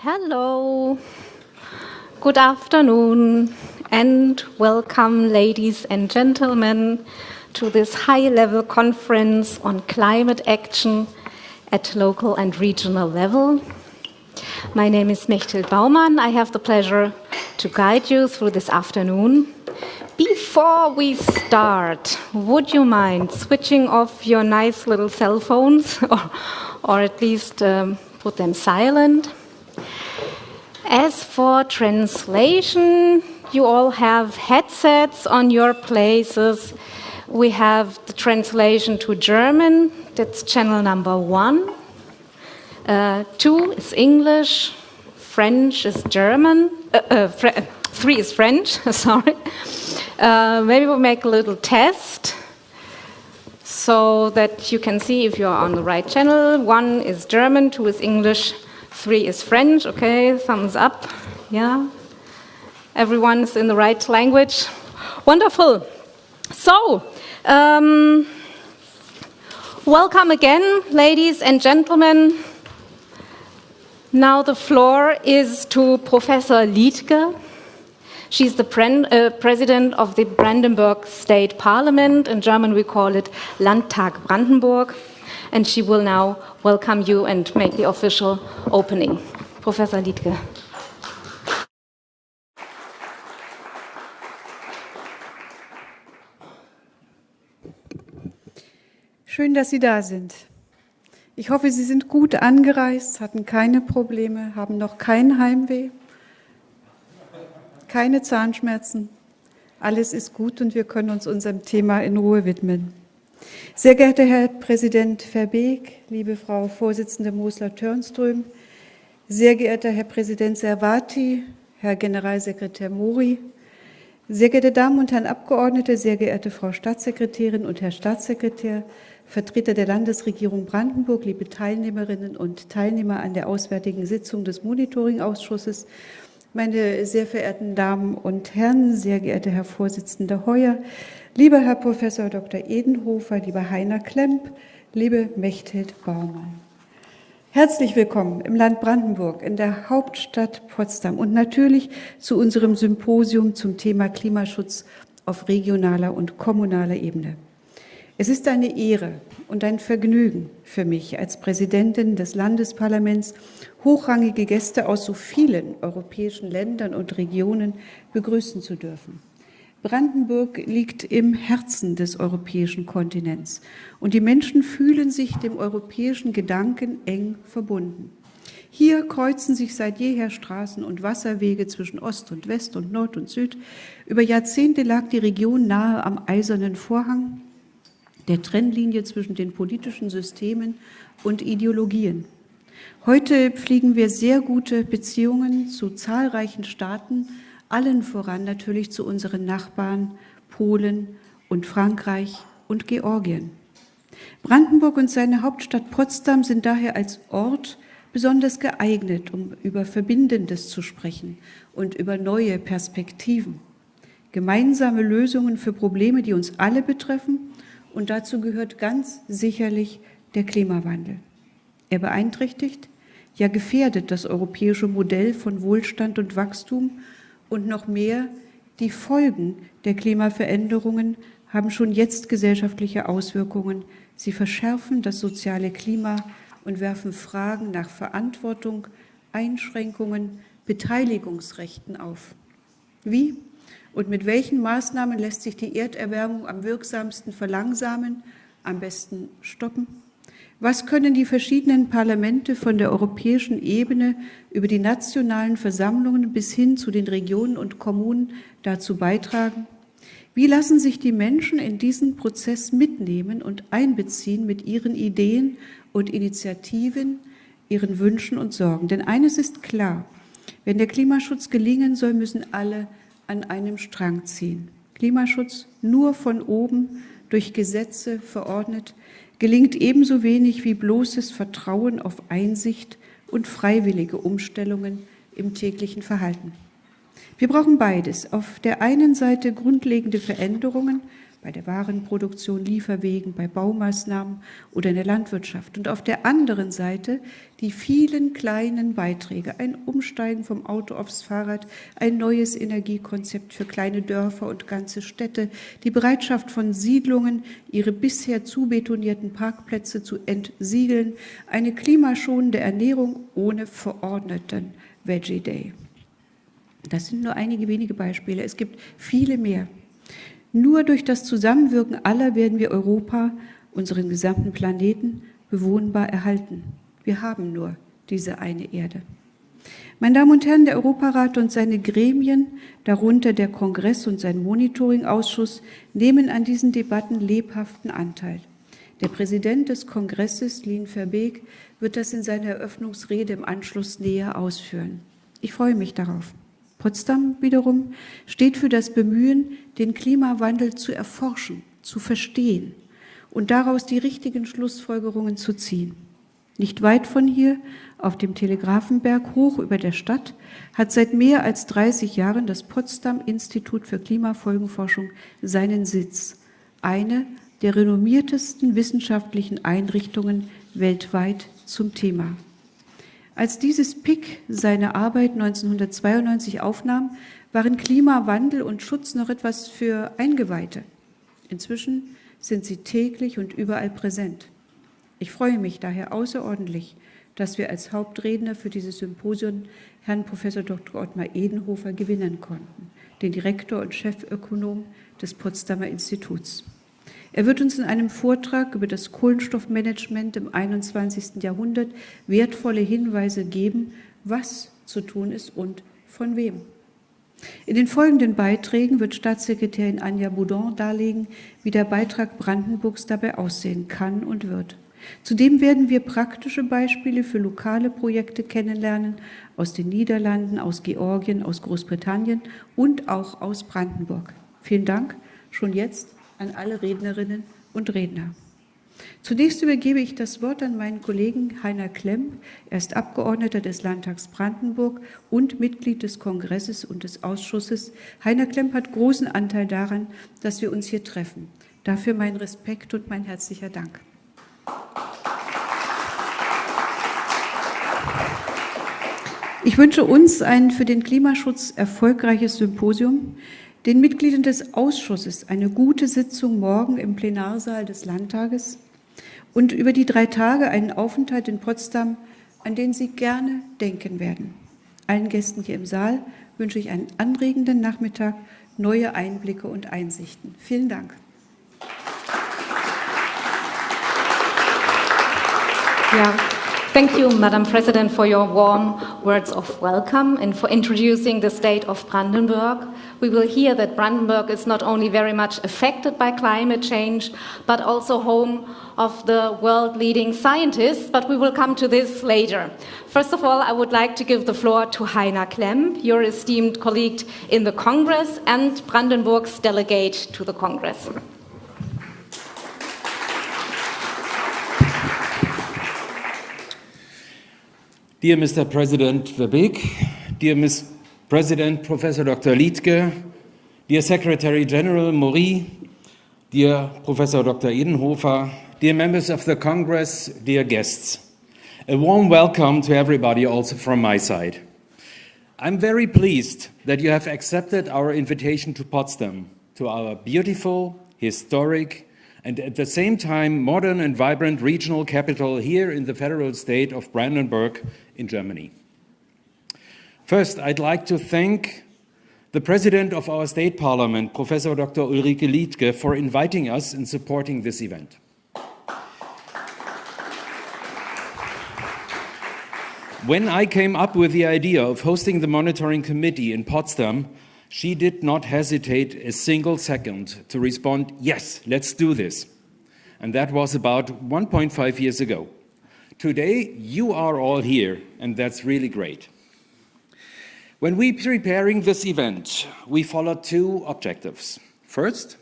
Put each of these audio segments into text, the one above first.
Hello, good afternoon, and welcome, ladies and gentlemen, to this high-level conference on climate action at local and regional level. My name is Nechlin. I have the pleasure to guide you through this afternoon. Before we start, would you mind switching off your nice little cell phones, or at least put them silent? As for translation, you all have headsets on your places. We have the translation to German, that's channel number 1. 2 is English, French is German, 3 is French, sorry. Maybe we'll make a little test so that you can see if you're on the right channel. 1 is German, 2 is English, 3 is French. Okay, thumbs up. Yeah, everyone's in the right language. Wonderful. So, welcome again, ladies and gentlemen. Now the floor is to Professor Liedtke. She's the president of the Brandenburg State Parliament. In German we call it Landtag Brandenburg. And she will now welcome you and make the official opening. Professor Liedtke. Schön, dass Sie da sind. Ich hoffe, Sie sind gut angereist, hatten keine Probleme, haben noch kein Heimweh, keine Zahnschmerzen. Alles ist gut und wir können uns unserem Thema in Ruhe widmen. Sehr geehrter Herr Präsident Verbeek, liebe Frau Vorsitzende Mosler-Törnström, sehr geehrter Herr Präsident Servati, Herr Generalsekretär Mori, sehr geehrte Damen und Herren Abgeordnete, sehr geehrte Frau Staatssekretärin und Herr Staatssekretär, Vertreter der Landesregierung Brandenburg, liebe Teilnehmerinnen und Teilnehmer an der auswärtigen Sitzung des Monitoringausschusses, meine sehr verehrten Damen und Herren, sehr geehrter Herr Vorsitzender Heuer, lieber Herr Professor Dr. Edenhofer, lieber Heiner Klemp, liebe Mechthild Baumann. Herzlich willkommen im Land Brandenburg, in der Hauptstadt Potsdam und natürlich zu unserem Symposium zum Thema Klimaschutz auf regionaler und kommunaler Ebene. Es ist eine Ehre und ein Vergnügen für mich als Präsidentin des Landesparlaments, hochrangige Gäste aus so vielen europäischen Ländern und Regionen begrüßen zu dürfen. Brandenburg liegt im Herzen des europäischen Kontinents und die Menschen fühlen sich dem europäischen Gedanken eng verbunden. Hier kreuzen sich seit jeher Straßen und Wasserwege zwischen Ost und West und Nord und Süd. Über Jahrzehnte lag die Region nahe am Eisernen Vorhang, der Trennlinie zwischen den politischen Systemen und Ideologien. Heute pflegen wir sehr gute Beziehungen zu zahlreichen Staaten, allen voran natürlich zu unseren Nachbarn Polen und Frankreich und Georgien. Brandenburg und seine Hauptstadt Potsdam sind daher als Ort besonders geeignet, um über Verbindendes zu sprechen und über neue Perspektiven. Gemeinsame Lösungen für Probleme, die uns alle betreffen, und dazu gehört ganz sicherlich der Klimawandel. Er beeinträchtigt, ja gefährdet das europäische Modell von Wohlstand und Wachstum und noch mehr, die Folgen der Klimaveränderungen haben schon jetzt gesellschaftliche Auswirkungen. Sie verschärfen das soziale Klima und werfen Fragen nach Verantwortung, Einschränkungen, Beteiligungsrechten auf. Wie und mit welchen Maßnahmen lässt sich die Erderwärmung am wirksamsten verlangsamen, am besten stoppen? Was können die verschiedenen Parlamente von der europäischen Ebene über die nationalen Versammlungen bis hin zu den Regionen und Kommunen dazu beitragen? Wie lassen sich die Menschen in diesen Prozess mitnehmen und einbeziehen mit ihren Ideen und Initiativen, ihren Wünschen und Sorgen? Denn eines ist klar, wenn der Klimaschutz gelingen soll, müssen alle an einem Strang ziehen. Klimaschutz nur von oben durch Gesetze verordnet, gelingt ebenso wenig wie bloßes Vertrauen auf Einsicht und freiwillige Umstellungen im täglichen Verhalten. Wir brauchen beides. Auf der einen Seite grundlegende Veränderungen bei der Warenproduktion, Lieferwegen, bei Baumaßnahmen oder in der Landwirtschaft. Und auf der anderen Seite die vielen kleinen Beiträge, ein Umsteigen vom Auto aufs Fahrrad, ein neues Energiekonzept für kleine Dörfer und ganze Städte, die Bereitschaft von Siedlungen, ihre bisher zubetonierten Parkplätze zu entsiegeln, eine klimaschonende Ernährung ohne verordneten Veggie Day. Das sind nur einige wenige Beispiele. Es gibt viele mehr. Nur durch das Zusammenwirken aller werden wir Europa, unseren gesamten Planeten, bewohnbar erhalten. Wir haben nur diese eine Erde. Meine Damen und Herren, der Europarat und seine Gremien, darunter der Kongress und sein Monitoringausschuss, nehmen an diesen Debatten lebhaften Anteil. Der Präsident des Kongresses, Nechlin, wird das in seiner Eröffnungsrede im Anschluss näher ausführen. Ich freue mich darauf. Potsdam wiederum steht für das Bemühen, den Klimawandel zu erforschen, zu verstehen und daraus die richtigen Schlussfolgerungen zu ziehen. Nicht weit von hier, auf dem Telegrafenberg hoch über der Stadt, hat seit mehr als 30 Jahren das Potsdam-Institut für Klimafolgenforschung seinen Sitz, eine der renommiertesten wissenschaftlichen Einrichtungen weltweit zum Thema. Als dieses PIC seine Arbeit 1992 aufnahm, waren Klimawandel und Schutz noch etwas für Eingeweihte. Inzwischen sind sie täglich und überall präsent. Ich freue mich daher außerordentlich, dass wir als Hauptredner für dieses Symposium Herrn Prof. Dr. Ottmar Edenhofer gewinnen konnten, den Direktor und Chefökonom des Potsdamer Instituts. Er wird uns in einem Vortrag über das Kohlenstoffmanagement im 21. Jahrhundert wertvolle Hinweise geben, was zu tun ist und von wem. In den folgenden Beiträgen wird Staatssekretärin Anja Boudon darlegen, wie der Beitrag Brandenburgs dabei aussehen kann und wird. Zudem werden wir praktische Beispiele für lokale Projekte kennenlernen aus den Niederlanden, aus Georgien, aus Großbritannien und auch aus Brandenburg. Vielen Dank schon jetzt an alle Rednerinnen und Redner. Zunächst übergebe ich das Wort an meinen Kollegen Heiner Klemm. Er ist Abgeordneter des Landtags Brandenburg und Mitglied des Kongresses und des Ausschusses. Heiner Klemm hat großen Anteil daran, dass wir uns hier treffen. Dafür mein Respekt und mein herzlicher Dank. Ich wünsche uns ein für den Klimaschutz erfolgreiches Symposium, den Mitgliedern des Ausschusses eine gute Sitzung morgen im Plenarsaal des Landtages und über die 3 Tage einen Aufenthalt in Potsdam, an den Sie gerne denken werden. Allen Gästen hier im Saal wünsche ich einen anregenden Nachmittag, neue Einblicke und Einsichten. Vielen Dank. Ja. Thank you, Madam President, for your warm words of welcome and for introducing the state of Brandenburg. We will hear that Brandenburg is not only very much affected by climate change, but also home of the world-leading scientists, but we will come to this later. First of all, I would like to give the floor to Heiner Klemm, your esteemed colleague in the Congress and Brandenburg's delegate to the Congress. Dear Mr. President Verbeek, dear Ms. President Professor Dr. Liedtke, dear Secretary General Maury, dear Professor Dr. Edenhofer, dear members of the Congress, dear guests, a warm welcome to everybody also from my side. I'm very pleased that you have accepted our invitation to Potsdam, to our beautiful, historic, and at the same time modern and vibrant regional capital here in the federal state of Brandenburg in Germany. First, I'd like to thank the President of our State Parliament, Professor Dr. Ulrike Liedtke, for inviting us and supporting this event. When I came up with the idea of hosting the monitoring committee in Potsdam, she did not hesitate a single second to respond, yes, let's do this. And that was about 1.5 years ago. Today, you are all here, and that's really great. When we were preparing this event, we followed 2 objectives. First,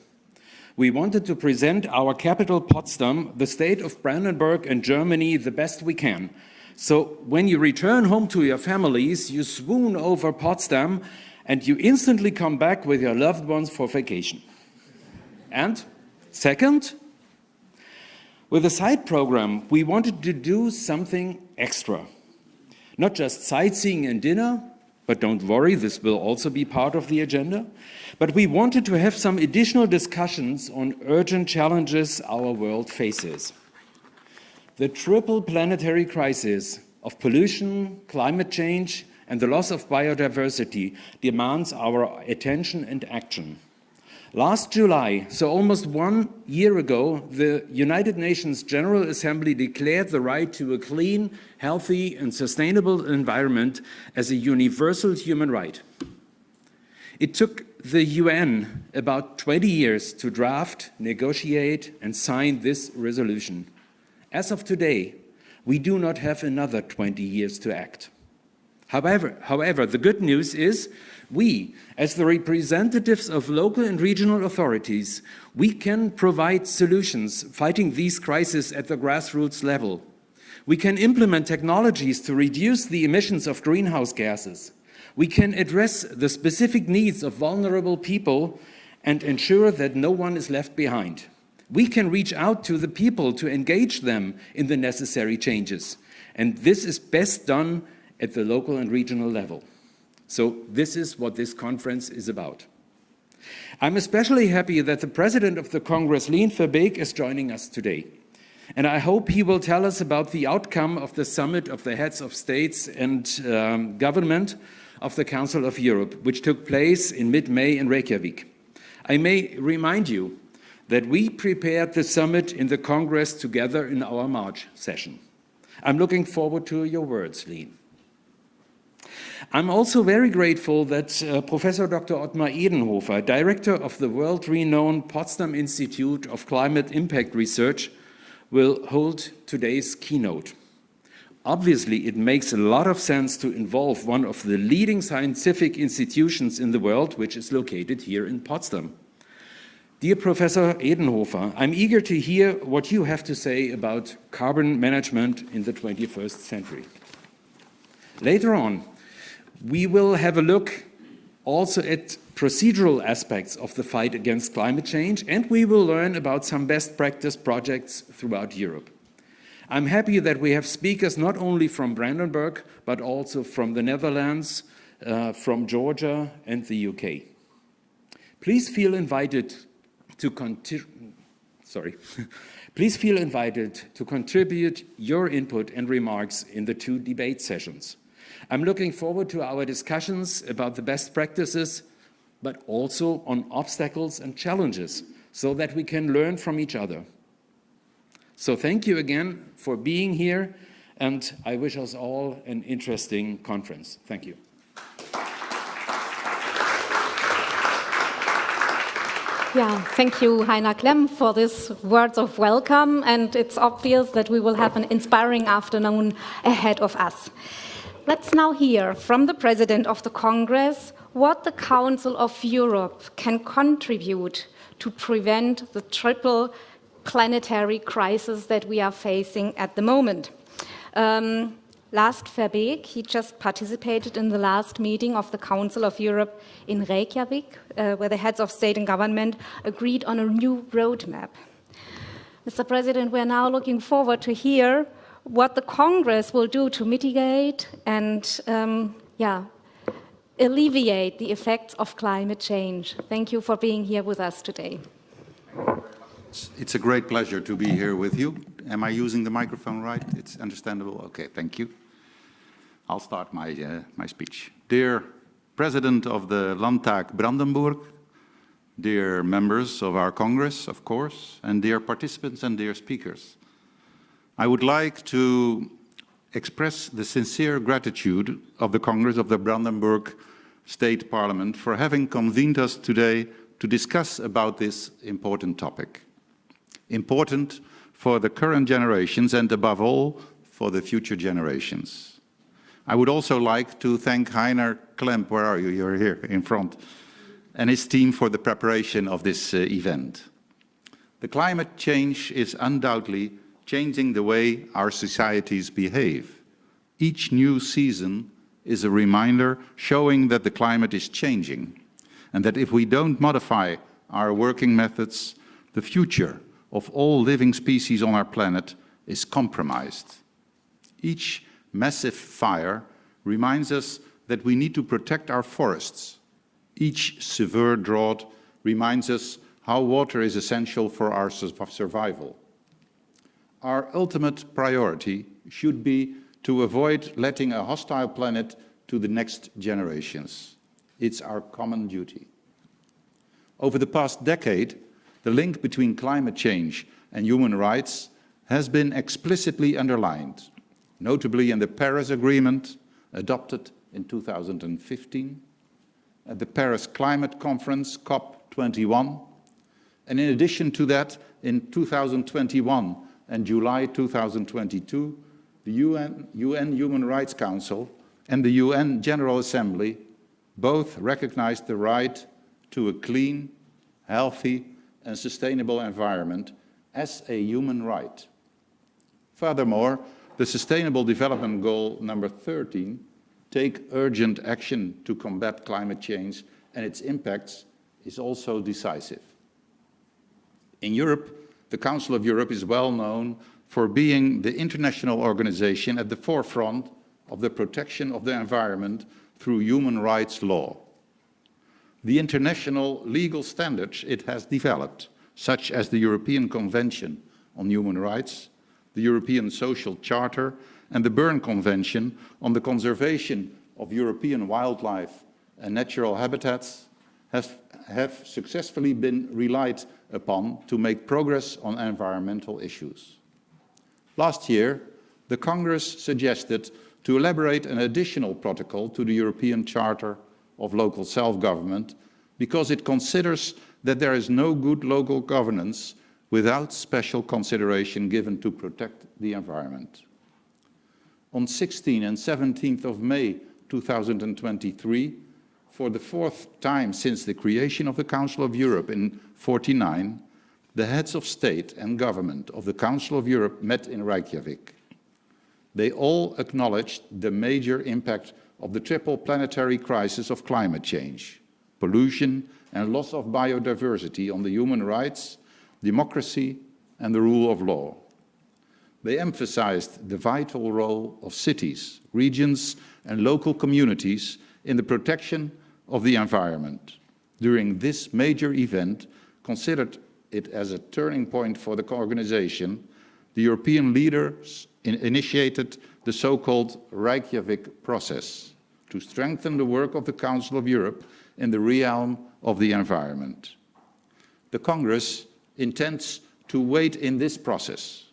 we wanted to present our capital, Potsdam, the state of Brandenburg and Germany the best we can. So when you return home to your families, you swoon over Potsdam and you instantly come back with your loved ones for vacation. And second, with the side program, we wanted to do something extra. Not just sightseeing and dinner, but don't worry, this will also be part of the agenda. But we wanted to have some additional discussions on urgent challenges our world faces. The triple planetary crisis of pollution, climate change, and the loss of biodiversity demands our attention and action. Last July, so almost 1 year ago, the United Nations General Assembly declared the right to a clean, healthy, and sustainable environment as a universal human right. It took the UN about 20 years to draft, negotiate, and sign this resolution. As of today, we do not have another 20 years to act. However, the good news is we, as the representatives of local and regional authorities, we can provide solutions fighting these crises at the grassroots level. We can implement technologies to reduce the emissions of greenhouse gases. We can address the specific needs of vulnerable people and ensure that no one is left behind. We can reach out to the people to engage them in the necessary changes. And this is best done at the local and regional level. So this is what this conference is about. I'm especially happy that the president of the Congress, Nechlin Verbeek, is joining us today. And I hope he will tell us about the outcome of the summit of the heads of states and government of the Council of Europe, which took place in mid-May in Reykjavik. I may remind you that we prepared the summit in the Congress together in our March session. I'm looking forward to your words, Nechlin. I'm also very grateful that Professor Dr. Ottmar Edenhofer, director of the world-renowned Potsdam-Instituts of Climate Impact Research, will hold today's keynote. Obviously, it makes a lot of sense to involve one of the leading scientific institutions in the world, which is located here in Potsdam. Dear Professor Edenhofer, I'm eager to hear what you have to say about carbon management in the 21st century. Later on, we will have a look also at procedural aspects of the fight against climate change, and we will learn about some best practice projects throughout Europe. I'm happy that we have speakers not only from Brandenburg, but also from the Netherlands, from Georgia, and the UK. Please feel invited to contribute your input and remarks in the 2 debate sessions. I'm looking forward to our discussions about the best practices, but also on obstacles and challenges, so that we can learn from each other. So thank you again for being here, and I wish us all an interesting conference. Thank you. Yeah, thank you, Heiner Klemm, for these words of welcome, and it's obvious that we will have an inspiring afternoon ahead of us. Let's now hear from the President of the Congress what the Council of Europe can contribute to prevent the triple planetary crisis that we are facing at the moment. Last Verbeek, he just participated in the last meeting of the Council of Europe in Reykjavik, where the heads of state and government agreed on a new roadmap. Mr. President, we're now looking forward to hear what the Congress will do to mitigate and alleviate the effects of climate change. Thank you for being here with us today. It's a great pleasure to be here with you. Am I using the microphone right? It's understandable? Okay, thank you. I'll start my speech. Dear President of the Landtag Brandenburg, dear members of our Congress, of course, and dear participants and dear speakers, I would like to express the sincere gratitude of the Congress of the Brandenburg State Parliament for having convened us today to discuss about this important topic. Important for the current generations and above all for the future generations. I would also like to thank Heiner Klemm, where are you? You're here in front, and his team for the preparation of this event. The climate change is undoubtedly changing the way our societies behave. Each new season is a reminder showing that the climate is changing, and that if we don't modify our working methods, the future of all living species on our planet is compromised. Each massive fire reminds us that we need to protect our forests. Each severe drought reminds us how water is essential for our survival. Our ultimate priority should be to avoid letting a hostile planet to the next generations. It's our common duty. Over the past decade, the link between climate change and human rights has been explicitly underlined, notably in the Paris Agreement, adopted in 2015, at the Paris Climate Conference, COP21, and in addition to that, in 2021 and July 2022, the UN Human Rights Council and the UN General Assembly both recognized the right to a clean, healthy, and sustainable environment as a human right. Furthermore, the Sustainable Development Goal number 13, take urgent action to combat climate change and its impacts, is also decisive. In Europe, the Council of Europe is well known for being the international organization at the forefront of the protection of the environment through human rights law. The international legal standards it has developed, such as the European Convention on Human Rights, the European Social Charter, and the Berne Convention on the Conservation of European Wildlife and Natural Habitats, have successfully been relied upon to make progress on environmental issues. Last year, the Congress suggested to elaborate an additional protocol to the European Charter of Local Self-Government because it considers that there is no good local governance without special consideration given to protect the environment. On 16 and 17th of May 2023, for the fourth time since the creation of the Council of Europe in 1949, the heads of state and government of the Council of Europe met in Reykjavik. They all acknowledged the major impact of the triple planetary crisis of climate change, pollution and loss of biodiversity on the human rights, democracy and the rule of law. They emphasized the vital role of cities, regions and local communities in the protection of the environment. During this major event, considered it as a turning point for the organization, the European leaders initiated the so-called Reykjavik process to strengthen the work of the Council of Europe in the realm of the environment. The Congress intends to wait in this process.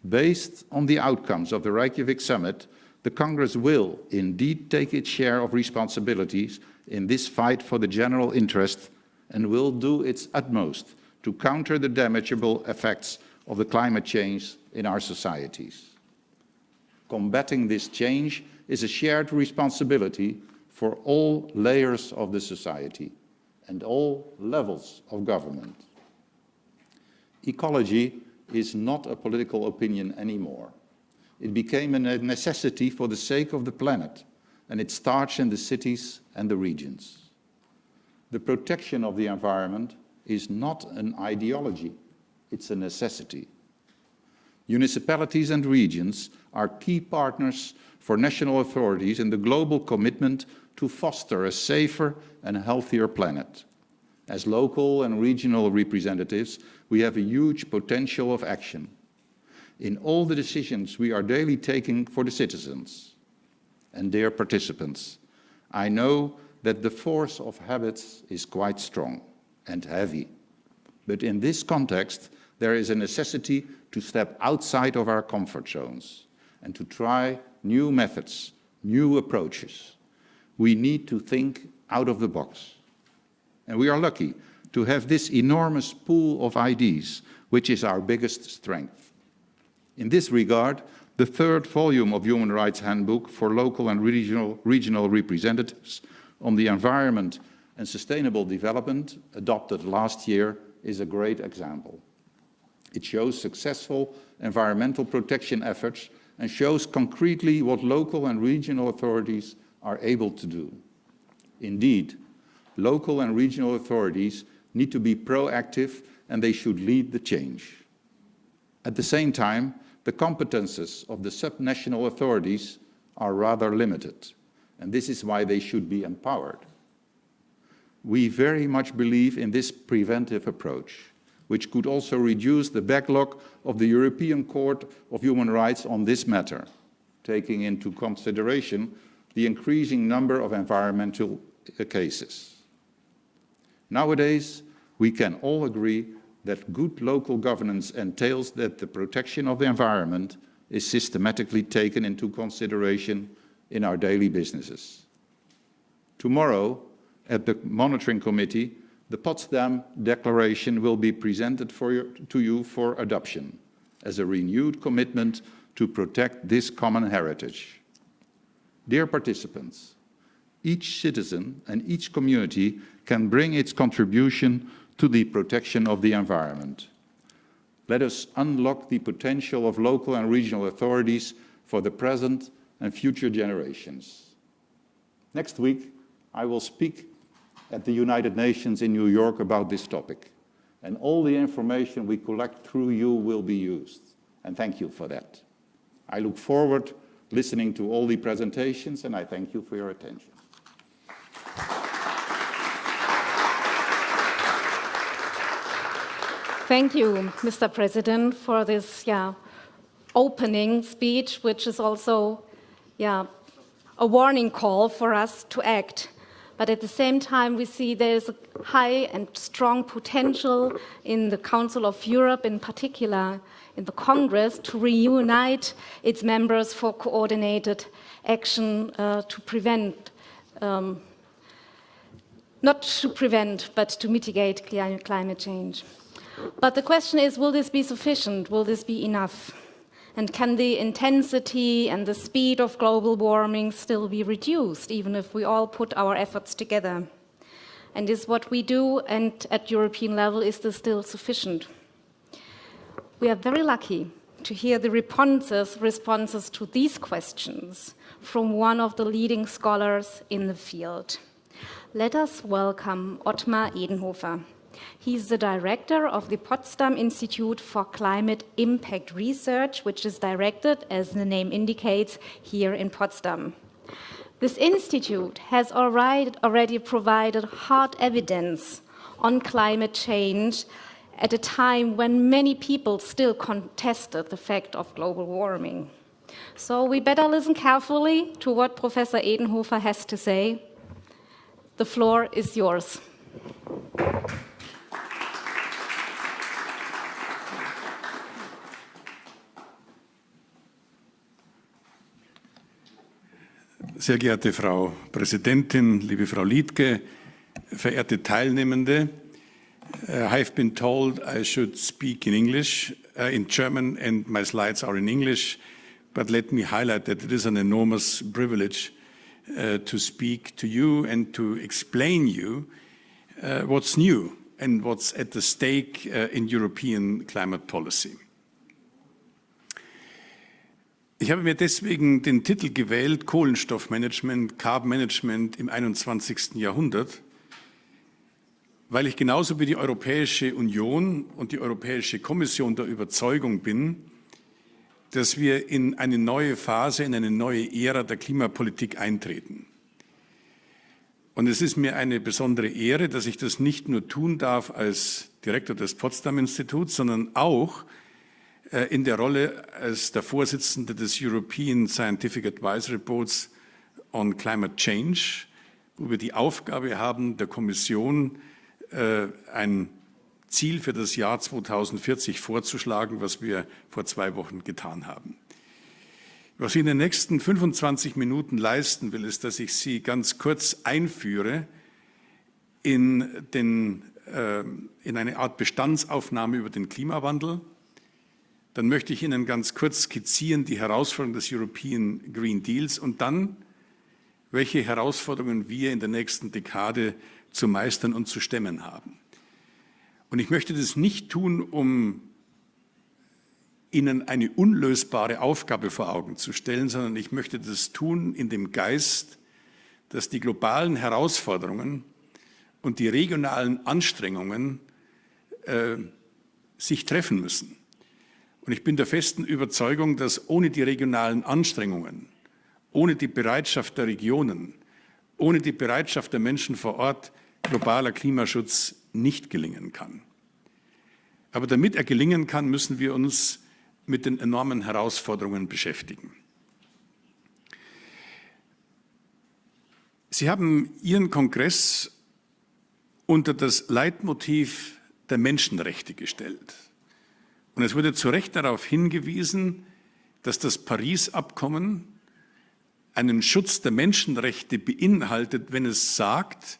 Based on the outcomes of the Reykjavik summit, the Congress will indeed take its share of responsibilities in this fight for the general interest and will do its utmost to counter the damageable effects of the climate change in our societies. Combating this change is a shared responsibility for all layers of the society and all levels of government. Ecology is not a political opinion anymore. It became a necessity for the sake of the planet, and it starts in the cities and the regions. The protection of the environment is not an ideology, it's a necessity. Municipalities and regions are key partners for national authorities in the global commitment to foster a safer and healthier planet. As local and regional representatives, we have a huge potential of action in all the decisions we are daily taking for the citizens and their participants. I know that the force of habits is quite strong and heavy, but in this context, there is a necessity to step outside of our comfort zones and to try new methods, new approaches. We need to think out of the box. And we are lucky to have this enormous pool of ideas, which is our biggest strength. In this regard, the third volume of Human Rights Handbook for Local and Regional Representatives on the Environment and Sustainable Development, adopted last year, is a great example. It shows successful environmental protection efforts and shows concretely what local and regional authorities are able to do. Indeed, local and regional authorities need to be proactive and they should lead the change. At the same time, the competences of the subnational authorities are rather limited, and this is why they should be empowered. We very much believe in this preventive approach, which could also reduce the backlog of the European Court of Human Rights on this matter, taking into consideration the increasing number of environmental cases. Nowadays, we can all agree that good local governance entails that the protection of the environment is systematically taken into consideration in our daily businesses. Tomorrow, at the Monitoring Committee, the Potsdam Declaration will be presented to you for adoption as a renewed commitment to protect this common heritage. Dear participants, each citizen and each community can bring its contribution to the protection of the environment. Let us unlock the potential of local and regional authorities for the present and future generations. Next week, I will speak at the United Nations in New York about this topic, and all the information we collect through you will be used, and thank you for that. I look forward listening to all the presentations, and I thank you for your attention. Thank you, Mr. President, for this opening speech, which is also a warning call for us to act. But at the same time, we see there's a high and strong potential in the Council of Europe, in particular in the Congress, to reunite its members for coordinated action to prevent, not to prevent, but to mitigate climate change. But the question is, will this be sufficient? Will this be enough? And can the intensity and the speed of global warming still be reduced, even if we all put our efforts together? And is what we do and at European level, is this still sufficient? We are very lucky to hear the responses to these questions from one of the leading scholars in the field. Let us welcome Ottmar Edenhofer. He's the director of the Potsdam-Instituts for Climate Impact Research, which is directed, as the name indicates, here in Potsdam. This institute has already provided hard evidence on climate change at a time when many people still contested the fact of global warming. So we better listen carefully to what Professor Edenhofer has to say. The floor is yours. Sehr geehrte Frau Präsidentin, liebe Frau Liedtke, verehrte Teilnehmende, I've been told I should speak in English, in German, and my slides are in English, but let me highlight that it is an enormous privilege to speak to you and to explain you what's new and what's at the stake in European climate policy. Ich habe mir deswegen den Titel gewählt, Kohlenstoffmanagement, Carbon Management im 21. Jahrhundert, weil ich genauso wie die Europäische Union und die Europäische Kommission der Überzeugung bin, dass wir in eine neue Phase, in eine neue Ära der Klimapolitik eintreten. Und es ist mir eine besondere Ehre, dass ich das nicht nur tun darf als Direktor des Potsdam-Instituts, sondern auch in der Rolle als der Vorsitzende des European Scientific Advisory Boards on Climate Change, wo wir die Aufgabe haben, der Kommission ein Ziel für das Jahr 2040 vorzuschlagen, was wir vor 2 Wochen getan haben. Was ich in den nächsten 25 Minuten leisten will, ist, dass ich Sie ganz kurz einführe in eine Art Bestandsaufnahme über den Klimawandel. Dann möchte ich Ihnen ganz kurz skizzieren die Herausforderungen des European Green Deals und dann, welche Herausforderungen wir in der nächsten Dekade zu meistern und zu stemmen haben. Und ich möchte das nicht tun, um Ihnen eine unlösbare Aufgabe vor Augen zu stellen, sondern ich möchte das tun in dem Geist, dass die globalen Herausforderungen und die regionalen Anstrengungen sich treffen müssen. Und ich bin der festen Überzeugung, dass ohne die regionalen Anstrengungen, ohne die Bereitschaft der Regionen, ohne die Bereitschaft der Menschen vor Ort globaler Klimaschutz nicht gelingen kann. Aber damit er gelingen kann, müssen wir uns mit den enormen Herausforderungen beschäftigen. Sie haben Ihren Kongress unter das Leitmotiv der Menschenrechte gestellt. Und es wurde zu Recht darauf hingewiesen, dass das Paris-Abkommen einen Schutz der Menschenrechte beinhaltet, wenn es sagt,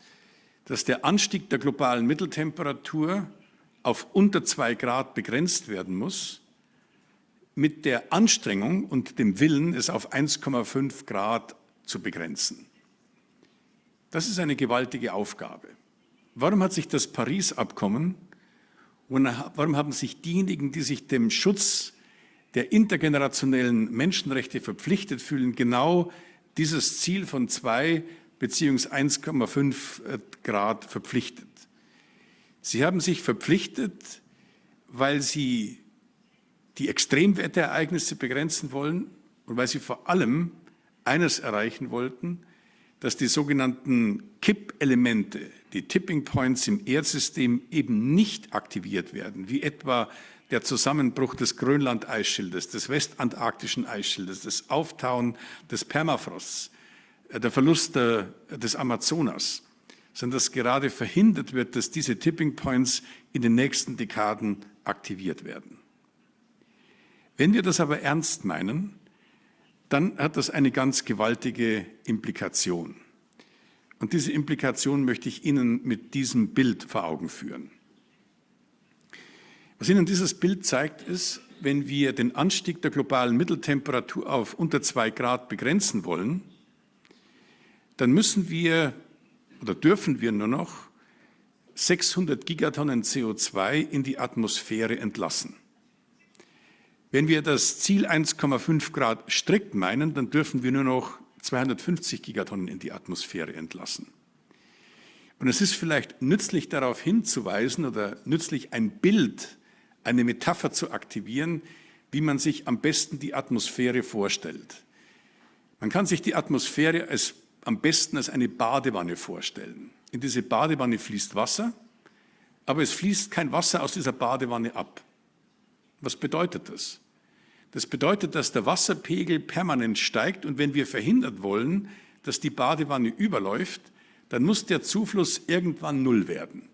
dass der Anstieg der globalen Mitteltemperatur auf unter 2 Grad begrenzt werden muss, mit der Anstrengung und dem Willen, es auf 1,5 Grad zu begrenzen. Das ist eine gewaltige Aufgabe. Warum hat sich das Paris-Abkommen und warum haben sich diejenigen, die sich dem Schutz der intergenerationellen Menschenrechte verpflichtet fühlen, genau dieses Ziel von 2 bzw. 1,5 Grad verpflichtet? Sie haben sich verpflichtet, weil sie die Extremwetterereignisse begrenzen wollen und weil sie vor allem eines erreichen wollten, dass die sogenannten Kippelemente, die Tipping Points im Erdsystem eben nicht aktiviert werden, wie etwa der Zusammenbruch des Grönland-Eisschildes, des westantarktischen Eisschildes, das Auftauen des Permafrosts, der Verlust des Amazonas, sondern dass gerade verhindert wird, dass diese Tipping Points in den nächsten Dekaden aktiviert werden. Wenn wir das aber ernst meinen, dann hat das eine ganz gewaltige Implikation. Und diese Implikation möchte ich Ihnen mit diesem Bild vor Augen führen. Was Ihnen dieses Bild zeigt, ist, wenn wir den Anstieg der globalen Mitteltemperatur auf unter 2 Grad begrenzen wollen, dann müssen wir oder dürfen wir nur noch 600 Gigatonnen CO2 in die Atmosphäre entlassen. Wenn wir das Ziel 1,5 Grad strikt meinen, dann dürfen wir nur noch 250 Gigatonnen in die Atmosphäre entlassen. Und es ist vielleicht nützlich darauf hinzuweisen oder nützlich ein Bild, eine Metapher zu aktivieren, wie man sich am besten die Atmosphäre vorstellt. Man kann sich die Atmosphäre am besten als eine Badewanne vorstellen. In diese Badewanne fließt Wasser, aber es fließt kein Wasser aus dieser Badewanne ab. Was bedeutet das? Das bedeutet, dass der Wasserpegel permanent steigt und wenn wir verhindern wollen, dass die Badewanne überläuft, dann muss der Zufluss irgendwann null werden.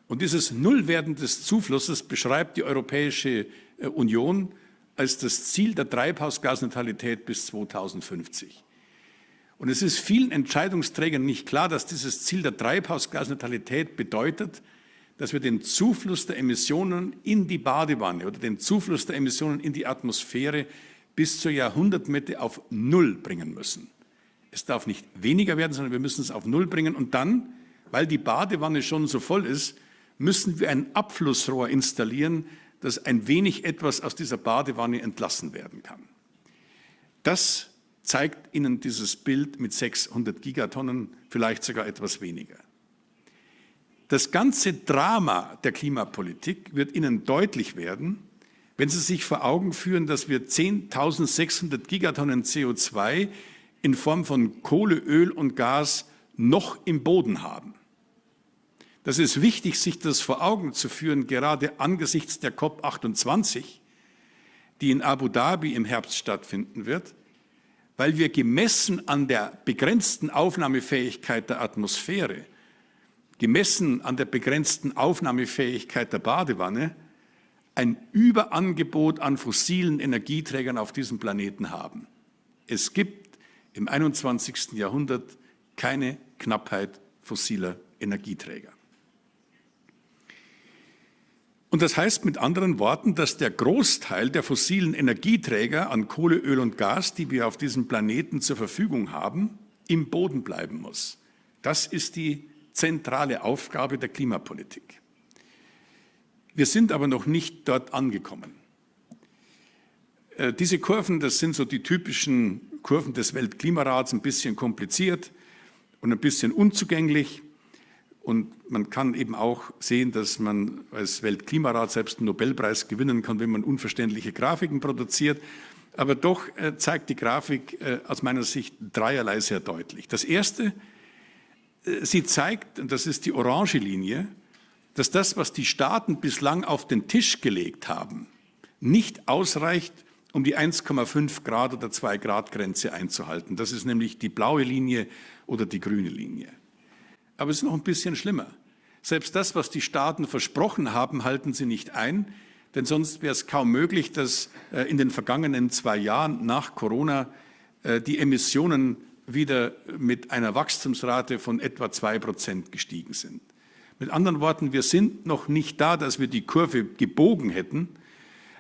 Und dieses Nullwerden des Zuflusses beschreibt die Europäische Union als das Ziel der Treibhausgasneutralität bis 2050. Und es ist vielen Entscheidungsträgern nicht klar, dass dieses Ziel der Treibhausgasneutralität bedeutet, dass wir den Zufluss der Emissionen in die Badewanne oder den Zufluss der Emissionen in die Atmosphäre bis zur Jahrhundertmitte auf Null bringen müssen. Es darf nicht weniger werden, sondern wir müssen es auf Null bringen. Und dann, weil die Badewanne schon so voll ist, müssen wir ein Abflussrohr installieren, dass ein wenig etwas aus dieser Badewanne entlassen werden kann. Das zeigt Ihnen dieses Bild mit 600 Gigatonnen, vielleicht sogar etwas weniger. Das ganze Drama der Klimapolitik wird Ihnen deutlich werden, wenn Sie sich vor Augen führen, dass wir 10.600 Gigatonnen CO2 in Form von Kohle, Öl und Gas noch im Boden haben. Das ist wichtig, sich das vor Augen zu führen, gerade angesichts der COP28, die in Abu Dhabi im Herbst stattfinden wird, weil wir gemessen an der begrenzten Aufnahmefähigkeit der Atmosphäre, gemessen an der begrenzten Aufnahmefähigkeit der Badewanne, ein Überangebot an fossilen Energieträgern auf diesem Planeten haben. Es gibt im 21. Jahrhundert keine Knappheit fossiler Energieträger. Und das heißt mit anderen Worten, dass der Großteil der fossilen Energieträger an Kohle, Öl und Gas, die wir auf diesem Planeten zur Verfügung haben, im Boden bleiben muss. Das ist die zentrale Aufgabe der Klimapolitik. Wir sind aber noch nicht dort angekommen. Diese Kurven, das sind so die typischen Kurven des Weltklimarats, ein bisschen kompliziert und ein bisschen unzugänglich. Und man kann eben auch sehen, dass man als Weltklimarat selbst einen Nobelpreis gewinnen kann, wenn man unverständliche Grafiken produziert. Aber doch zeigt die Grafik aus meiner Sicht dreierlei sehr deutlich. Das Erste, sie zeigt, und das ist die orange Linie, dass das, was die Staaten bislang auf den Tisch gelegt haben, nicht ausreicht, um die 1,5 Grad oder 2 Grad Grenze einzuhalten. Das ist nämlich die blaue Linie oder die grüne Linie. Aber es ist noch ein bisschen schlimmer. Selbst das, was die Staaten versprochen haben, halten sie nicht ein, denn sonst wäre es kaum möglich, dass in den vergangenen 2 Jahren nach Corona die Emissionen wieder mit einer Wachstumsrate von etwa 2% gestiegen sind. Mit anderen Worten, wir sind noch nicht da, dass wir die Kurve gebogen hätten,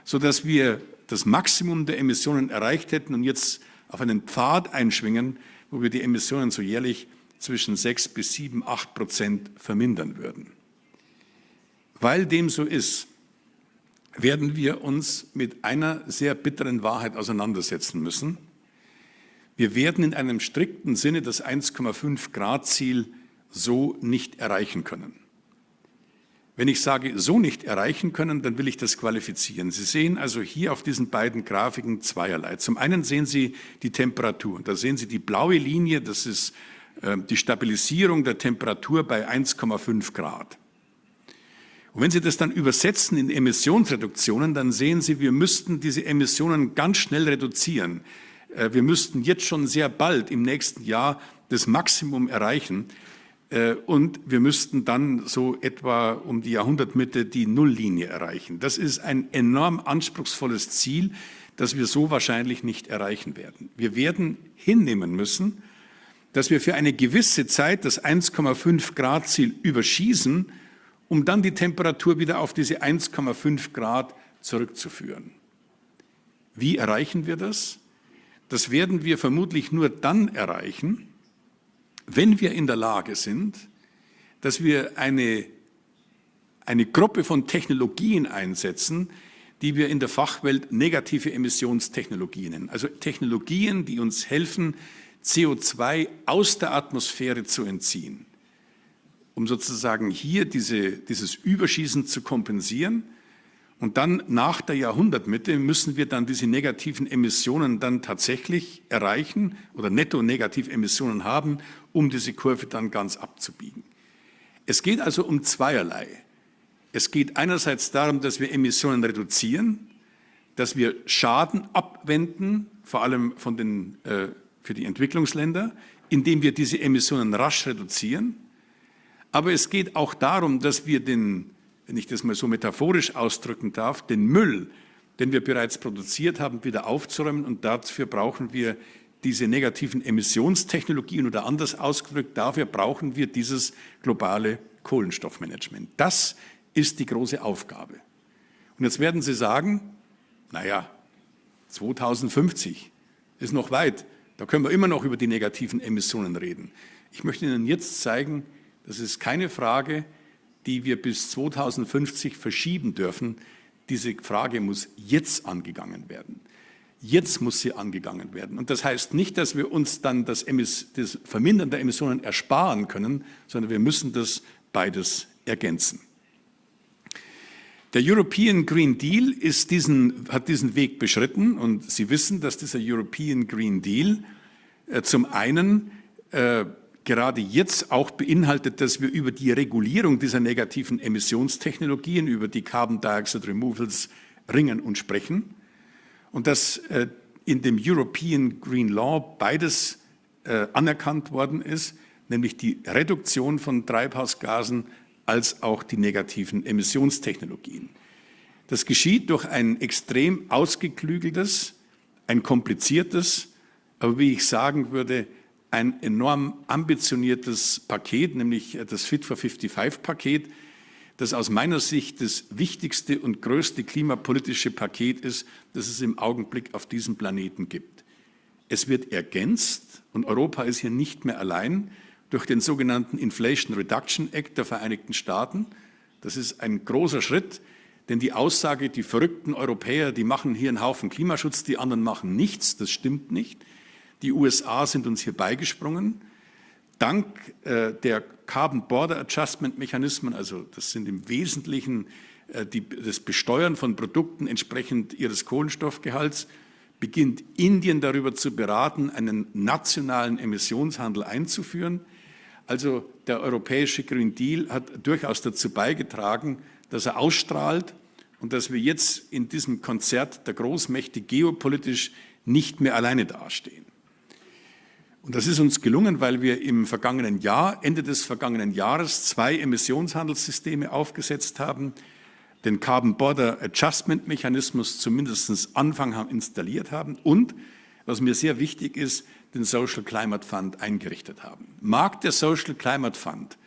sodass wir das Maximum der Emissionen erreicht hätten und jetzt auf einen Pfad einschwingen, wo wir die Emissionen so jährlich zwischen 6 bis 7, 8% vermindern würden. Weil dem so ist, werden wir uns mit einer sehr bitteren Wahrheit auseinandersetzen müssen. Wir werden in einem strikten Sinne das 1,5 Grad Ziel so nicht erreichen können. Wenn ich sage, so nicht erreichen können, dann will ich das qualifizieren. Sie sehen also hier auf diesen beiden Grafiken zweierlei. Zum einen sehen Sie die Temperatur. Da sehen Sie die blaue Linie, das ist die Stabilisierung der Temperatur bei 1,5 Grad. Und wenn Sie das dann übersetzen in Emissionsreduktionen, dann sehen Sie, wir müssten diese Emissionen ganz schnell reduzieren. Wir müssten jetzt schon sehr bald im nächsten Jahr das Maximum erreichen. Und wir müssten dann so etwa um die Jahrhundertmitte die Nulllinie erreichen. Das ist ein enorm anspruchsvolles Ziel, das wir so wahrscheinlich nicht erreichen werden. Wir werden hinnehmen müssen, dass wir für eine gewisse Zeit das 1,5 Grad Ziel überschießen, um dann die Temperatur wieder auf diese 1,5 Grad zurückzuführen. Wie erreichen wir das? Das werden wir vermutlich nur dann erreichen, wenn wir in der Lage sind, dass wir eine Gruppe von Technologien einsetzen, die wir in der Fachwelt negative Emissionstechnologien nennen. Also Technologien, die uns helfen, CO2 aus der Atmosphäre zu entziehen, um sozusagen hier dieses Überschießen zu kompensieren. Und dann nach der Jahrhundertmitte müssen wir dann diese negativen Emissionen dann tatsächlich erreichen oder netto-Negativemissionen haben, um diese Kurve dann ganz abzubiegen. Es geht also um zweierlei. Es geht einerseits darum, dass wir Emissionen reduzieren, dass wir Schaden abwenden, vor allem für die Entwicklungsländer, indem wir diese Emissionen rasch reduzieren. Aber es geht auch darum, dass wir wenn ich das mal so metaphorisch ausdrücken darf, den Müll, den wir bereits produziert haben, wieder aufzuräumen. Und dafür brauchen wir diese negativen Emissionstechnologien oder anders ausgedrückt, dafür brauchen wir dieses globale Kohlenstoffmanagement. Das ist die große Aufgabe. Und jetzt werden Sie sagen, naja, 2050 ist noch weit, da können wir immer noch über die negativen Emissionen reden. Ich möchte Ihnen jetzt zeigen, das ist keine Frage, die wir bis 2050 verschieben dürfen. Diese Frage muss jetzt angegangen werden. Jetzt muss sie angegangen werden. Und das heißt nicht, dass wir uns dann das Vermindern der Emissionen ersparen können, sondern wir müssen das beides ergänzen. Der European Green Deal hat diesen Weg beschritten und Sie wissen, dass dieser European Green Deal zum einen gerade jetzt auch beinhaltet, dass wir über die Regulierung dieser negativen Emissionstechnologien, über die Carbon Dioxide Removals ringen und sprechen und dass in dem European Green Law beides anerkannt worden ist, nämlich die Reduktion von Treibhausgasen als auch die negativen Emissionstechnologien. Das geschieht durch ein extrem ausgeklügeltes, ein kompliziertes, aber wie ich sagen würde, ein enorm ambitioniertes Paket, nämlich das Fit for 55-Paket, das aus meiner Sicht das wichtigste und größte klimapolitische Paket ist, das es im Augenblick auf diesem Planeten gibt. Es wird ergänzt, und Europa ist hier nicht mehr allein, durch den sogenannten Inflation Reduction Act der Vereinigten Staaten. Das ist ein großer Schritt, Denn die Aussage, die verrückten Europäer, die machen hier einen Haufen Klimaschutz, die anderen machen nichts, das stimmt nicht. Die USA sind uns hier beigesprungen. Dank der Carbon Border Adjustment Mechanismen, also das sind im Wesentlichen das Besteuern von Produkten entsprechend ihres Kohlenstoffgehalts, beginnt Indien darüber zu beraten, einen nationalen Emissionshandel einzuführen. Also der europäische Green Deal hat durchaus dazu beigetragen, dass er ausstrahlt und dass wir jetzt in diesem Konzert der Großmächte geopolitisch nicht mehr alleine dastehen. Und das ist uns gelungen, weil wir im vergangenen Jahr, Ende des vergangenen Jahres, 2 Emissionshandelssysteme aufgesetzt haben, den Carbon Border Adjustment Mechanismus zumindest Anfang installiert haben und, was mir sehr wichtig ist, den Social Climate Fund eingerichtet haben. Mag der Social Climate Fund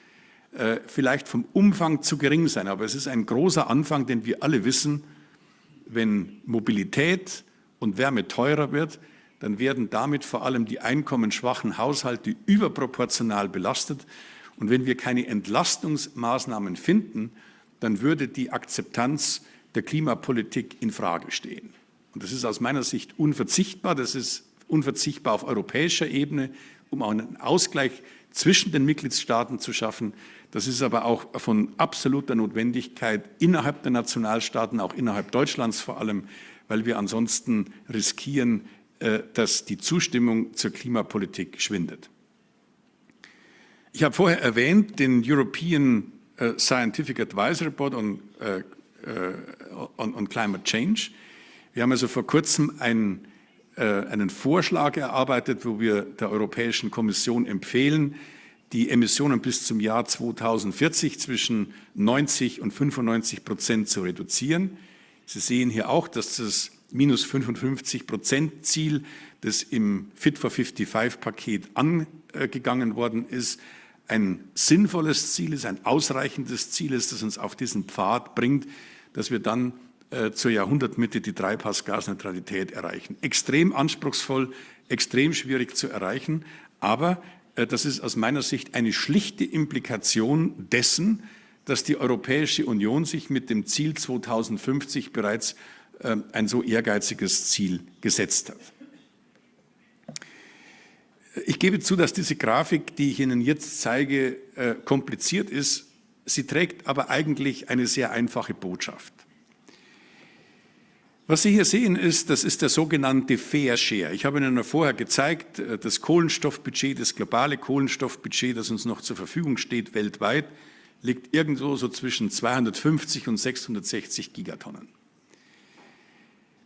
vielleicht vom Umfang zu gering sein, aber es ist ein großer Anfang, denn wir alle wissen, wenn Mobilität und Wärme teurer wird, dann werden damit vor allem die einkommensschwachen Haushalte überproportional belastet. Und wenn wir keine Entlastungsmaßnahmen finden, dann würde die Akzeptanz der Klimapolitik in Frage stehen. Und das ist aus meiner Sicht unverzichtbar. Das ist unverzichtbar auf europäischer Ebene, um auch einen Ausgleich zwischen den Mitgliedstaaten zu schaffen. Das ist aber auch von absoluter Notwendigkeit innerhalb der Nationalstaaten, auch innerhalb Deutschlands vor allem, weil wir ansonsten riskieren, dass die Zustimmung zur Klimapolitik schwindet. Ich habe vorher erwähnt den European Scientific Advisory Board on Climate Change. Wir haben also vor kurzem einen Vorschlag erarbeitet, wo wir der Europäischen Kommission empfehlen, die Emissionen bis zum Jahr 2040 zwischen 90% und 95% zu reduzieren. Sie sehen hier auch, dass das minus 55% Ziel, das im Fit for 55-Paket angegangen worden ist, ein sinnvolles Ziel ist, ein ausreichendes Ziel ist, das uns auf diesen Pfad bringt, dass wir dann zur Jahrhundertmitte die Treibhausgasneutralität erreichen. Extrem anspruchsvoll, extrem schwierig zu erreichen, aber das ist aus meiner Sicht eine schlichte Implikation dessen, dass die Europäische Union sich mit dem Ziel 2050 bereits ein so ehrgeiziges Ziel gesetzt hat. Ich gebe zu, dass diese Grafik, die ich Ihnen jetzt zeige, kompliziert ist. Sie trägt aber eigentlich eine sehr einfache Botschaft. Was Sie hier sehen, das ist der sogenannte Fair Share. Ich habe Ihnen vorher gezeigt, das Kohlenstoffbudget, das globale Kohlenstoffbudget, das uns noch zur Verfügung steht weltweit, liegt irgendwo so zwischen 250 und 660 Gigatonnen.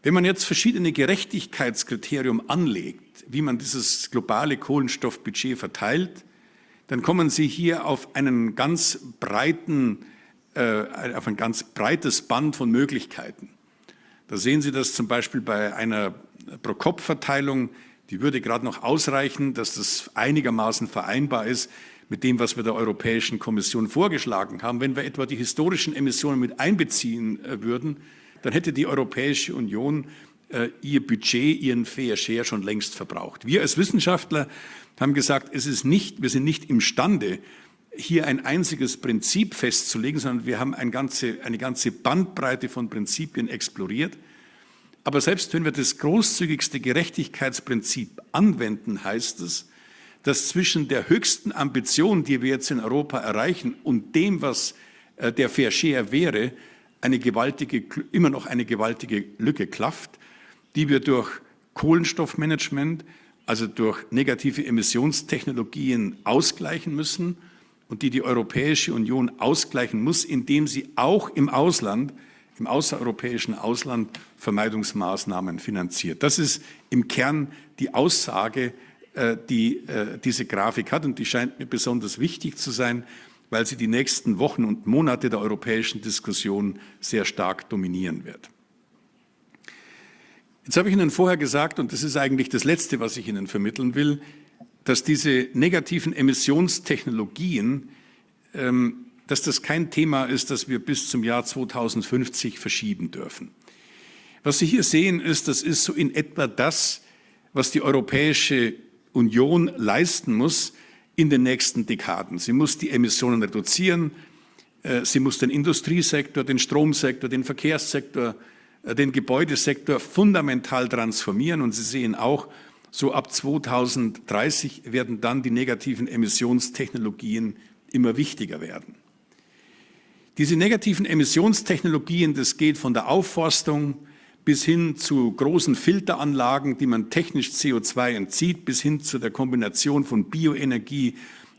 Wenn man jetzt verschiedene Gerechtigkeitskriterien anlegt, wie man dieses globale Kohlenstoffbudget verteilt, dann kommen Sie hier auf ein ganz breites Band von Möglichkeiten. Da sehen Sie das zum Beispiel bei einer Pro-Kopf-Verteilung, die würde gerade noch ausreichen, dass das einigermaßen vereinbar ist mit dem, was wir der Europäischen Kommission vorgeschlagen haben. Wenn wir etwa die historischen Emissionen mit einbeziehen würden, dann hätte die Europäische Union ihr Budget, ihren Fair Share schon längst verbraucht. Wir als Wissenschaftler haben gesagt, wir sind nicht imstande, hier ein einziges Prinzip festzulegen, sondern wir haben eine ganze Bandbreite von Prinzipien exploriert. Aber selbst wenn wir das großzügigste Gerechtigkeitsprinzip anwenden, heißt es, dass zwischen der höchsten Ambition, die wir jetzt in Europa erreichen, und dem, was der Fair Share wäre, immer noch eine gewaltige Lücke klafft, die wir durch Kohlenstoffmanagement, also durch negative Emissionstechnologien ausgleichen müssen und die Europäische Union ausgleichen muss, indem sie auch im Ausland, im außereuropäischen Ausland, Vermeidungsmaßnahmen finanziert. Das ist im Kern die Aussage, die diese Grafik hat, und die scheint mir besonders wichtig zu sein, weil sie die nächsten Wochen und Monate der europäischen Diskussion sehr stark dominieren wird. Jetzt habe ich Ihnen vorher gesagt, und das ist eigentlich das Letzte, was ich Ihnen vermitteln will, dass diese negativen Emissionstechnologien, dass das kein Thema ist, das wir bis zum Jahr 2050 verschieben dürfen. Was Sie hier sehen, das ist so in etwa das, was die Europäische Union leisten muss in den nächsten Dekaden. Sie muss die Emissionen reduzieren Sie muss den Industriesektor, den Stromsektor, den Verkehrssektor, den Gebäudesektor fundamental transformieren. Und Sie sehen auch, so ab 2030 werden dann die negativen Emissionstechnologien immer wichtiger werden. Diese negativen Emissionstechnologien, das geht von der Aufforstung bis hin zu großen Filteranlagen, die man technisch CO2 entzieht, bis hin zu der Kombination von Bioenergie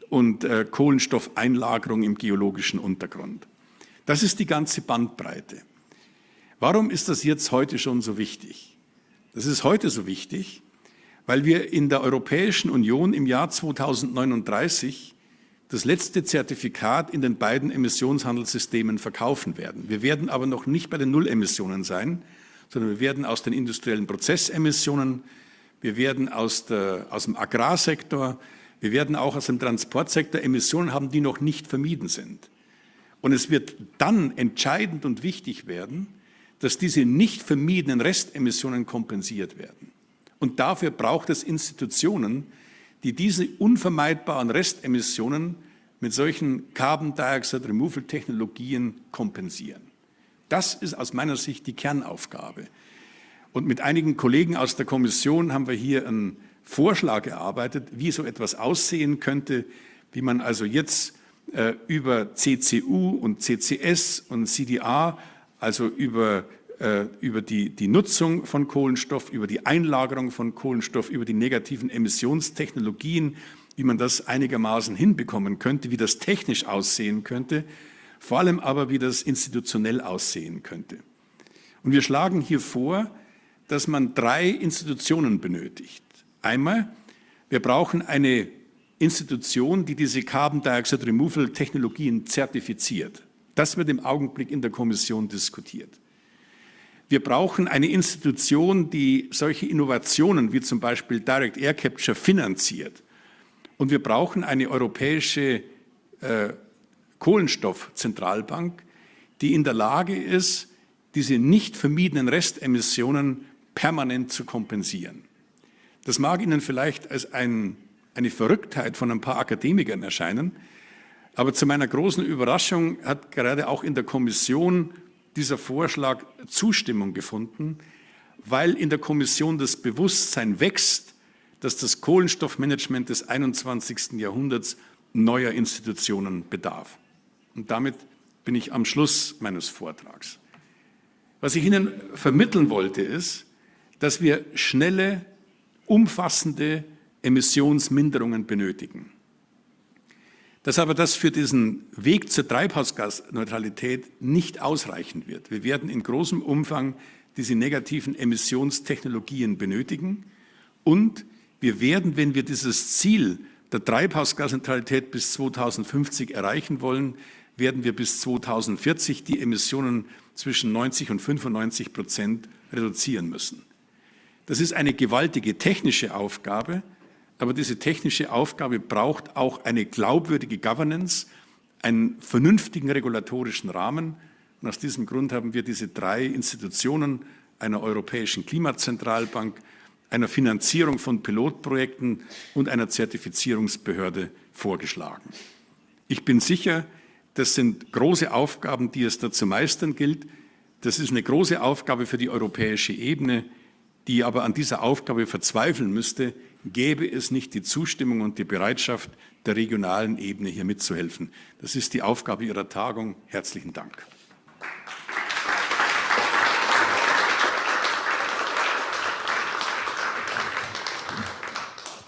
und Kohlenstoffeinlagerung im geologischen Untergrund. Das ist die ganze Bandbreite. Warum ist das jetzt heute schon so wichtig? Das ist heute so wichtig, weil wir in der Europäischen Union im Jahr 2039 das letzte Zertifikat in den beiden Emissionshandelssystemen verkaufen werden. Wir werden aber noch nicht bei den Nullemissionen sein, sondern wir werden aus den industriellen Prozessemissionen, wir werden aus dem Agrarsektor, wir werden auch aus dem Transportsektor Emissionen haben, die noch nicht vermieden sind. Und es wird dann entscheidend und wichtig werden, dass diese nicht vermiedenen Restemissionen kompensiert werden. Und dafür braucht es Institutionen, die diese unvermeidbaren Restemissionen mit solchen Carbon Dioxide Removal Technologien kompensieren. Das ist aus meiner Sicht die Kernaufgabe. Und mit einigen Kollegen aus der Kommission haben wir hier einen Vorschlag erarbeitet, wie so etwas aussehen könnte, wie man also jetzt über CCU und CCS und CDR, also über die Nutzung von Kohlenstoff, über die Einlagerung von Kohlenstoff, über die negativen Emissionstechnologien, wie man das einigermaßen hinbekommen könnte, wie das technisch aussehen könnte, vor allem aber, wie das institutionell aussehen könnte. Und wir schlagen hier vor, dass man 3 Institutionen benötigt. Einmal, wir brauchen eine Institution, die diese Carbon Dioxide Removal Technologien zertifiziert. Das wird im Augenblick in der Kommission diskutiert. Wir brauchen eine Institution, die solche Innovationen wie zum Beispiel Direct Air Capture finanziert. Und wir brauchen eine europäische Kohlenstoffzentralbank, die in der Lage ist, diese nicht vermiedenen Restemissionen permanent zu kompensieren. Das mag Ihnen vielleicht als eine Verrücktheit von ein paar Akademikern erscheinen, aber zu meiner großen Überraschung hat gerade auch in der Kommission dieser Vorschlag Zustimmung gefunden, weil in der Kommission das Bewusstsein wächst, dass das Kohlenstoffmanagement des 21. Jahrhunderts neuer Institutionen bedarf. Und damit bin ich am Schluss meines Vortrags. Was ich Ihnen vermitteln wollte, ist, dass wir schnelle, umfassende Emissionsminderungen benötigen. Dass aber das für diesen Weg zur Treibhausgasneutralität nicht ausreichen wird. Wir werden in großem Umfang diese negativen Emissionstechnologien benötigen und wir werden, wenn wir dieses Ziel der Treibhausgasneutralität bis 2050 erreichen wollen, werden wir bis 2040 die Emissionen zwischen 90 und 95% reduzieren müssen. Das ist eine gewaltige technische Aufgabe, aber diese technische Aufgabe braucht auch eine glaubwürdige Governance, einen vernünftigen regulatorischen Rahmen. Und aus diesem Grund haben wir diese 3 Institutionen, einer europäischen Klimazentralbank, einer Finanzierung von Pilotprojekten und einer Zertifizierungsbehörde vorgeschlagen. Ich bin sicher, das sind große Aufgaben, die es da zu meistern gilt. Das ist eine große Aufgabe für die europäische Ebene, die aber an dieser Aufgabe verzweifeln müsste, gäbe es nicht die Zustimmung und die Bereitschaft der regionalen Ebene, hier mitzuhelfen. Das ist die Aufgabe Ihrer Tagung. Herzlichen Dank.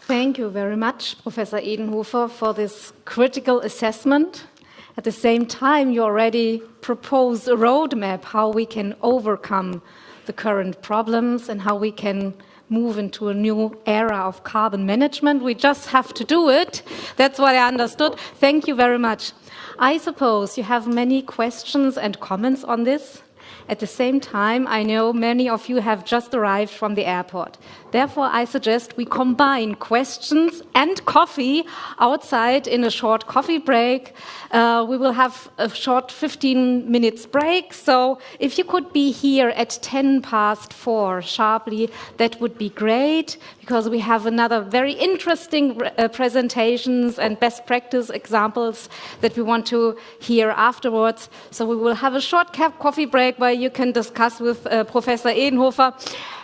Thank you very much, Professor Edenhofer, for this critical assessment. At the same time, you already proposed a roadmap how we can overcome the current problems and how we can move into a new era of carbon management. We just have to do it. That's what I understood. Thank you very much. I suppose you have many questions and comments on this. At the same time, I know many of you have just arrived from the airport. Therefore, I suggest we combine questions and coffee outside in a short coffee break. We will have a short 15 minutes break. So if you could be here at 4:10 sharply, that would be great, because we have another very interesting presentations and best practice examples that we want to hear afterwards. So we will have a short coffee break where you can discuss with Professor Edenhofer.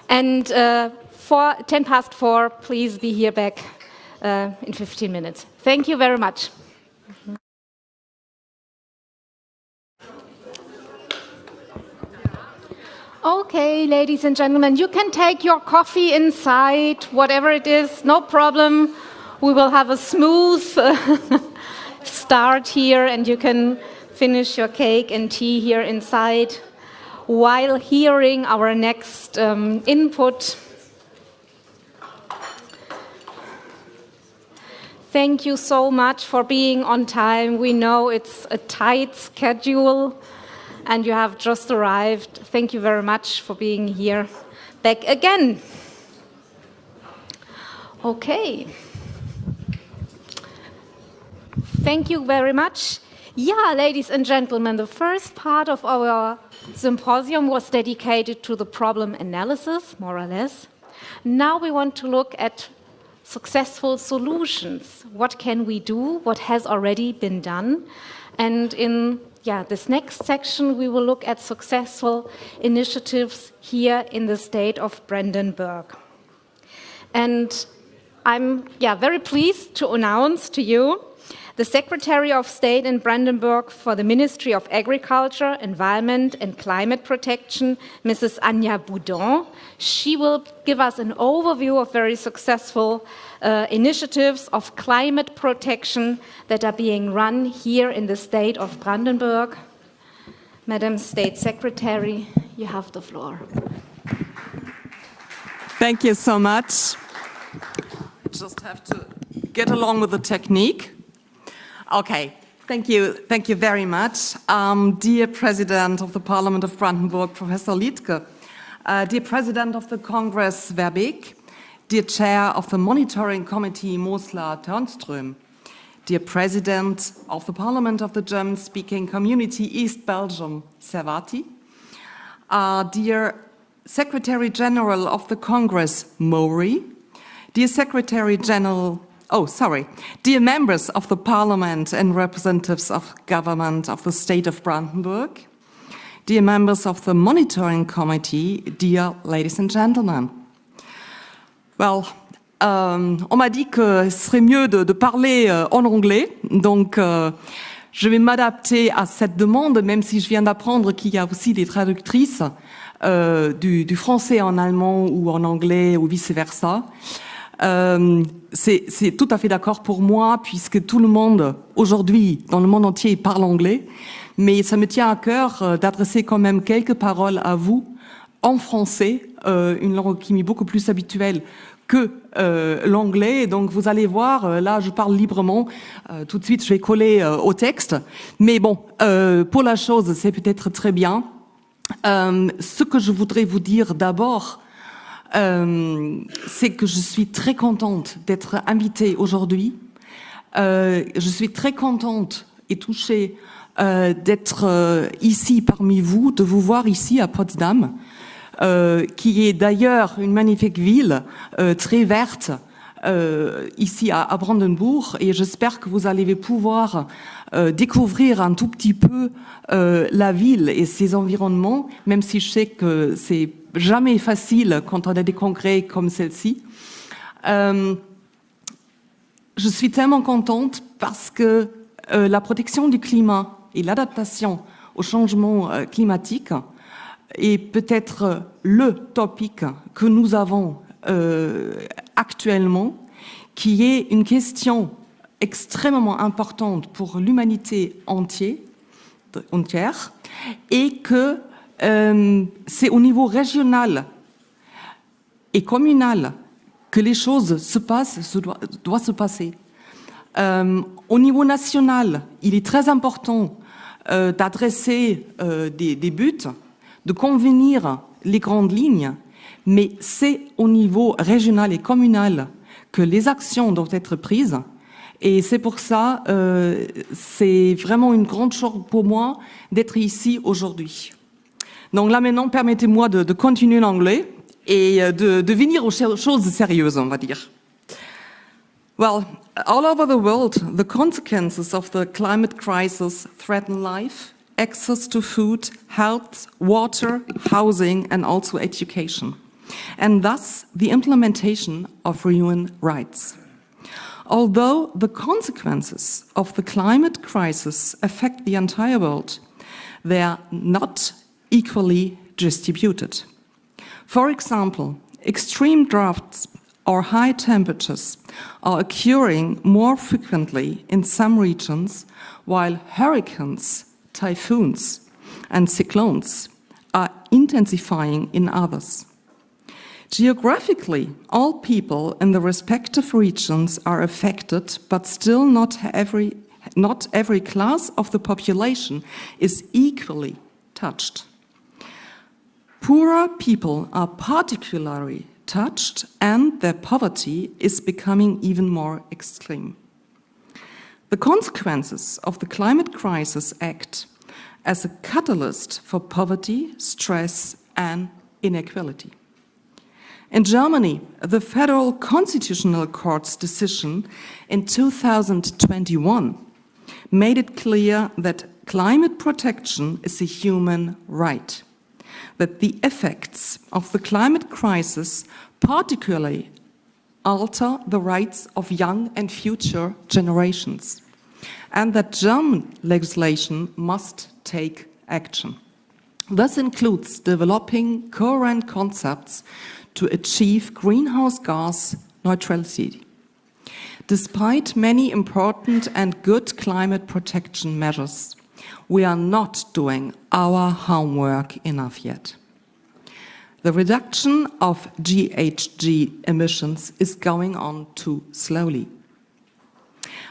And 4:10, please be here back in 15 minutes. Thank you very much. Okay, ladies and gentlemen, you can take your coffee inside, whatever it is, no problem. We will have a smooth start here, and you can finish your cake and tea here inside while hearing our next input. Thank you so much for being on time. We know it's a tight schedule and you have just arrived. Thank you very much for being here back again. Okay. Thank you very much. Yeah, ladies and gentlemen, the first part of our symposium was dedicated to the problem analysis, more or less. Now we want to look at successful solutions. What can we do? What has already been done? And in this next section, we will look at successful initiatives here in the state of Brandenburg. And I'm very pleased to announce to you the Secretary of State in Brandenburg for the Ministry of Agriculture, Environment and Climate Protection, Mrs. Anja Boudon. She will give us an overview of very successful initiatives of climate protection that are being run here in the state of Brandenburg. Madam State Secretary, you have the floor. Thank you so much. I just have to get along with the technique. Okay, thank you very much. Dear President of the Parliament of Brandenburg, Professor Liedtke, dear President of the Kongress, Verbeek, dear Chair of the Monitoring Committee, Mosler-Törnström, dear President of the Parliament of the German-speaking Community, East Belgium, Servati, dear Secretary General of the Congress, Mori, dear Secretary General dear members of the Parliament and representatives of government of the state of Brandenburg, dear members of the Monitoring Committee, dear ladies and gentlemen. Well, on m'a dit que ce serait mieux de parler en anglais, donc je vais m'adapter à cette demande, même si je viens d'apprendre qu'il y a aussi des traductrices du français en allemand ou en anglais ou vice-versa. C'est tout à fait d'accord pour moi, puisque tout le monde, aujourd'hui, dans le monde entier, parle anglais. Mais ça me tient à cœur d'adresser quand même quelques paroles à vous en français, une langue qui m'est beaucoup plus habituelle que l'anglais. Donc vous allez voir, là je parle librement, tout de suite je vais coller au texte. Mais bon, pour la chose, c'est peut-être très bien. Ce que je voudrais vous dire d'abord, c'est que je suis très contente d'être invitée aujourd'hui. Je suis très contente et touchée d'être ici parmi vous, de vous voir ici à Potsdam, qui est d'ailleurs une magnifique ville très verte ici à Brandenburg, et j'espère que vous allez pouvoir découvrir un tout petit peu la ville et ses environnements, même si je sais que c'est jamais facile quand on a des congrès comme celle-ci. Je suis tellement contente parce que la protection du climat et l'adaptation au changement climatique est peut-être le topic que nous avons actuellement, qui est une question extrêmement importante pour l'humanité entière, et que c'est au niveau régional et communal que les choses doivent se passer. Au niveau national, il est très important d'adresser des buts de convenir les grandes lignes, mais c'est au niveau régional et communal que les actions doivent être prises. Et c'est pour ça, c'est vraiment une grande chose pour moi d'être ici aujourd'hui. Donc là maintenant, permettez-moi de continuer en anglais et de venir aux choses sérieuses, on va dire. Well, all over the world, the consequences of the climate crisis threaten life, access to food, health, water, housing, and also education, and thus the implementation of human rights. Although the consequences of the climate crisis affect the entire world, they are not equally distributed. For example, extreme droughts or high temperatures are occurring more frequently in some regions, while hurricanes, typhoons, and cyclones are intensifying in others. Geographically, all people in the respective regions are affected, but still not every class of the population is equally touched. Poorer people are particularly touched, and their poverty is becoming even more extreme. The consequences of the climate crisis act as a catalyst for poverty, stress, and inequality. In Germany, the Federal Constitutional Court's decision in 2021 made it clear that climate protection is a human right, that the effects of the climate crisis particularly alter the rights of young and future generations, and that German legislation must take action. This includes developing coherent concepts to achieve greenhouse gas neutrality. Despite many important and good climate protection measures, we are not doing our homework enough yet. The reduction of GHG emissions is going on too slowly.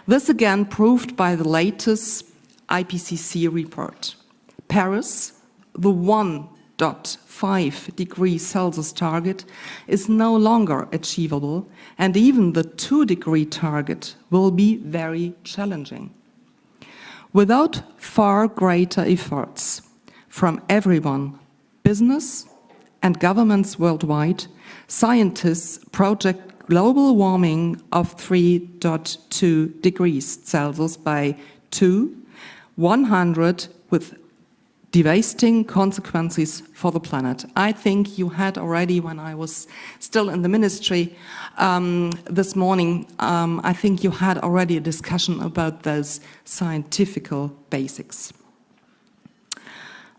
This again proved by the latest IPCC report. Paris, the 1.5 degrees Celsius target, is no longer achievable, and even the 2-degree target will be very challenging. Without far greater efforts from everyone, business and governments worldwide, scientists project global warming of 3.2 degrees Celsius by 2100 with devastating consequences for the planet. I think you had already, when I was still in the ministry this morning, I think you had already a discussion about those scientific basics.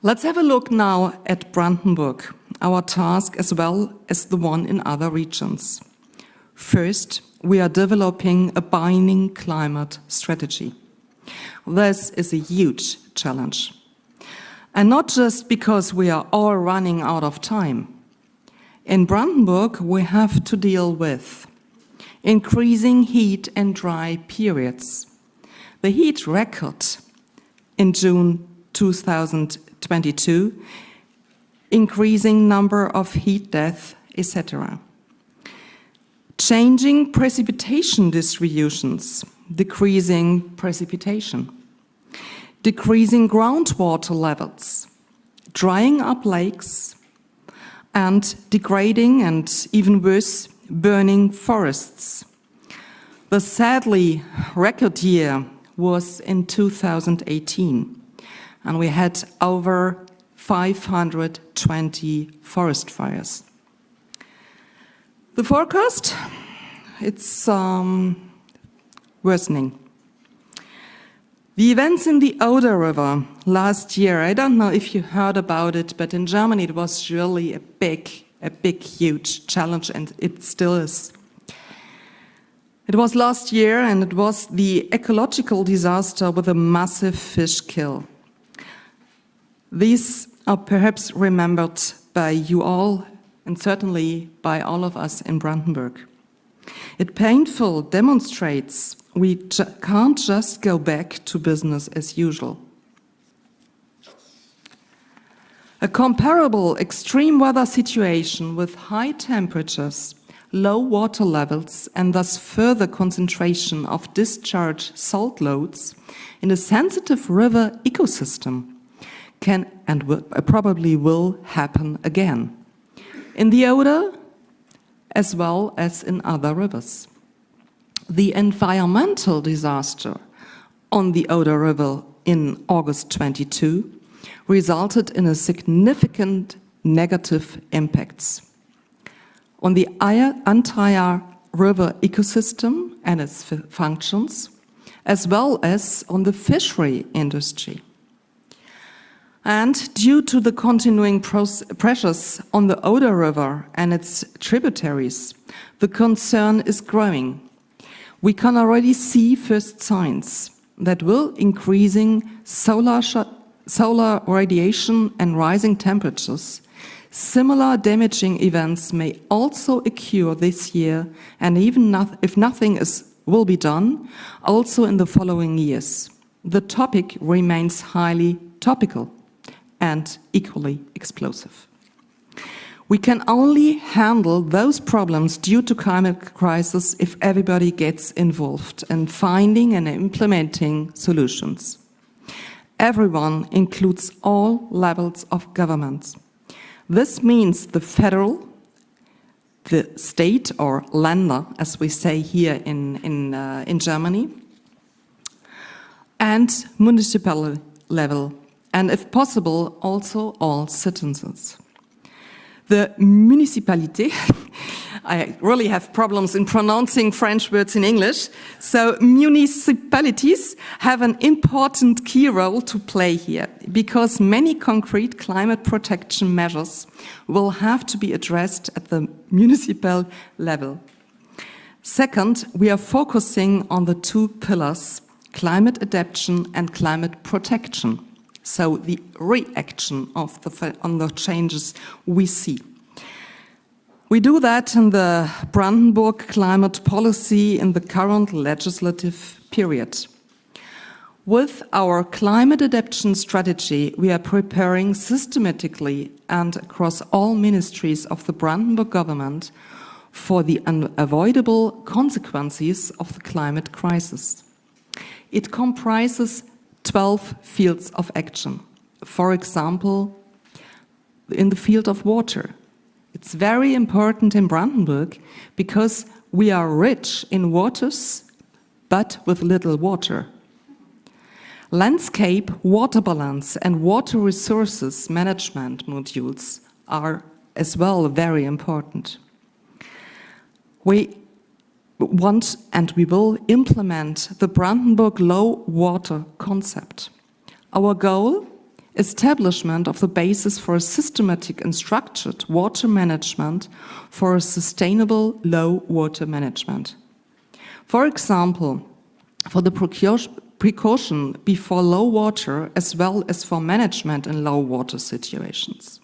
Let's have a look now at Brandenburg, our task as well as the one in other regions. First, we are developing a binding climate strategy. This is a huge challenge. And not just because we are all running out of time. In Brandenburg, we have to deal with increasing heat and dry periods. The heat record in June 2022, increasing number of heat deaths, etc. Changing precipitation distributions, decreasing precipitation. Decreasing groundwater levels, drying up lakes, and degrading and even worse, burning forests. The sadly record year was in 2018, and we had over 520 forest fires. The forecast, it's worsening. The events in the Oder River last year, I don't know if you heard about it, but in Germany it was really a big, huge challenge, and it still is. It was last year, and it was the ecological disaster with a massive fish kill. These are perhaps remembered by you all, and certainly by all of us in Brandenburg. It painfully demonstrates we can't just go back to business as usual. A comparable extreme weather situation with high temperatures, low water levels, and thus further concentration of discharge salt loads in a sensitive river ecosystem can and probably will happen again in the Oder as well as in other rivers. The environmental disaster on the Oder River in August 22 resulted in a significant negative impacts on the entire river ecosystem and its functions, as well as on the fishery industry. And due to the continuing pressures on the Oder River and its tributaries, the concern is growing. We can already see first signs that will increasing solar radiation and rising temperatures. Similar damaging events may also occur this year, and even if nothing will be done, also in the following years. The topic remains highly topical and equally explosive. We can only handle those problems due to climate crisis if everybody gets involved in finding and implementing solutions. Everyone includes all levels of government. This means the federal, the state or Länder, as we say here in Germany, and municipal level, and if possible, also all citizens. The municipality, I really have problems in pronouncing French words in English, so municipalities have an important key role to play here, because many concrete climate protection measures will have to be addressed at the municipal level. Second, we are focusing on the two pillars, climate adaptation and climate protection. So the reaction on the changes we see. We do that in the Brandenburg climate policy in the current legislative period. With our climate adaptation strategy, we are preparing systematically and across all ministries of the Brandenburg government for the unavoidable consequences of the climate crisis. It comprises 12 fields of action. For example, in the field of water. It's very important in Brandenburg because we are rich in waters, but with little water. Landscape, water balance, and water resources management modules are as well very important. We want and we will implement the Brandenburg low water concept. Our goal, establishment of the basis for a systematic and structured water management for a sustainable low water management. For example, for the precaution before low water as well as for management in low water situations.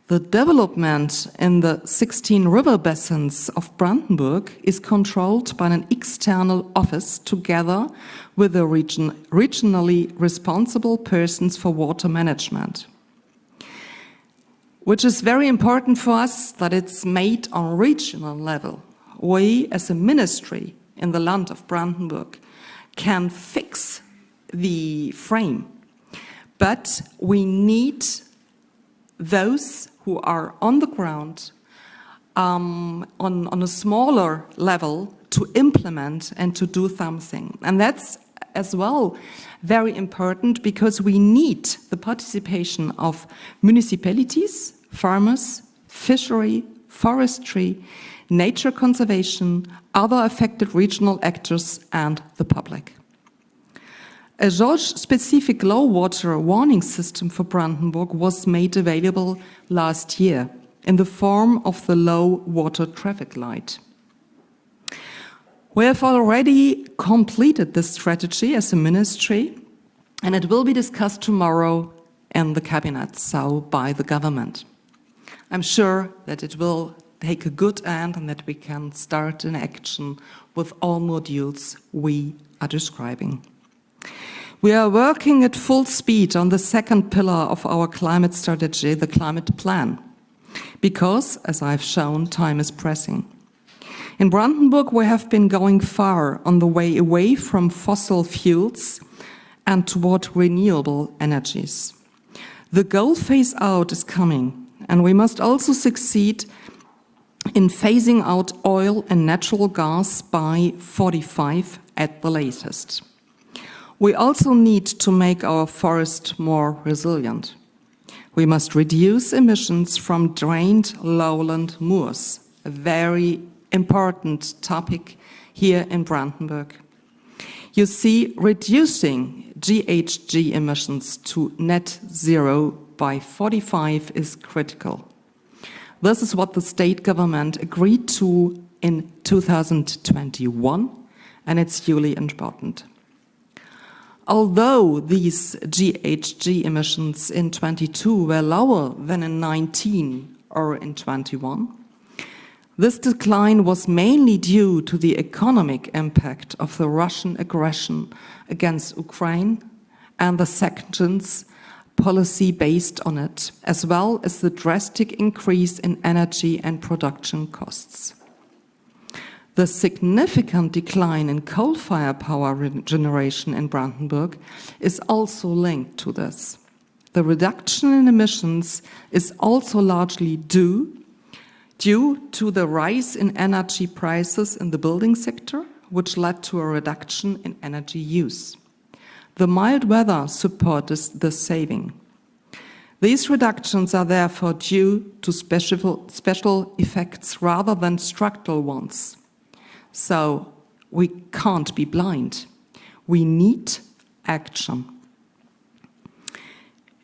The development in the 16 river basins of Brandenburg is controlled by an external office together with the regionally responsible persons for water management. Which is very important for us that it's made on regional level. We as a ministry in the land of Brandenburg can fix the frame, but we need those who are on the ground on a smaller level to implement and to do something. And that's as well very important because we need the participation of municipalities, farmers, fishery, forestry, nature conservation, other affected regional actors and the public. A George-specific low water warning system for Brandenburg was made available last year in the form of the low water traffic light. We have already completed this strategy as a ministry, and it will be discussed tomorrow in the cabinet, so by the government. I'm sure that it will take a good end and that we can start an action with all modules we are describing. We are working at full speed on the second pillar of our climate strategy, the climate plan, because, as I've shown, time is pressing. In Brandenburg, we have been going far on the way away from fossil fuels and toward renewable energies. The goal phase out is coming, and we must also succeed in phasing out oil and natural gas by 45 at the latest. We also need to make our forest more resilient. We must reduce emissions from drained lowland moors, a very important topic here in Brandenburg. You see, reducing GHG emissions to net zero by 45 is critical. This is what the state government agreed to in 2021, and it's hugely important. Although these GHG emissions in 22 were lower than in 19 or in 21, this decline was mainly due to the economic impact of the Russian aggression against Ukraine and the sanctions policy based on it, as well as the drastic increase in energy and production costs. The significant decline in coal-fired power generation in Brandenburg is also linked to this. The reduction in emissions is also largely due to the rise in energy prices in the building sector, which led to a reduction in energy use. The mild weather supported the saving. These reductions are therefore due to special effects rather than structural ones. So we can't be blind. We need action.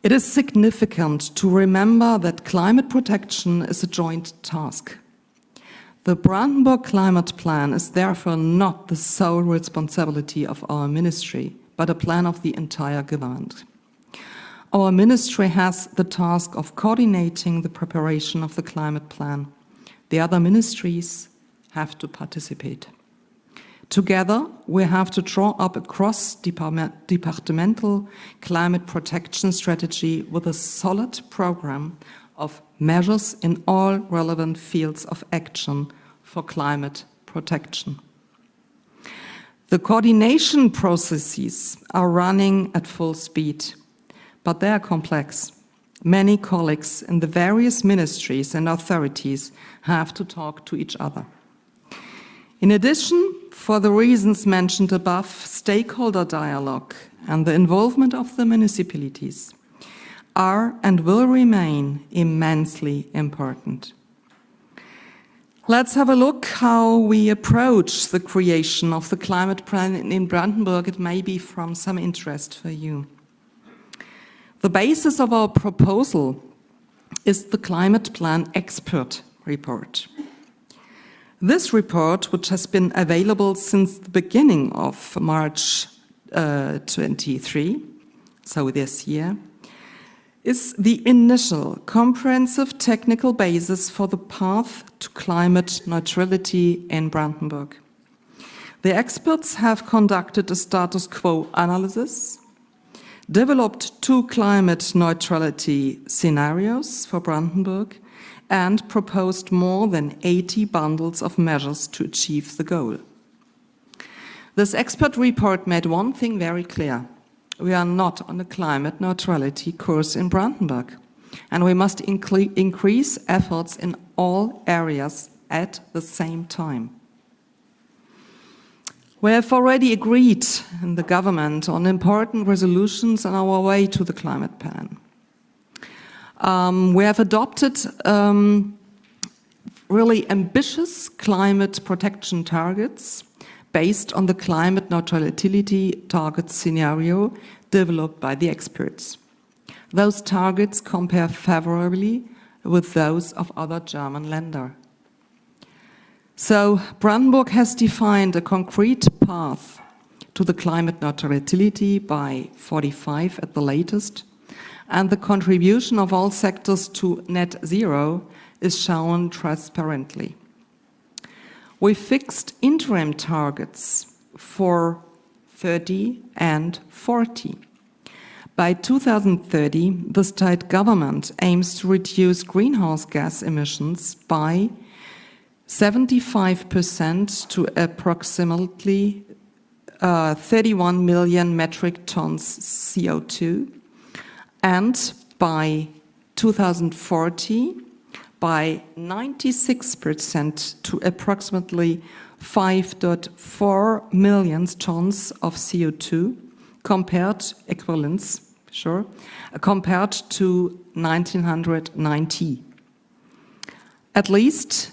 It is significant to remember that climate protection is a joint task. The Brandenburg Climate Plan is therefore not the sole responsibility of our ministry, but a plan of the entire government. Our ministry has the task of coordinating the preparation of the climate plan. The other ministries have to participate. Together, we have to draw up a cross-departmental climate protection strategy with a solid program of measures in all relevant fields of action for climate protection. The coordination processes are running at full speed, but they are complex. Many colleagues in the various ministries and authorities have to talk to each other. In addition, for the reasons mentioned above, stakeholder dialogue and the involvement of the municipalities are and will remain immensely important. Let's have a look how we approach the creation of the climate plan in Brandenburg. It may be from some interest for you. The basis of our proposal is the climate plan expert report. This report, which has been available since the beginning of March 23, so this year, is the initial comprehensive technical basis for the path to climate neutrality in Brandenburg. The experts have conducted a status quo analysis, developed 2 climate neutrality scenarios for Brandenburg, and proposed more than 80 bundles of measures to achieve the goal. This expert report made one thing very clear. We are not on a climate neutrality course in Brandenburg, and we must increase efforts in all areas at the same time. We have already agreed in the government on important resolutions on our way to the climate plan. We have adopted really ambitious climate protection targets based on the climate neutrality target scenario developed by the experts. Those targets compare favorably with those of other German länder. So Brandenburg has defined a concrete path to the climate neutrality by 45 at the latest, and the contribution of all sectors to net zero is shown we fixed interim targets for 30 and 40. By 2030, the state government aims to reduce greenhouse gas emissions by 75% to approximately 31 million metric tons CO2, and by 2040, by 96% to approximately 5.4 million tons of CO2 compared to 1990. At least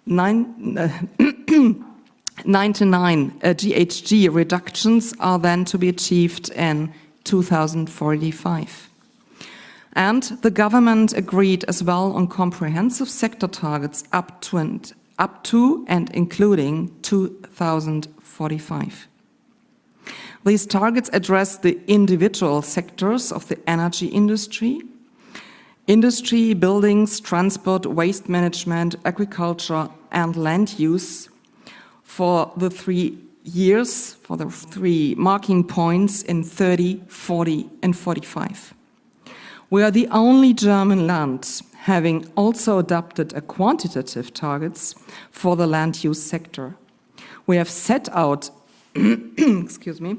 99 GHG reductions are then to be achieved in 2045. And the government agreed as well on comprehensive sector targets up to and including 2045. These targets address the individual sectors of the energy industry, buildings, transport, waste management, agriculture, and land use for the 3 years, for the 3 marking points in 30, 40, and 45. We are the only German land having also adopted a quantitative targets for the land use sector. We have set out excuse me,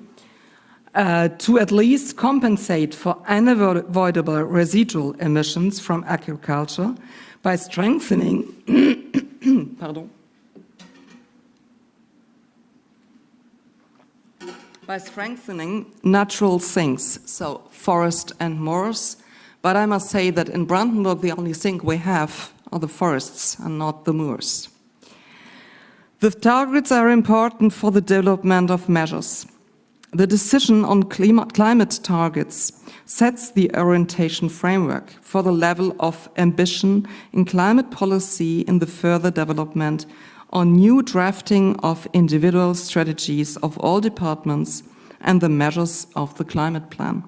to at least compensate for unavoidable residual emissions from agriculture by strengthening natural sinks, so forest and moors. But I must say that in Brandenburg, the only sink we have are the forests and not the moors. The targets are important for the development of measures. The decision on climate targets sets the orientation framework for the level of ambition in climate policy in the further development on new drafting of individual strategies of all departments and the measures of the climate plan.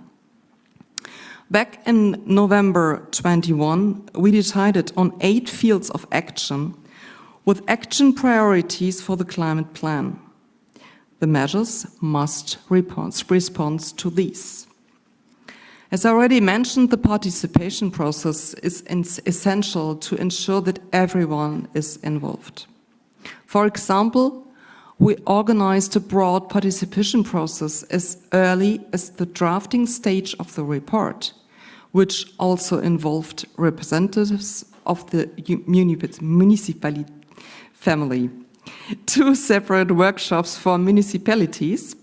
Back in November 21, we decided on 8 fields of action with action priorities for the climate plan. The measures must respond to these. As I already mentioned, the participation process is essential to ensure that everyone is involved. For example, we organized a broad participation process as early as the drafting stage of the report, which also involved representatives of the municipality family. 2 separate workshops for municipalities,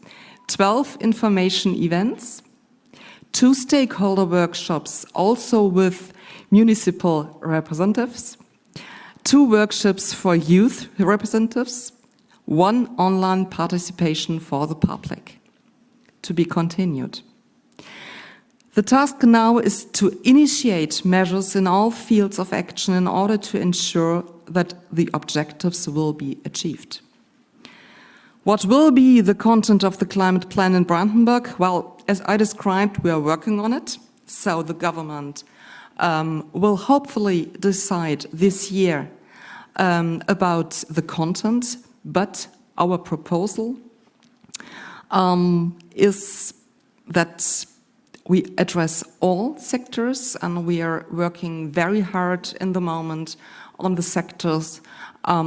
12 information events, 2 stakeholder workshops also with municipal representatives, 2 workshops for youth representatives, 1 online participation for the public. To be continued. The task now is to initiate measures in all fields of action in order to ensure that the objectives will be achieved. What will be the content of the climate plan in Brandenburg? Well, as I described, we are working on it. So the government will hopefully decide this year about the content, but our proposal is that we address all sectors, and we are working very hard in the moment on the sectors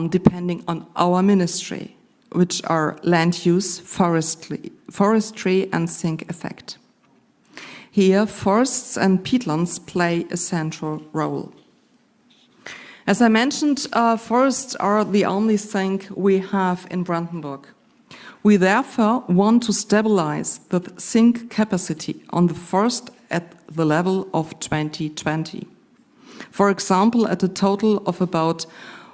depending on our ministry, which are land use, forestry and sink effect. Here, forests and peatlands play a central role. As I mentioned, forests are the only thing we have in Brandenburg. We therefore want to stabilize the sink capacity on the forest at the level of 2020. For example, at a total of about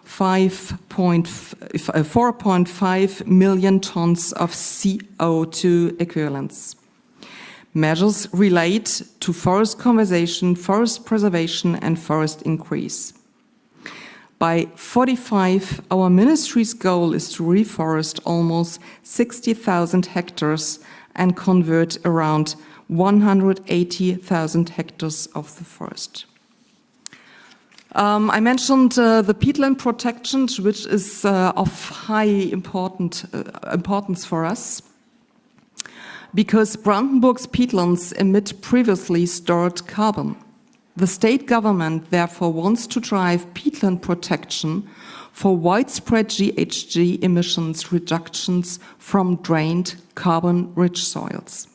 4.5 million tons of CO2 equivalents. Measures relate to forest conservation, forest preservation, and forest increase. By 45, our ministry's goal is to reforest almost 60,000 hectares and convert around 180,000 hectares of the forest. I mentioned the peatland protection, which is of high importance for us. because Brandenburg's peatlands emit previously stored carbon. The state government therefore wants to drive peatland protection for widespread GHG emissions reductions from drained carbon-rich soils.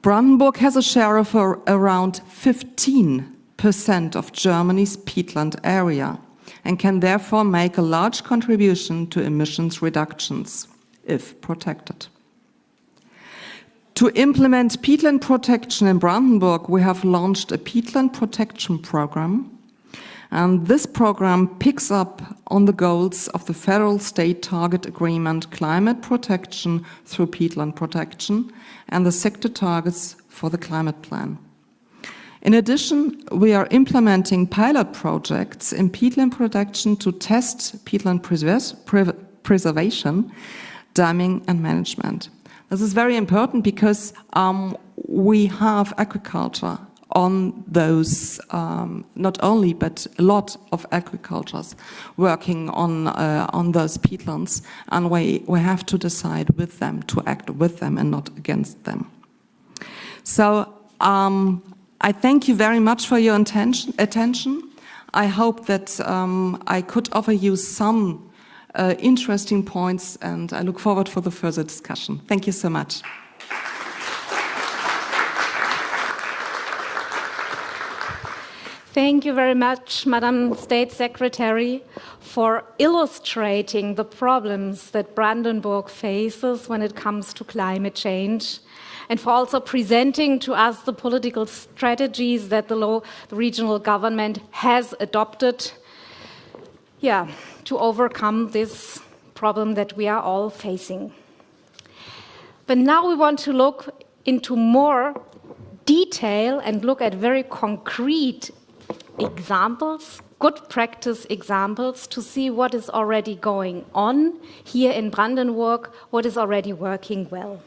Brandenburg has a share of around 15% of Germany's peatland area and can therefore make a large contribution to emissions reductions, if protected. To implement peatland protection in Brandenburg, we have launched a peatland protection program. And this program picks up on the goals of the Federal State Target Agreement Climate Protection through Peatland Protection and the sector targets for the climate plan. In addition, we are implementing pilot projects in peatland protection to test peatland preservation, damming and management. This is very important because we have agriculture on those, not only, but a lot of agricultures working on those peatlands, and we have to decide with them, to act with them and not against them. So I thank you very much for your attention. I hope that I could offer you some interesting points, and I look forward for the further discussion. Thank you so much. Thank you very much, Madam State Secretary, for illustrating the problems that Brandenburg faces when it comes to climate change, and for also presenting to us the political strategies that the regional government has adopted, to overcome this problem that we are all facing. But now we want to look into more detail and look at very concrete examples, good practice examples, to see what is already going on here in Brandenburg, what is already working well.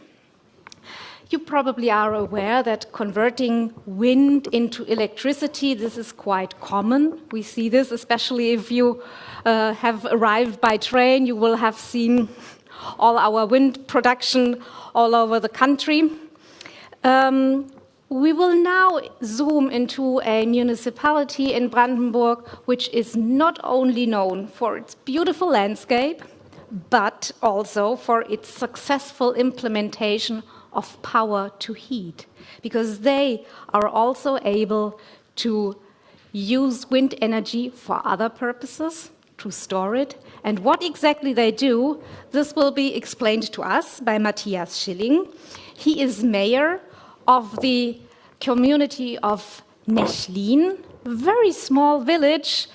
You probably are aware that converting wind into electricity, this is quite common. We see this, especially if you have arrived by train, you will have seen all our wind production all over the country. We will now zoom into a municipality in Brandenburg, which is not only known for its beautiful landscape, but also for its successful implementation of power to heat, because they are also able to use wind energy for other purposes, to store it. And what exactly they do, this will be explained to us by Matthias Schilling. He is mayor of the community of Nechlin, very small village,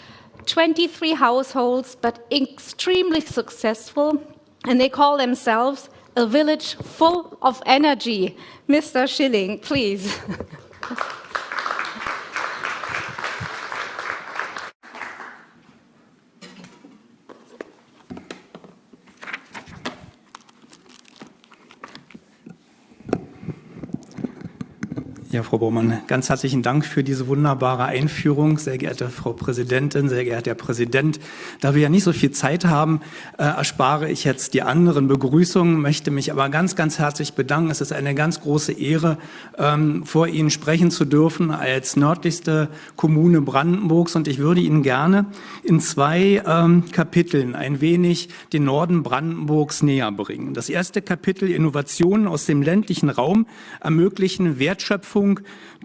23 households, but extremely successful, and they call themselves a village full of energy. Mr. Schilling, please. Ja, Frau Baumann, ganz herzlichen Dank für diese wunderbare Einführung. Sehr geehrte Frau Präsidentin, sehr geehrter Herr Präsident. Da wir ja nicht so viel Zeit haben, erspare ich jetzt die anderen Begrüßungen, möchte mich aber ganz, ganz herzlich bedanken. Es ist eine ganz große Ehre, vor Ihnen sprechen zu dürfen als nördlichste Kommune Brandenburgs. Und ich würde Ihnen gerne in zwei Kapiteln ein wenig den Norden Brandenburgs näher bringen. Das erste Kapitel: Innovationen aus dem ländlichen Raum ermöglichen Wertschöpfung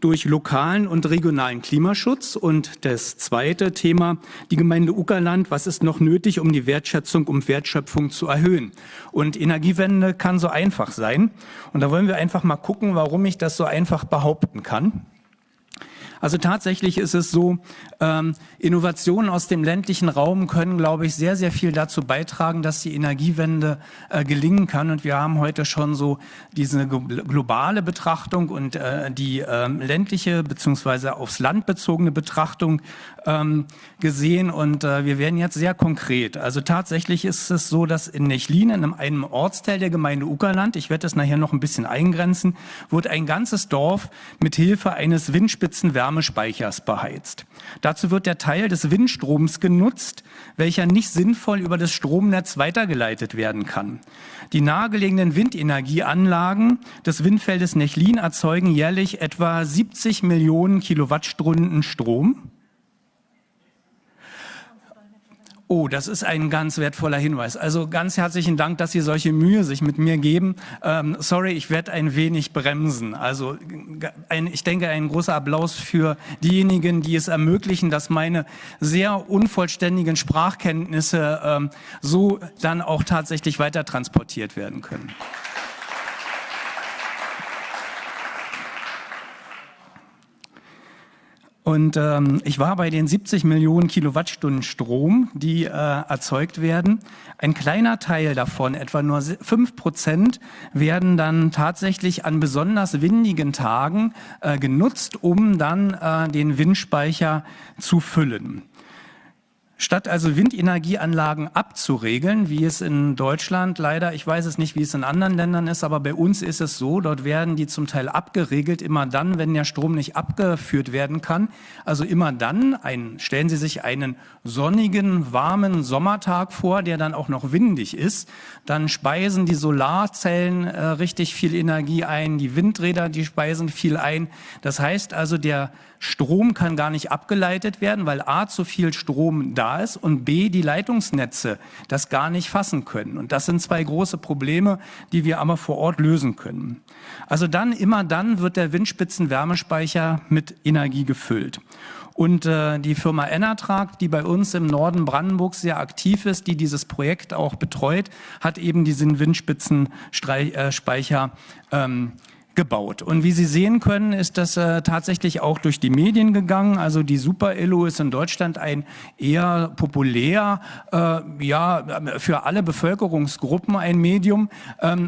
durch lokalen und regionalen Klimaschutz. Und das zweite Thema, die Gemeinde Uckerland: Was ist noch nötig, um die Wertschätzung, um Wertschöpfung zu erhöhen? Und Energiewende kann so einfach sein. Und da wollen wir einfach mal gucken, warum ich das so einfach behaupten kann. Also tatsächlich ist es so, Innovationen aus dem ländlichen Raum können, glaube ich, sehr, sehr viel dazu beitragen, dass die Energiewende gelingen kann. Und wir haben heute schon so diese globale Betrachtung und die ländliche bzw. aufs Land bezogene Betrachtung gesehen. Und wir werden jetzt sehr konkret. Also tatsächlich ist es so, dass in Nechlin, in einem Ortsteil der Gemeinde Uckerland, ich werde das nachher noch ein bisschen eingrenzen, wird ein ganzes Dorf mit Hilfe eines Windspitzenwärmepumpen Wärmespeichers beheizt. Dazu wird der Teil des Windstroms genutzt, welcher nicht sinnvoll über das Stromnetz weitergeleitet werden kann. Die nahegelegenen Windenergieanlagen des Windfeldes Nechlin erzeugen jährlich etwa 70 Millionen Kilowattstunden Strom. Oh, das ist ein ganz wertvoller Hinweis. Also ganz herzlichen Dank, dass Sie solche Mühe sich mit mir geben. Sorry, ich werde ein wenig bremsen. Also ich denke, ein großer Applaus für diejenigen, die es ermöglichen, dass meine sehr unvollständigen Sprachkenntnisse so dann auch tatsächlich weiter transportiert werden können. Und ich war bei den 70 Millionen Kilowattstunden Strom, die erzeugt werden. Ein kleiner Teil davon, etwa nur 5%, werden dann tatsächlich an besonders windigen Tagen genutzt, um dann den Windspeicher zu füllen. Statt also Windenergieanlagen abzuregeln, wie es in Deutschland leider, ich weiß es nicht, wie es in anderen Ländern ist, aber bei uns ist es so, dort werden die zum Teil abgeregelt, immer dann, wenn der Strom nicht abgeführt werden kann. Also immer dann, stellen Sie sich einen sonnigen, warmen Sommertag vor, der dann auch noch windig ist, dann speisen die Solarzellen richtig viel Energie ein, die Windräder, die speisen viel ein. Das heißt also, der Strom kann gar nicht abgeleitet werden, weil A, zu viel Strom da ist und B, die Leitungsnetze das gar nicht fassen können. Und das sind zwei große Probleme, die wir aber vor Ort lösen können. Also immer dann wird der Windspitzenwärmespeicher mit Energie gefüllt. Und die Firma Enertrag, die bei uns im Norden Brandenburgs sehr aktiv ist, die dieses Projekt auch betreut, hat eben diesen Windspitzenspeicher gebaut. Und wie Sie sehen können, ist das tatsächlich auch durch die Medien gegangen. Also die Super-Illo ist in Deutschland ein eher populär, für alle Bevölkerungsgruppen ein Medium.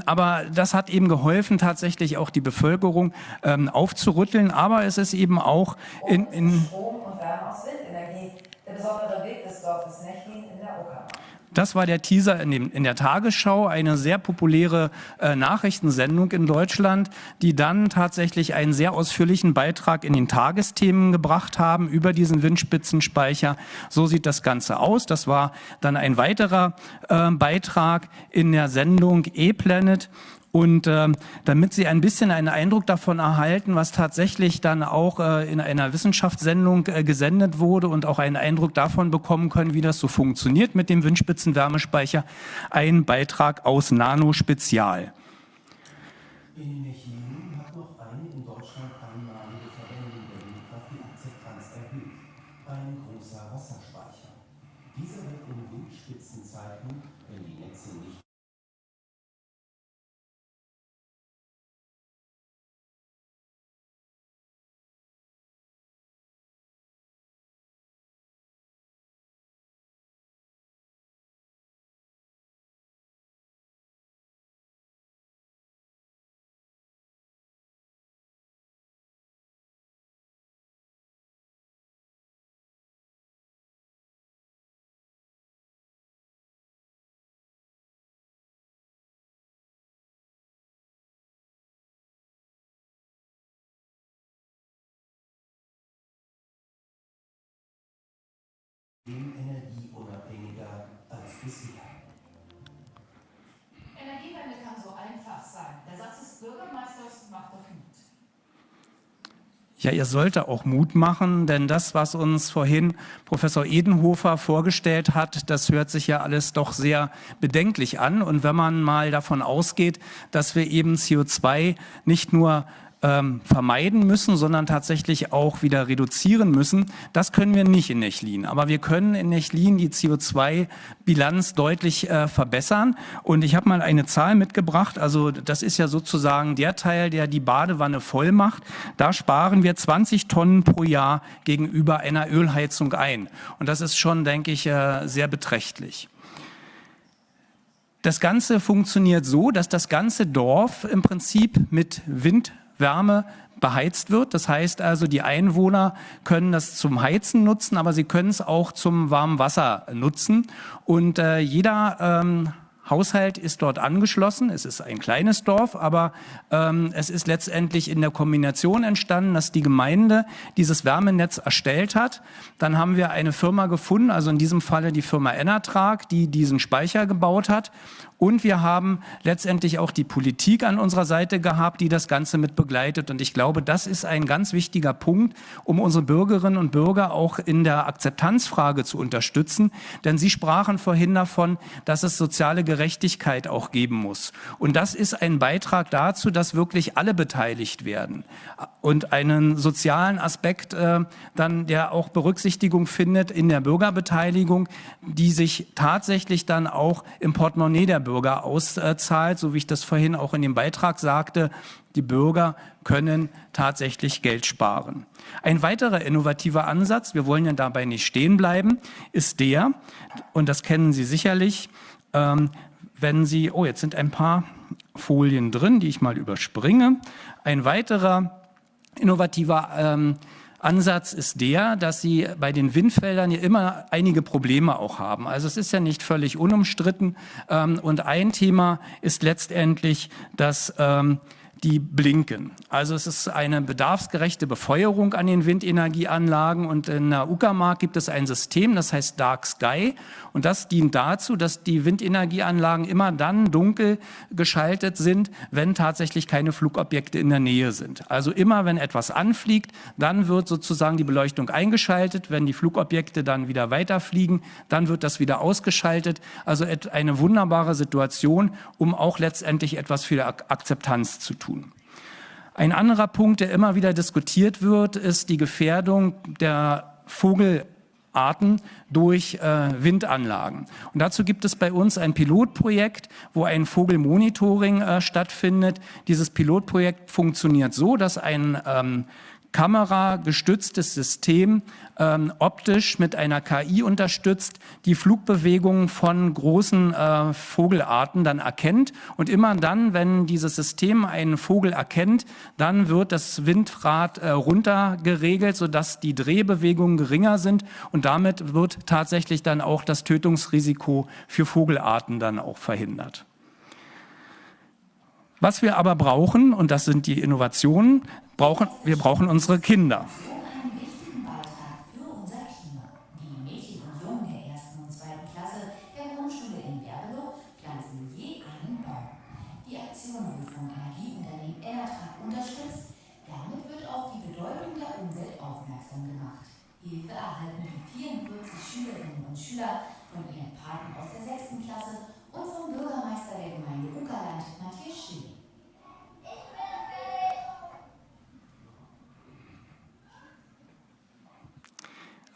Aber das hat eben geholfen, tatsächlich auch die Bevölkerung aufzurütteln. Aber es ist eben auch Strom und Wärme aus Windenergie. Der besondere Weg des Dorfes Nechlin in der Uckermark. Das war der Teaser in der Tagesschau, eine sehr populäre Nachrichtensendung in Deutschland, die dann tatsächlich einen sehr ausführlichen Beitrag in den Tagesthemen gebracht haben über diesen Windspitzenspeicher. So sieht das Ganze aus. Das war dann ein weiterer Beitrag in der Sendung E-Planet. Und damit Sie ein bisschen einen Eindruck davon erhalten, was tatsächlich dann auch in einer Wissenschaftssendung gesendet wurde und auch einen Eindruck davon bekommen können, wie das so funktioniert mit dem Windspitzenwärmespeicher, ein Beitrag aus Nano Spezial. In Nechlin hat noch eine in Deutschland einmalige Verwendung der Windkraft die Akzeptanz erhöht. Ein großer Wasserspeicher. Dieser wird in Windspitzenzeiten, wenn die Netze nicht energieunabhängiger als bisher. Energiewende kann so einfach sein. Der Satz des Bürgermeisters macht doch Mut. Ja, ihr sollte auch Mut machen, denn das, was uns vorhin Professor Edenhofer vorgestellt hat, das hört sich ja alles doch sehr bedenklich an. Und wenn man mal davon ausgeht, dass wir eben CO2 nicht nur vermeiden müssen, sondern tatsächlich auch wieder reduzieren müssen. Das können wir nicht in Nechlin. Aber wir können in Nechlin die CO2-Bilanz deutlich verbessern. Und ich habe mal eine Zahl mitgebracht. Also das ist ja sozusagen der Teil, der die Badewanne voll macht. Da sparen wir 20 Tonnen pro Jahr gegenüber einer Ölheizung ein. Und das ist schon, denke ich, sehr beträchtlich. Das Ganze funktioniert so, dass das ganze Dorf im Prinzip mit Wärme beheizt wird. Das heißt also, die Einwohner können das zum Heizen nutzen, aber sie können es auch zum warmen Wasser nutzen. Und jeder Haushalt ist dort angeschlossen. Es ist ein kleines Dorf, aber es ist letztendlich in der Kombination entstanden, dass die Gemeinde dieses Wärmenetz erstellt hat. Dann haben wir eine Firma gefunden, also in diesem Falle die Firma Enertrag, die diesen Speicher gebaut hat. Und wir haben letztendlich auch die Politik an unserer Seite gehabt, die das Ganze mit begleitet. Und ich glaube, das ist ein ganz wichtiger Punkt, um unsere Bürgerinnen und Bürger auch in der Akzeptanzfrage zu unterstützen. Denn Sie sprachen vorhin davon, dass es soziale Gerechtigkeit auch geben muss. Und das ist ein Beitrag dazu, dass wirklich alle beteiligt werden. Und einen sozialen Aspekt dann, der auch Berücksichtigung findet in der Bürgerbeteiligung, die sich tatsächlich dann auch im Portemonnaie der Bürger auszahlt, so wie ich das vorhin auch in dem Beitrag sagte. Die Bürger können tatsächlich Geld sparen. Ein weiterer innovativer Ansatz, wir wollen ja dabei nicht stehen bleiben, ist der, und das kennen Sie sicherlich, wenn Sie, oh, jetzt sind ein paar Folien drin, die ich mal überspringe. Ein weiterer innovativer Ansatz ist der, dass Sie bei den Windfeldern ja immer einige Probleme auch haben. Also es ist ja nicht völlig unumstritten. Und ein Thema ist letztendlich, dass die blinken. Also es ist eine bedarfsgerechte Befeuerung an den Windenergieanlagen und in der Uckermark gibt es ein System, das heißt Dark Sky und das dient dazu, dass die Windenergieanlagen immer dann dunkel geschaltet sind, wenn tatsächlich keine Flugobjekte in der Nähe sind. Also immer, wenn etwas anfliegt, dann wird sozusagen die Beleuchtung eingeschaltet, wenn die Flugobjekte dann wieder weiterfliegen, dann wird das wieder ausgeschaltet. Also eine wunderbare Situation, um auch letztendlich etwas für die Akzeptanz zu tun. Ein anderer Punkt, der immer wieder diskutiert wird, ist die Gefährdung der Vogelarten durch Windanlagen. Und dazu gibt es bei uns ein Pilotprojekt, wo ein Vogelmonitoring stattfindet. Dieses Pilotprojekt funktioniert so, dass ein kameragestütztes System optisch mit einer KI unterstützt, die Flugbewegungen von großen Vogelarten dann erkennt. Und immer dann, wenn dieses System einen Vogel erkennt, dann wird das Windrad runtergeregelt, sodass die Drehbewegungen geringer sind. Und damit wird tatsächlich dann auch das Tötungsrisiko für Vogelarten dann auch verhindert. Was wir aber brauchen, und das sind die Innovationen, wir brauchen unsere Kinder. Einen wichtigen Beitrag für unser Klima. Die Mädchen und Jungen der 1. und 2. Klasse der Grundschule in Berbelow pflanzen je einen Baum. Die Aktion wird vom Energieunternehmen Enertrag unterstützt. Damit wird auf die Bedeutung der Umwelt aufmerksam gemacht. Hilfe erhalten die 44 Schülerinnen und Schüler von ihren Paten aus der 6. Klasse und vom Bürgermeister der Gemeinde Uckerland, Matthias.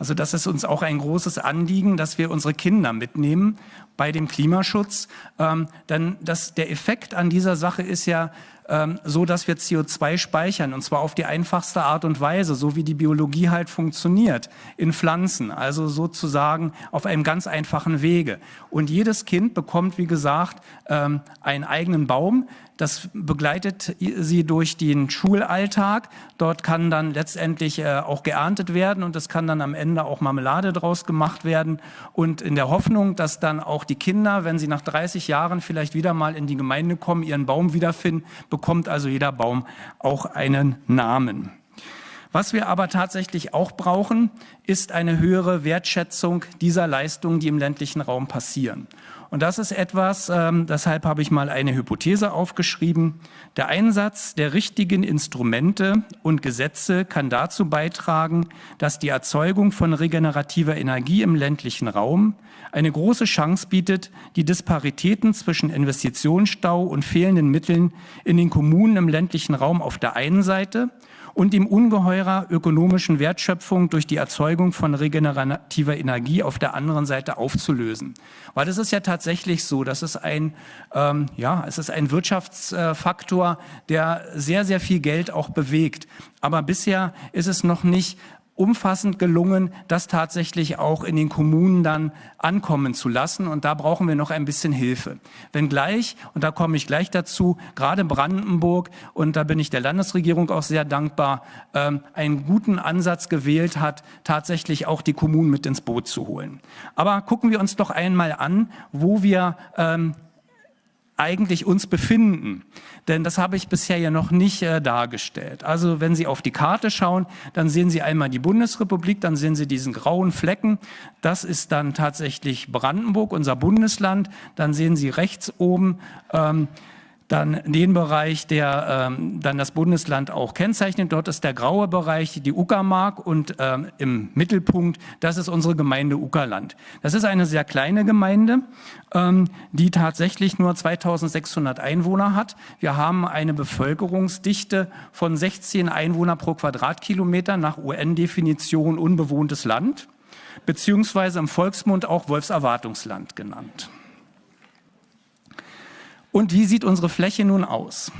Also das ist uns auch ein großes Anliegen, dass wir unsere Kinder mitnehmen bei dem Klimaschutz. Denn der Effekt an dieser Sache ist ja so, dass wir CO2 speichern, und zwar auf die einfachste Art und Weise, so wie die Biologie halt funktioniert, in Pflanzen, also sozusagen auf einem ganz einfachen Wege. Und jedes Kind bekommt, wie gesagt, einen eigenen Baum. Das begleitet sie durch den Schulalltag. Dort kann dann letztendlich auch geerntet werden und es kann dann am Ende auch Marmelade draus gemacht werden. Und in der Hoffnung, dass dann auch die Kinder, wenn sie nach 30 Jahren vielleicht wieder mal in die Gemeinde kommen, ihren Baum wiederfinden, bekommt also jeder Baum auch einen Namen. Was wir aber tatsächlich auch brauchen, ist eine höhere Wertschätzung dieser Leistungen, die im ländlichen Raum passieren. Und das ist etwas, deshalb habe ich mal eine Hypothese aufgeschrieben. Der Einsatz der richtigen Instrumente und Gesetze kann dazu beitragen, dass die Erzeugung von regenerativer Energie im ländlichen Raum eine große Chance bietet, die Disparitäten zwischen Investitionsstau und fehlenden Mitteln in den Kommunen im ländlichen Raum auf der einen Seite und dem ungeheurer ökonomischen Wertschöpfung durch die Erzeugung von regenerativer Energie auf der anderen Seite aufzulösen. Weil es ist ja tatsächlich so, dass es ein Wirtschaftsfaktor, der sehr, sehr viel Geld auch bewegt. Aber bisher ist es noch nicht umfassend gelungen, das tatsächlich auch in den Kommunen dann ankommen zu lassen. Und da brauchen wir noch ein bisschen Hilfe. Wenngleich, und da komme ich gleich dazu, gerade Brandenburg, und da bin ich der Landesregierung auch sehr dankbar, einen guten Ansatz gewählt hat, tatsächlich auch die Kommunen mit ins Boot zu holen. Aber gucken wir uns doch einmal an, wo wir eigentlich uns befinden. Denn das habe ich bisher ja noch nicht dargestellt. Also wenn Sie auf die Karte schauen, dann sehen Sie einmal die Bundesrepublik, dann sehen Sie diesen grauen Flecken. Das ist dann tatsächlich Brandenburg, unser Bundesland. Dann sehen Sie rechts oben dann den Bereich, der dann das Bundesland auch kennzeichnet. Dort ist der graue Bereich, die Uckermark, und im Mittelpunkt, das ist unsere Gemeinde Uckerland. Das ist eine sehr kleine Gemeinde, die tatsächlich nur 2600 Einwohner hat. Wir haben eine Bevölkerungsdichte von 16 Einwohner pro Quadratkilometer nach UN-Definition unbewohntes Land, beziehungsweise im Volksmund auch Wolfserwartungsland genannt. Und wie sieht unsere Fläche nun aus?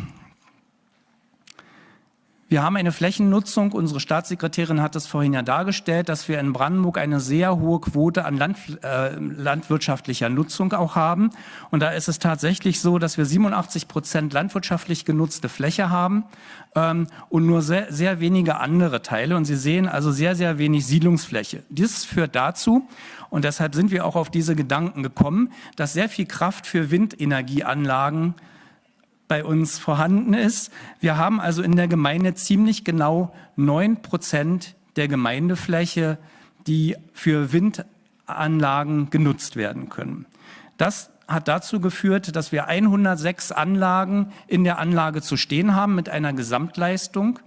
Wir haben eine Flächennutzung, unsere Staatssekretärin hat es vorhin ja dargestellt, dass wir in Brandenburg eine sehr hohe Quote an landwirtschaftlicher Nutzung auch haben. Und da ist es tatsächlich so, dass wir 87% landwirtschaftlich genutzte Fläche haben und nur sehr, sehr wenige andere Teile. Und Sie sehen also sehr, sehr wenig Siedlungsfläche. Dies führt dazu, und deshalb sind wir auch auf diese Gedanken gekommen, dass sehr viel Kraft für Windenergieanlagen bei uns vorhanden ist. Wir haben also in der Gemeinde ziemlich genau 9% der Gemeindefläche, die für Windanlagen genutzt werden können. Das hat dazu geführt, dass wir 106 Anlagen in der Anlage zu stehen haben mit einer Gesamtleistung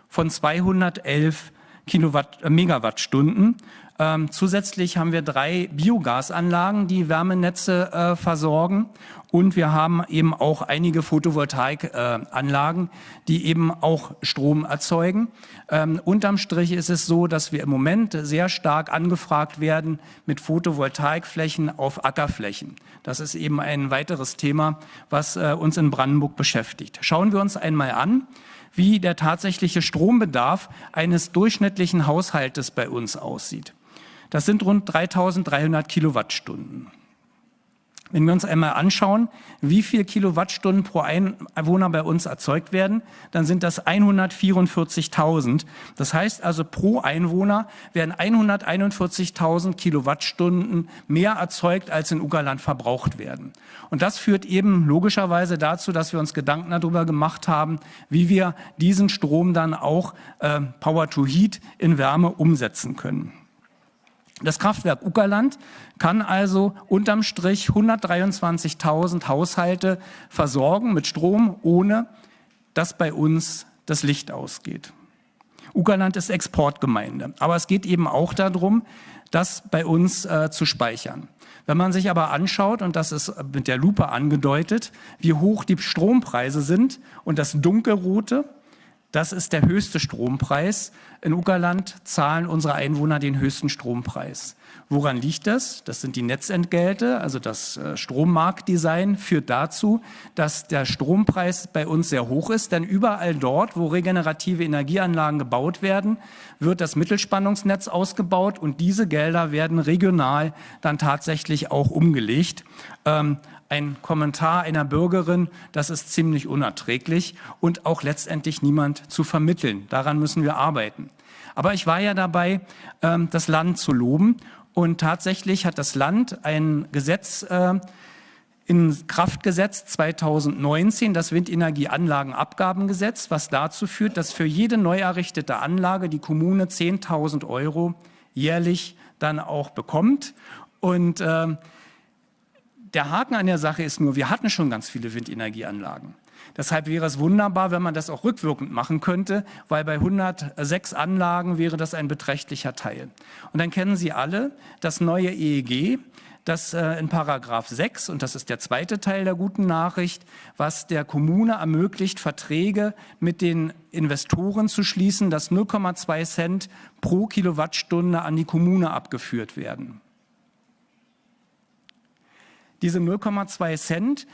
von 211 Megawattstunden. Zusätzlich haben wir 3 Biogasanlagen, die Wärmenetze versorgen, und wir haben eben auch einige Photovoltaikanlagen, die eben auch Strom erzeugen. Unterm Strich ist es so, dass wir im Moment sehr stark angefragt werden mit Photovoltaikflächen auf Ackerflächen. Das ist eben ein weiteres Thema, was uns in Brandenburg beschäftigt. Schauen wir uns einmal an, wie der tatsächliche Strombedarf eines durchschnittlichen Haushaltes bei uns aussieht. Das sind rund 3.300 Kilowattstunden. Wenn wir uns einmal anschauen, wie viel Kilowattstunden pro Einwohner bei uns erzeugt werden, dann sind das 144.000. Das heißt also, pro Einwohner werden 141.000 Kilowattstunden mehr erzeugt, als in Uckerland verbraucht werden. Und das führt eben logischerweise dazu, dass wir uns Gedanken darüber gemacht haben, wie wir diesen Strom dann auch Power to Heat in Wärme umsetzen können. Das Kraftwerk Uckerland kann also unterm Strich 123.000 Haushalte versorgen mit Strom, ohne dass bei uns das Licht ausgeht. Uckerland ist Exportgemeinde, aber es geht eben auch darum, das bei uns zu speichern. Wenn man sich aber anschaut, und das ist mit der Lupe angedeutet, wie hoch die Strompreise sind, und das Dunkelrote, das ist der höchste Strompreis. In Uckerland zahlen unsere Einwohner den höchsten Strompreis. Woran liegt das? Das sind die Netzentgelte, also das Strommarktdesign führt dazu, dass der Strompreis bei uns sehr hoch ist. Denn überall dort, wo regenerative Energieanlagen gebaut werden, wird das Mittelspannungsnetz ausgebaut, und diese Gelder werden regional dann tatsächlich auch umgelegt. Ein Kommentar einer Bürgerin, das ist ziemlich unerträglich und auch letztendlich niemand zu vermitteln. Daran müssen wir arbeiten. Aber ich war ja dabei, das Land zu loben, und tatsächlich hat das Land ein Gesetz in Kraft gesetzt 2019, das Windenergieanlagenabgabengesetz, was dazu führt, dass für jede neu errichtete Anlage die Kommune 10.000 € jährlich dann auch bekommt. Und der Haken an der Sache ist nur, wir hatten schon ganz viele Windenergieanlagen. Deshalb wäre es wunderbar, wenn man das auch rückwirkend machen könnte, weil bei 106 Anlagen wäre das ein beträchtlicher Teil. Und dann kennen Sie alle das neue EEG, das in Paragraph 6, und das ist der zweite Teil der guten Nachricht, was der Kommune ermöglicht, Verträge mit den Investoren zu schließen, dass 0,2 Cent pro Kilowattstunde an die Kommune abgeführt werden. Diese 0,2 Cent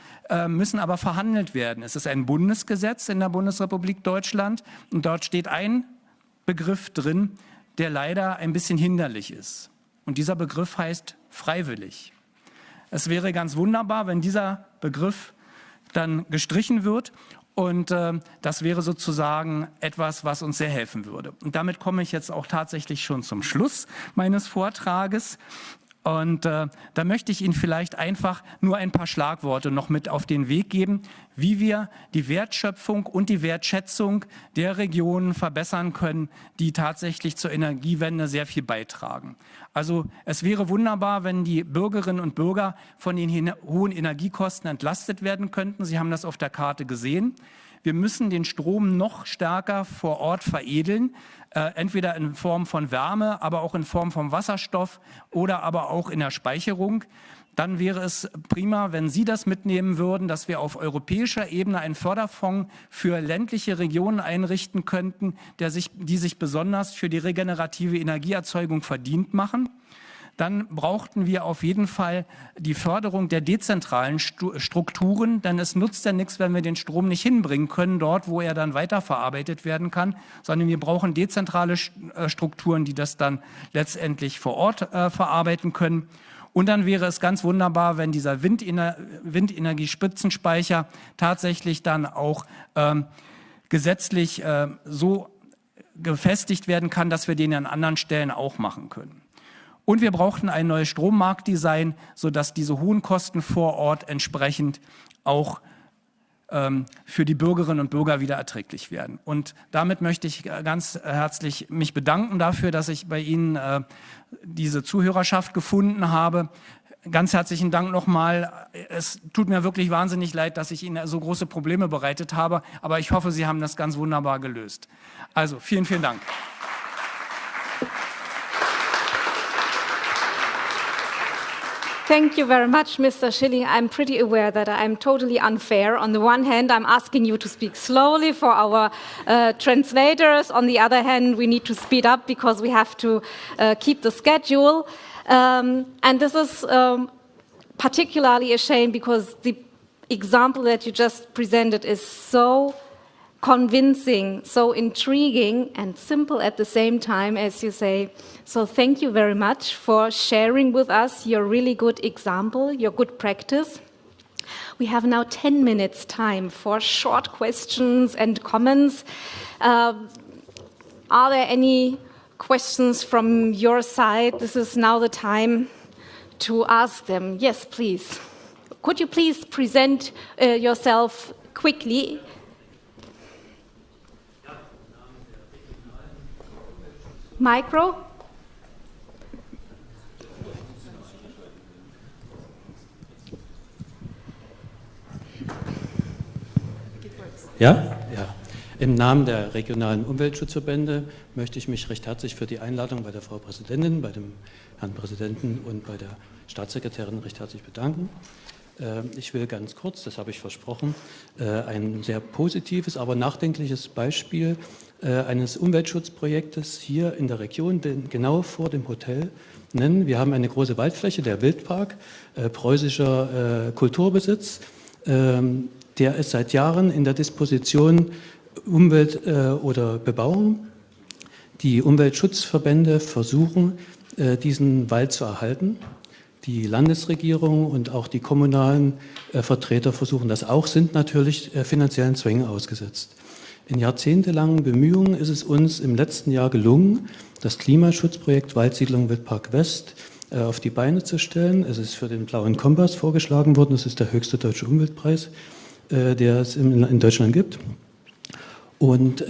müssen aber verhandelt werden. Es ist ein Bundesgesetz in der Bundesrepublik Deutschland, und dort steht ein Begriff drin, der leider ein bisschen hinderlich ist. Und dieser Begriff heißt freiwillig. Es wäre ganz wunderbar, wenn dieser Begriff dann gestrichen wird, und das wäre sozusagen etwas, was uns sehr helfen würde. Und damit komme ich jetzt auch tatsächlich schon zum Schluss meines Vortrages. Und da möchte ich Ihnen vielleicht einfach nur ein paar Schlagworte noch mit auf den Weg geben, wie wir die Wertschöpfung und die Wertschätzung der Regionen verbessern können, die tatsächlich zur Energiewende sehr viel beitragen. Also es wäre wunderbar, wenn die Bürgerinnen und Bürger von den hohen Energiekosten entlastet werden könnten. Sie haben das auf der Karte gesehen. Wir müssen den Strom noch stärker vor Ort veredeln, entweder in Form von Wärme, aber auch in Form von Wasserstoff oder aber auch in der Speicherung. Dann wäre es prima, wenn Sie das mitnehmen würden, dass wir auf europäischer Ebene einen Förderfonds für ländliche Regionen einrichten könnten, die sich besonders für die regenerative Energieerzeugung verdient machen. Dann brauchten wir auf jeden Fall die Förderung der dezentralen Strukturen, denn es nutzt ja nichts, wenn wir den Strom nicht hinbringen können, dort, wo er dann weiterverarbeitet werden kann, sondern wir brauchen dezentrale Strukturen, die das dann letztendlich vor Ort verarbeiten können. Und dann wäre es ganz wunderbar, wenn dieser Windenergiespitzenspeicher tatsächlich dann auch gesetzlich so gefestigt werden kann, dass wir den an anderen Stellen auch machen können. Und wir brauchten ein neues Strommarktdesign, sodass diese hohen Kosten vor Ort entsprechend auch für die Bürgerinnen und Bürger wieder erträglich werden. Und damit möchte ich ganz herzlich mich bedanken dafür, dass ich bei Ihnen diese Zuhörerschaft gefunden habe. Ganz herzlichen Dank nochmal. Es tut mir wirklich wahnsinnig leid, dass ich Ihnen so große Probleme bereitet habe, aber ich hoffe, Sie haben das ganz wunderbar gelöst. Also vielen, vielen Dank. Thank you very much, Mr. Schilling. I'm pretty aware that I'm totally unfair. On the one hand, I'm asking you to speak slowly for our translators. On the other hand, we need to speed up because we have to keep the schedule. And this is particularly a shame because the example that you just presented is so convincing, so intriguing and simple at the same time, as you say. So thank you very much for sharing with us your really good example, your good practice. We have now 10 minutes time for short questions and comments. Are there any questions from your side? This is now the time to ask them. Yes, please. Could you please present yourself quickly? Micro. Ja. Im Namen der regionalen Umweltschutzverbände möchte ich mich recht herzlich für die Einladung bei der Frau Präsidentin, bei dem Herrn Präsidenten und bei der Staatssekretärin recht herzlich bedanken. Ich will ganz kurz, das habe ich versprochen, ein sehr positives, aber nachdenkliches Beispiel eines Umweltschutzprojektes hier in der Region, genau vor dem Hotel, nennen. Wir haben eine große Waldfläche, der Wildpark, preußischer Kulturbesitz. Der ist seit Jahren in der Disposition Umwelt oder Bebauung. Die Umweltschutzverbände versuchen, diesen Wald zu erhalten. Die Landesregierung und auch die kommunalen Vertreter versuchen das auch, sind natürlich finanziellen Zwängen ausgesetzt. In jahrzehntelangen Bemühungen ist es uns im letzten Jahr gelungen, das Klimaschutzprojekt Waldsiedlung Wildpark West auf die Beine zu stellen. Es ist für den Blauen Kompass vorgeschlagen worden. Das ist der höchste deutsche Umweltpreis, der es in Deutschland gibt. Und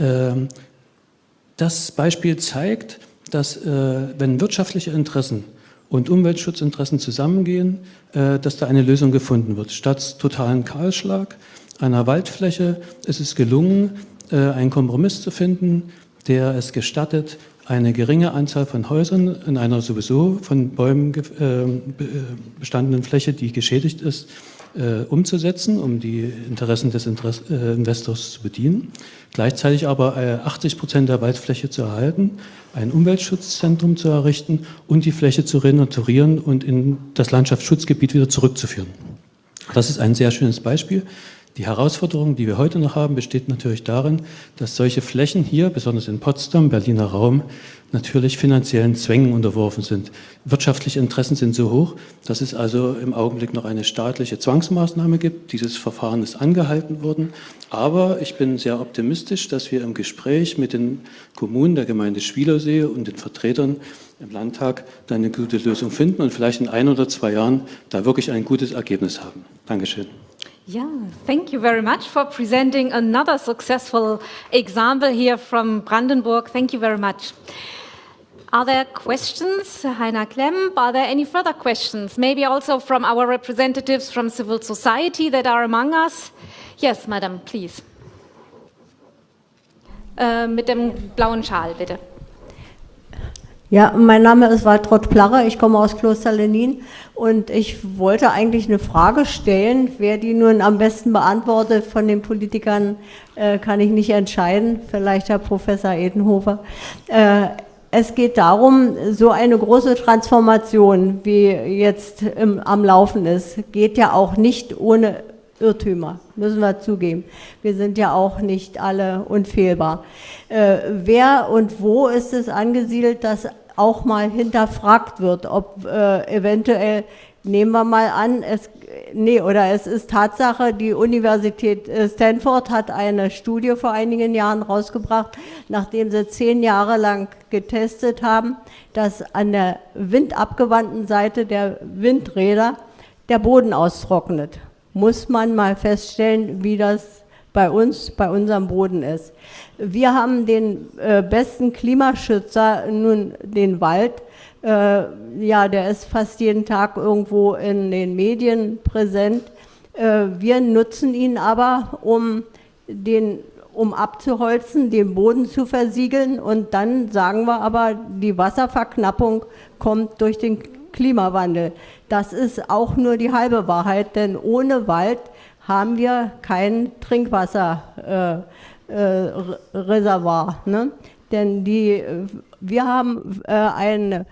das Beispiel zeigt, dass wenn wirtschaftliche Interessen und Umweltschutzinteressen zusammengehen, dass da eine Lösung gefunden wird. Statt totalen Kahlschlag einer Waldfläche ist es gelungen, einen Kompromiss zu finden, der es gestattet, eine geringe Anzahl von Häusern in einer sowieso von Bäumen bestandenen Fläche, die geschädigt ist, umzusetzen, um die Interessen des Investors zu bedienen. Gleichzeitig aber 80% der Waldfläche zu erhalten, ein Umweltschutzzentrum zu errichten und die Fläche zu renaturieren und in das Landschaftsschutzgebiet wieder zurückzuführen. Das ist ein sehr schönes Beispiel. Die Herausforderung, die wir heute noch haben, besteht natürlich darin, dass solche Flächen hier, besonders in Potsdam, Berliner Raum, natürlich finanziellen Zwängen unterworfen sind. Wirtschaftliche Interessen sind so hoch, dass es also im Augenblick noch eine staatliche Zwangsmaßnahme gibt. Dieses Verfahren ist angehalten worden. Aber ich bin sehr optimistisch, dass wir im Gespräch mit den Kommunen der Gemeinde Schwielersee und den Vertretern im Landtag da eine gute Lösung finden und vielleicht in 1 oder 2 Jahren da wirklich ein gutes Ergebnis haben. Dankeschön. Yeah, thank you very much for presenting another successful example here from Brandenburg. Thank you very much. Are there questions, Heiner Klemm? Are there any further questions? Maybe also from our representatives from civil society that are among us? Yes, madam, please. Mit dem blauen Schal, bitte. Ja, mein Name ist Waltraud Plarre, ich komme aus Kloster Lenin und ich wollte eigentlich eine Frage stellen. Wer die nun am besten beantwortet von den Politikern, kann ich nicht entscheiden, vielleicht Herr Professor Edenhofer. Es geht darum, so eine große Transformation, wie jetzt am Laufen ist, geht ja auch nicht ohne Irrtümer, müssen wir zugeben. Wir sind ja auch nicht alle unfehlbar. Wer und wo ist es angesiedelt, dass auch mal hinterfragt wird, ob eventuell, nehmen wir mal an, es ist Tatsache, die Universität Stanford hat eine Studie vor einigen Jahren rausgebracht, nachdem sie 10 Jahre lang getestet haben, dass an der windabgewandten Seite der Windräder der Boden austrocknet. Muss man mal feststellen, wie das bei unserem Boden ist. Wir haben den besten Klimaschützer, nun den Wald. Ja, der ist fast jeden Tag irgendwo in den Medien präsent. Wir nutzen ihn aber, um abzuholzen, den Boden zu versiegeln und dann sagen wir aber, die Wasserverknappung kommt durch den Klimawandel. Das ist auch nur die halbe Wahrheit, denn ohne Wald haben wir kein Trinkwasserreservoir. Ne? Denn wir haben einen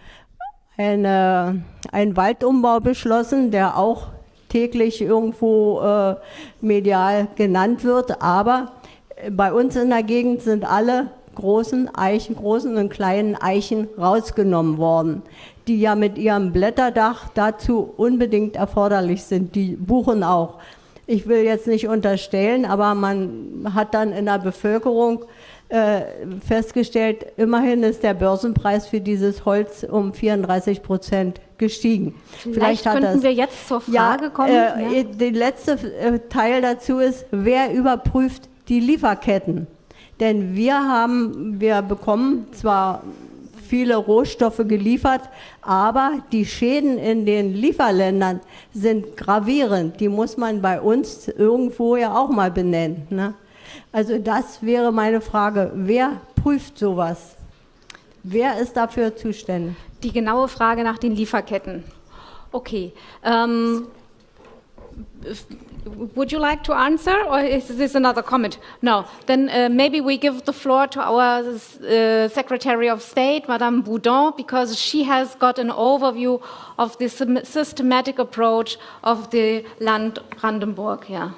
Waldumbau beschlossen, der auch täglich irgendwo medial genannt wird, aber bei uns in der Gegend sind alle großen und kleinen Eichen rausgenommen worden, die ja mit ihrem Blätterdach dazu unbedingt erforderlich sind. Die buchen auch. Ich will jetzt nicht unterstellen, aber man hat dann in der Bevölkerung festgestellt, immerhin ist der Börsenpreis für dieses Holz um 34% gestiegen. Vielleicht könnten wir jetzt zur Frage kommen. Der letzte Teil dazu ist, wer überprüft die Lieferketten? Denn wir bekommen zwar viele Rohstoffe geliefert, aber die Schäden in den Lieferländern sind gravierend. Die muss man bei uns irgendwo ja auch mal benennen. Ne? Also das wäre meine Frage. Wer prüft sowas? Wer ist dafür zuständig? Die genaue Frage nach den Lieferketten. Okay. Would you like to answer, or is this another comment? No. Then maybe we give the floor to our Secretary of State, Madame Boudon, because she has got an overview of the systematic approach of the Land Brandenburg. Yeah.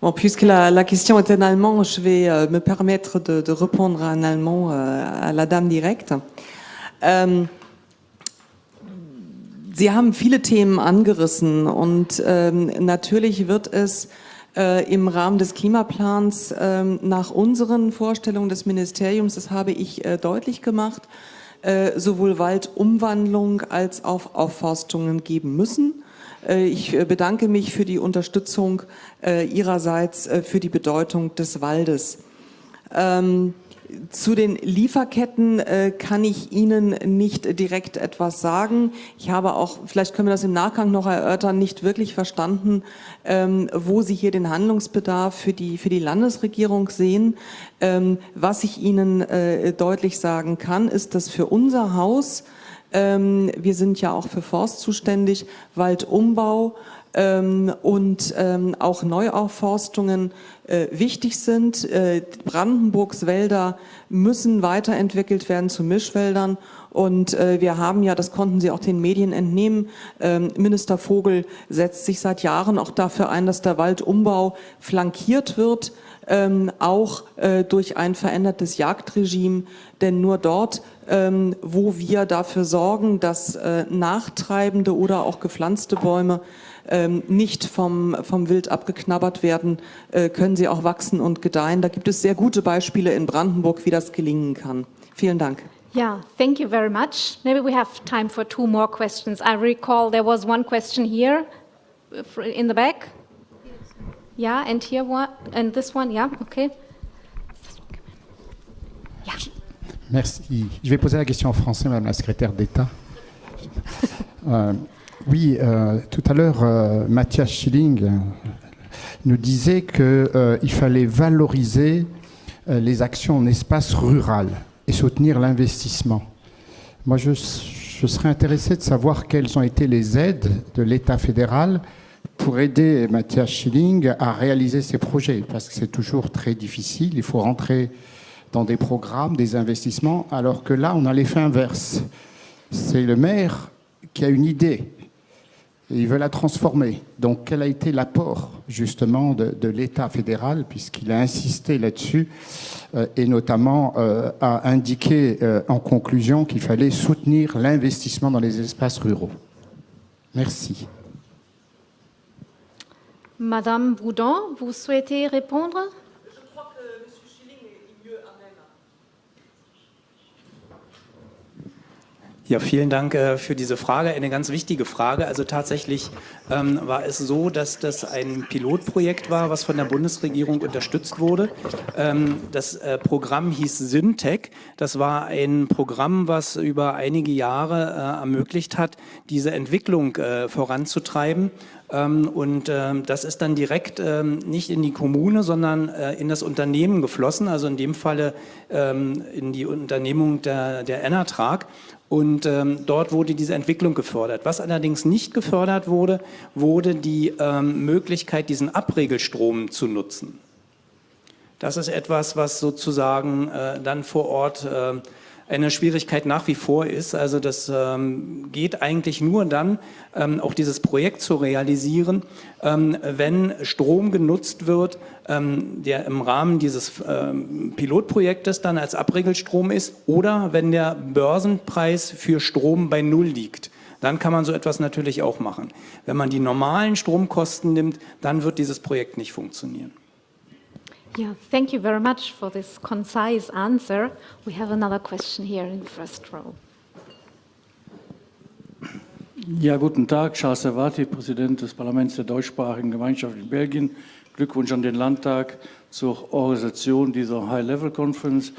Bon, puisque la question est en allemand, je vais me permettre de répondre en allemand à la dame directe. Sie haben viele Themen angerissen und natürlich wird es im Rahmen des Klimaplans nach unseren Vorstellungen des Ministeriums, das habe ich deutlich gemacht, sowohl Waldumwandlung als auch Aufforstungen geben müssen. Ich bedanke mich für die Unterstützung Ihrerseits für die Bedeutung des Waldes. Zu den Lieferketten kann ich Ihnen nicht direkt etwas sagen. Ich habe auch, vielleicht können wir das im Nachgang noch erörtern, nicht wirklich verstanden, wo Sie hier den Handlungsbedarf für die Landesregierung sehen. Was ich Ihnen deutlich sagen kann, ist, dass für unser Haus, wir sind ja auch für Forst zuständig, Waldumbau und auch Neuaufforstungen wichtig sind. Brandenburgs Wälder müssen weiterentwickelt werden zu Mischwäldern Und wir haben ja, das konnten Sie auch den Medien entnehmen, Minister Vogel setzt sich seit Jahren auch dafür ein, dass der Waldumbau flankiert wird, auch durch ein verändertes Jagdregime. Denn nur dort, wo wir dafür sorgen, dass nachtreibende oder auch gepflanzte Bäume nicht vom Wild abgeknabbert werden, können sie auch wachsen und gedeihen. Da gibt es sehr gute Beispiele in Brandenburg, wie das gelingen kann. Vielen Dank. Yeah, thank you very much. Maybe we have time for 2 more questions. I recall there was one question here in the back. Yeah, and here one, and this one, yeah, okay. Yeah. Merci. Je vais poser la question en français, Madame la secrétaire d'État. Oui, tout à l'heure, Matthias Schilling nous disait qu'il fallait valoriser les actions en espace rural et soutenir l'investissement. Moi, je serais intéressé de savoir quelles ont été les aides de l'État fédéral pour aider Matthias Schilling à réaliser ces projets, parce que c'est toujours très difficile, il faut rentrer dans des programmes, des investissements, alors que là, on a l'effet inverse. C'est le maire qui a une idée, et il veut la transformer. Donc, quel a été l'apport, justement, de l'État fédéral, puisqu'il a insisté là-dessus, et notamment a indiqué en conclusion qu'il fallait soutenir l'investissement dans les espaces ruraux. Merci. Madame Boudon, vous souhaitez répondre? Je crois que M. Schilling est mieux à même. Ja, vielen Dank für diese Frage. Eine ganz wichtige Frage. Also tatsächlich war es so, dass das ein Pilotprojekt war, was von der Bundesregierung unterstützt wurde. Das Programm hieß Syntec. Das war ein Programm, was über einige Jahre ermöglicht hat, diese Entwicklung voranzutreiben. Und das ist dann direkt nicht in die Kommune, sondern in das Unternehmen geflossen, also in dem Falle in die Unternehmung der Enertrag. Und dort wurde diese Entwicklung gefördert. Was allerdings nicht gefördert wurde, wurde die Möglichkeit, diesen Abregelstrom zu nutzen. Das ist etwas, was sozusagen dann vor Ort eine Schwierigkeit nach wie vor ist. Also das geht eigentlich nur dann, auch dieses Projekt zu realisieren, wenn Strom genutzt wird, der im Rahmen dieses Pilotprojektes dann als Abregelstrom ist, oder wenn der Börsenpreis für Strom bei Null liegt. Dann kann man so etwas natürlich auch machen. Wenn man die normalen Stromkosten nimmt, dann wird dieses Projekt nicht funktionieren. Yeah, thank you very much for this concise answer. We have another question here in the first row. Ja, guten Tag, Charles Servati, Präsident des Parlaments der deutschsprachigen Gemeinschaft in Belgien. Glückwunsch an den Landtag zur Organisation dieser High-Level-Conference.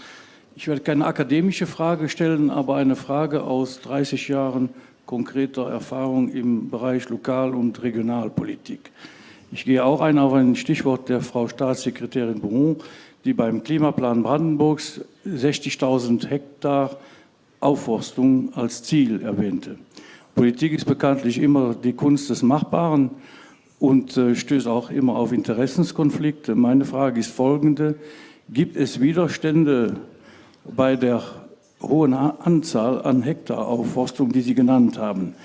Ich werde keine akademische Frage stellen, aber eine Frage aus 30 Jahren konkreter Erfahrung im Bereich Lokal- und Regionalpolitik. Ich gehe auch ein auf ein Stichwort der Frau Staatssekretärin Bron, die beim Klimaplan Brandenburgs 60.000 Hektar Aufforstung als Ziel erwähnte. Politik ist bekanntlich immer die Kunst des Machbaren und stößt auch immer auf Interessenskonflikte. Meine Frage ist folgende: Gibt es Widerstände bei der hohen Anzahl an Hektaraufforstung, die Sie genannt haben?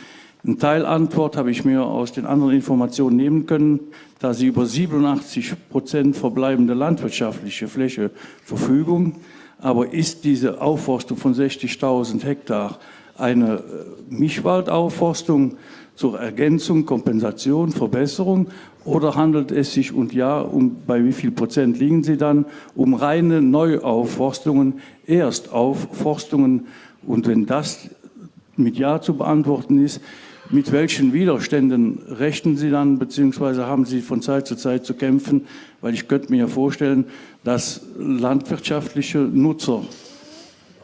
Eine Teilantwort habe ich mir aus den anderen Informationen nehmen können, da Sie über 87% verbleibende landwirtschaftliche Fläche verfügen. Aber ist diese Aufforstung von 60.000 Hektar eine Mischwaldaufforstung zur Ergänzung, Kompensation, Verbesserung, oder handelt es sich, und ja, bei wie viel Prozent liegen Sie dann, um reine Neuaufforstungen, Erstaufforstungen? Und wenn das mit Ja zu beantworten ist, mit welchen Widerständen rechnen Sie dann, beziehungsweise haben Sie von Zeit zu Zeit zu kämpfen? Weil ich könnte mir ja vorstellen, dass landwirtschaftliche Nutzer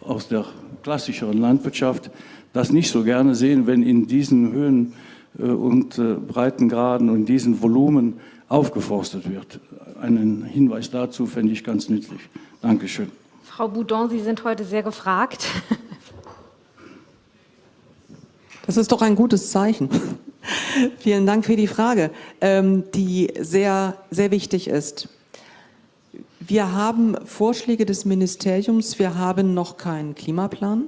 aus der klassischeren Landwirtschaft das nicht so gerne sehen, wenn in diesen Höhen und Breitengraden und in diesen Volumen aufgeforstet wird. Einen Hinweis dazu fände ich ganz nützlich. Dankeschön. Frau Boudon, Sie sind heute sehr gefragt. Das ist doch ein gutes Zeichen. Vielen Dank für die Frage, die sehr, sehr wichtig ist. Wir haben Vorschläge des Ministeriums, wir haben noch keinen Klimaplan.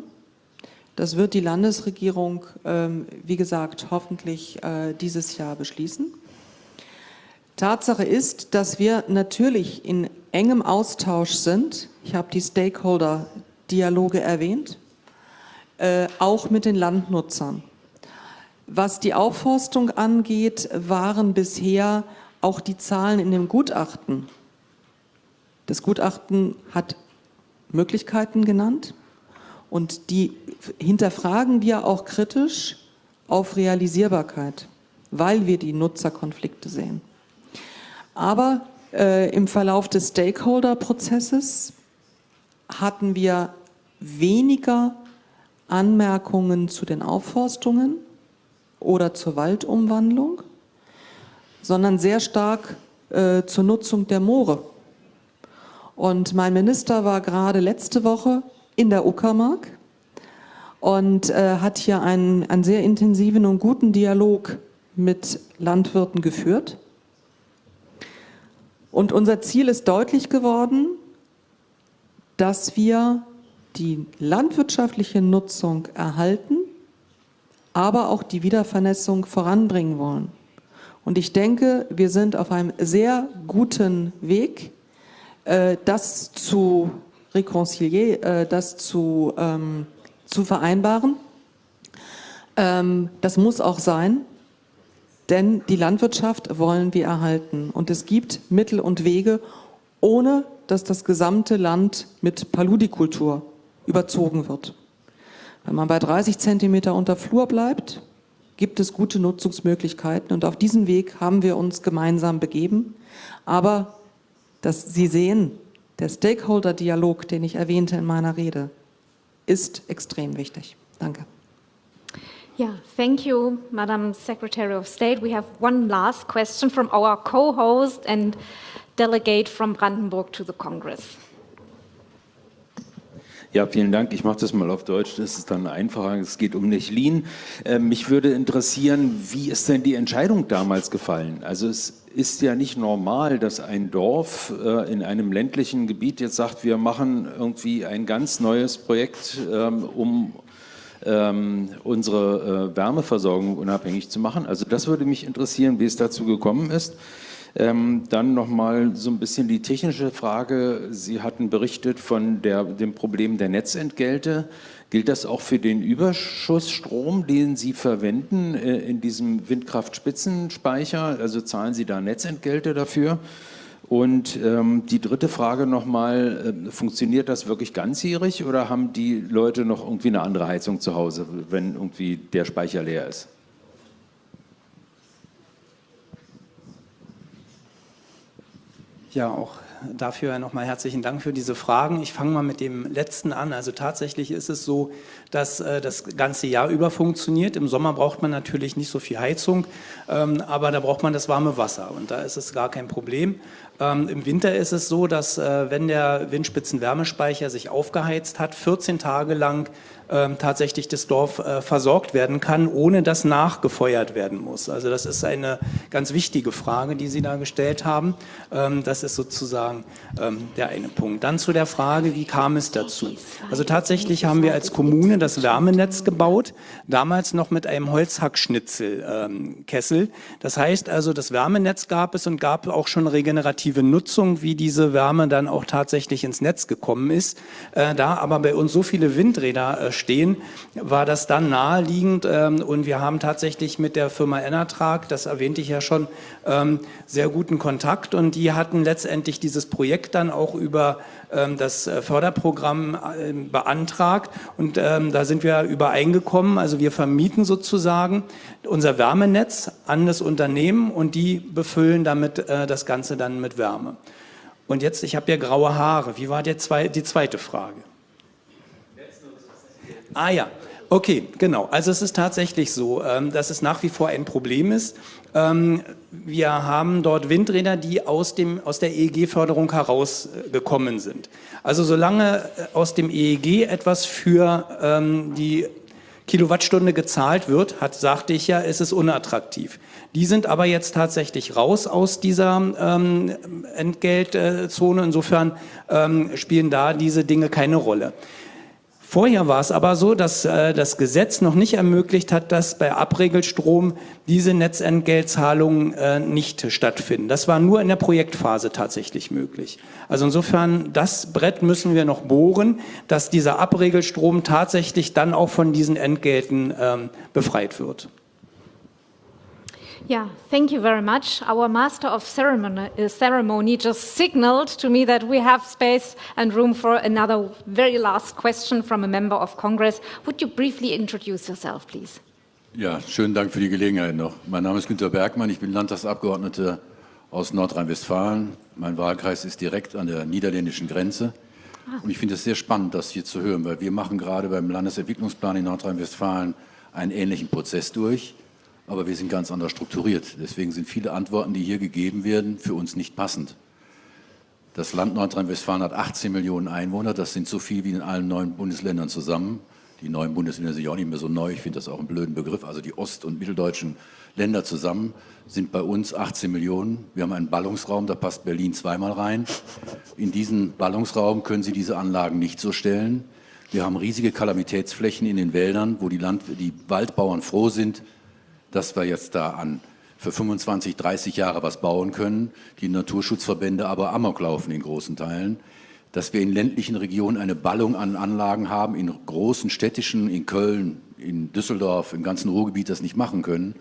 Das wird die Landesregierung, wie gesagt, hoffentlich dieses Jahr beschließen. Tatsache ist, dass wir natürlich in engem Austausch sind. Ich habe die Stakeholder-Dialoge erwähnt, auch mit den Landnutzern. Was die Aufforstung angeht, waren bisher auch die Zahlen in dem Gutachten. Das Gutachten hat Möglichkeiten genannt und die hinterfragen wir auch kritisch auf Realisierbarkeit, weil wir die Nutzerkonflikte sehen. Aber im Verlauf des Stakeholder-Prozesses hatten wir weniger Anmerkungen zu den Aufforstungen oder zur Waldumwandlung, sondern sehr stark zur Nutzung der Moore. Und mein Minister war gerade letzte Woche in der Uckermark und hat hier einen sehr intensiven und guten Dialog mit Landwirten geführt. Und unser Ziel ist deutlich geworden, dass wir die landwirtschaftliche Nutzung erhalten, aber auch die Wiedervernässung voranbringen wollen. Und ich denke, wir sind auf einem sehr guten Weg, das zu vereinbaren. Das muss auch sein, denn die Landwirtschaft wollen wir erhalten. Und es gibt Mittel und Wege, ohne dass das gesamte Land mit Paludikultur überzogen wird. Wenn man bei 30 Zentimeter unter Flur bleibt, gibt es gute Nutzungsmöglichkeiten. Und auf diesem Weg haben wir uns gemeinsam begeben. Aber Sie sehen, der Stakeholder-Dialog, den ich erwähnte in meiner Rede, ist extrem wichtig. Danke. Yeah, thank you, Madam Secretary of State. We have one last question from our co-host and delegate from Brandenburg to the Congress. Ja, vielen Dank. Ich mache das mal auf Deutsch, das ist dann einfacher. Es geht um Nechlin. Mich würde interessieren, wie ist denn die Entscheidung damals gefallen? Also es ist ja nicht normal, dass ein Dorf in einem ländlichen Gebiet jetzt sagt, wir machen irgendwie ein ganz neues Projekt, um unsere Wärmeversorgung unabhängig zu machen. Also das würde mich interessieren, wie es dazu gekommen ist. Dann nochmal so ein bisschen die technische Frage. Sie hatten berichtet von dem Problem der Netzentgelte. Gilt das auch für den Überschussstrom, den Sie verwenden in diesem Windkraftspitzenspeicher? Also zahlen Sie da Netzentgelte dafür? Und die dritte Frage nochmal, funktioniert das wirklich ganzjährig oder haben die Leute noch irgendwie eine andere Heizung zu Hause, wenn irgendwie der Speicher leer ist? Ja, auch dafür nochmal herzlichen Dank für diese Fragen. Ich fange mal mit dem letzten an. Also tatsächlich ist es so, dass das ganze Jahr über funktioniert. Im Sommer braucht man natürlich nicht so viel Heizung, aber da braucht man das warme Wasser und da ist es gar kein Problem. Im Winter ist es so, dass wenn der Windspitzenwärmespeicher sich aufgeheizt hat, 14 Tage lang tatsächlich das Dorf versorgt werden kann, ohne dass nachgefeuert werden muss. Also das ist eine ganz wichtige Frage, die Sie da gestellt haben. Das ist sozusagen der eine Punkt. Dann zu der Frage, wie kam es dazu? Also tatsächlich haben wir als Kommune das Wärmenetz gebaut, damals noch mit einem Holzhackschnitzelkessel. Das heißt also, das Wärmenetz gab es und gab auch schon regenerative Nutzung, wie diese Wärme dann auch tatsächlich ins Netz gekommen ist. Da aber bei uns so viele Windräder stehen, war das dann naheliegend und wir haben tatsächlich mit der Firma Enertrag, das erwähnte ich ja schon, sehr guten Kontakt und die hatten letztendlich dieses Projekt dann auch über das Förderprogramm beantragt und da sind wir übereingekommen, also wir vermieten sozusagen unser Wärmenetz an das Unternehmen und die befüllen damit das Ganze dann mit Wärme. Und jetzt, ich habe ja graue Haare, wie war die zweite Frage? Ah ja, okay, genau. Also es ist tatsächlich so, dass es nach wie vor ein Problem ist. Wir haben dort Windräder, die aus der EEG-Förderung herausgekommen sind. Also solange aus dem EEG etwas für die Kilowattstunde gezahlt wird, sagte ich ja, ist es unattraktiv. Die sind aber jetzt tatsächlich raus aus dieser Entgeltzone. Insofern spielen da diese Dinge keine Rolle. Vorher war es aber so, dass das Gesetz noch nicht ermöglicht hat, dass bei Abregelstrom diese Netzentgeltzahlungen nicht stattfinden. Das war nur in der Projektphase tatsächlich möglich. Also insofern, das Brett müssen wir noch bohren, dass dieser Abregelstrom tatsächlich dann auch von diesen Entgelten befreit wird. Yeah, thank you very much. Our Master of Ceremony just signaled to me that we have space and room for another very last question from a member of Congress. Would you briefly introduce yourself, please? Ja, schönen Dank für die Gelegenheit noch. Mein Name ist Günter Bergmann, ich bin Landtagsabgeordneter aus Nordrhein-Westfalen. Mein Wahlkreis ist direkt an der niederländischen Grenze. Und ich finde es sehr spannend, das hier zu hören, weil wir machen gerade beim Landesentwicklungsplan in Nordrhein-Westfalen einen ähnlichen Prozess durch. Aber wir sind ganz anders strukturiert. Deswegen sind viele Antworten, die hier gegeben werden, für uns nicht passend. Das Land Nordrhein-Westfalen hat 18 Millionen Einwohner. Das sind so viel wie in allen 9 Bundesländern zusammen. Die 9 Bundesländer sind ja auch nicht mehr so neu. Ich finde das auch einen blöden Begriff. Also die ost- und mitteldeutschen Länder zusammen sind bei uns 18 Millionen. Wir haben einen Ballungsraum, da passt Berlin zweimal rein. In diesen Ballungsraum können Sie diese Anlagen nicht so stellen. Wir haben riesige Kalamitätsflächen in den Wäldern, wo die Waldbauern froh sind, dass wir jetzt da für 25, 30 Jahre was bauen können, die Naturschutzverbände aber amok laufen in großen Teilen, dass wir in ländlichen Regionen eine Ballung an Anlagen haben, in großen städtischen, in Köln, in Düsseldorf, im ganzen Ruhrgebiet das nicht machen können,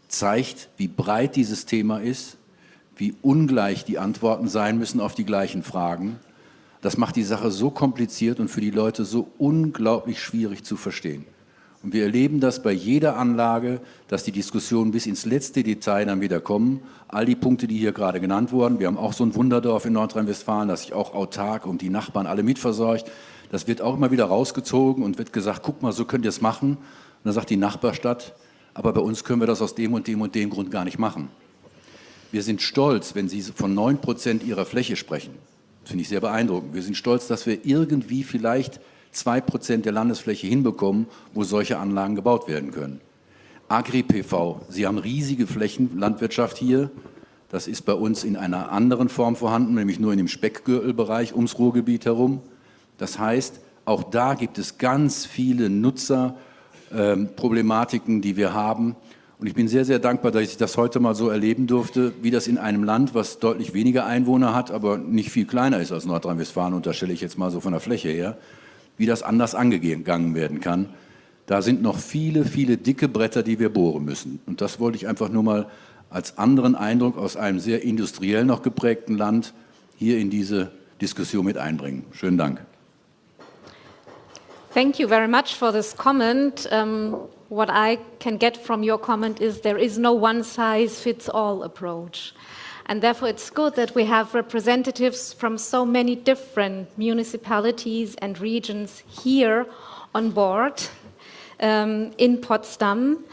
zeigt, wie breit dieses Thema ist, wie ungleich die Antworten sein müssen auf die gleichen Fragen. Das macht die Sache so kompliziert und für die Leute so unglaublich schwierig zu verstehen. Und wir erleben das bei jeder Anlage, dass die Diskussionen bis ins letzte Detail dann wieder kommen. All die Punkte, die hier gerade genannt wurden. Wir haben auch so ein Wunderdorf in Nordrhein-Westfalen, das sich auch autark und die Nachbarn alle mitversorgt. Das wird auch immer wieder rausgezogen und wird gesagt, guck mal, so könnt ihr es machen. Und dann sagt die Nachbarstadt, aber bei uns können wir das aus dem und dem und dem Grund gar nicht machen. Wir sind stolz, wenn Sie von 9% Ihrer Fläche sprechen. Das finde ich sehr beeindruckend. Wir sind stolz, dass wir irgendwie vielleicht 2% der Landesfläche hinbekommen, wo solche Anlagen gebaut werden können. Agri-PV, Sie haben riesige Flächen, Landwirtschaft hier. Das ist bei uns in einer anderen Form vorhanden, nämlich nur in dem Speckgürtelbereich ums Ruhrgebiet herum. Das heißt, auch da gibt es ganz viele Nutzerproblematiken, die wir haben. Und ich bin sehr, sehr dankbar, dass ich das heute mal so erleben durfte, wie das in einem Land, was deutlich weniger Einwohner hat, aber nicht viel kleiner ist als Nordrhein-Westfalen, unterstelle ich jetzt mal so von der Fläche her, wie das anders angegangen werden kann. Da sind noch viele, viele dicke Bretter, die wir bohren müssen. Und das wollte ich einfach nur mal als anderen Eindruck aus einem sehr industriell noch geprägten Land hier in diese Diskussion mit einbringen. Schönen Dank. Thank you very much for this comment. What I can get from your comment is there is no one-size-fits-all approach. And therefore it's good that we have representatives from so many different municipalities and regions here on board in Potsdam.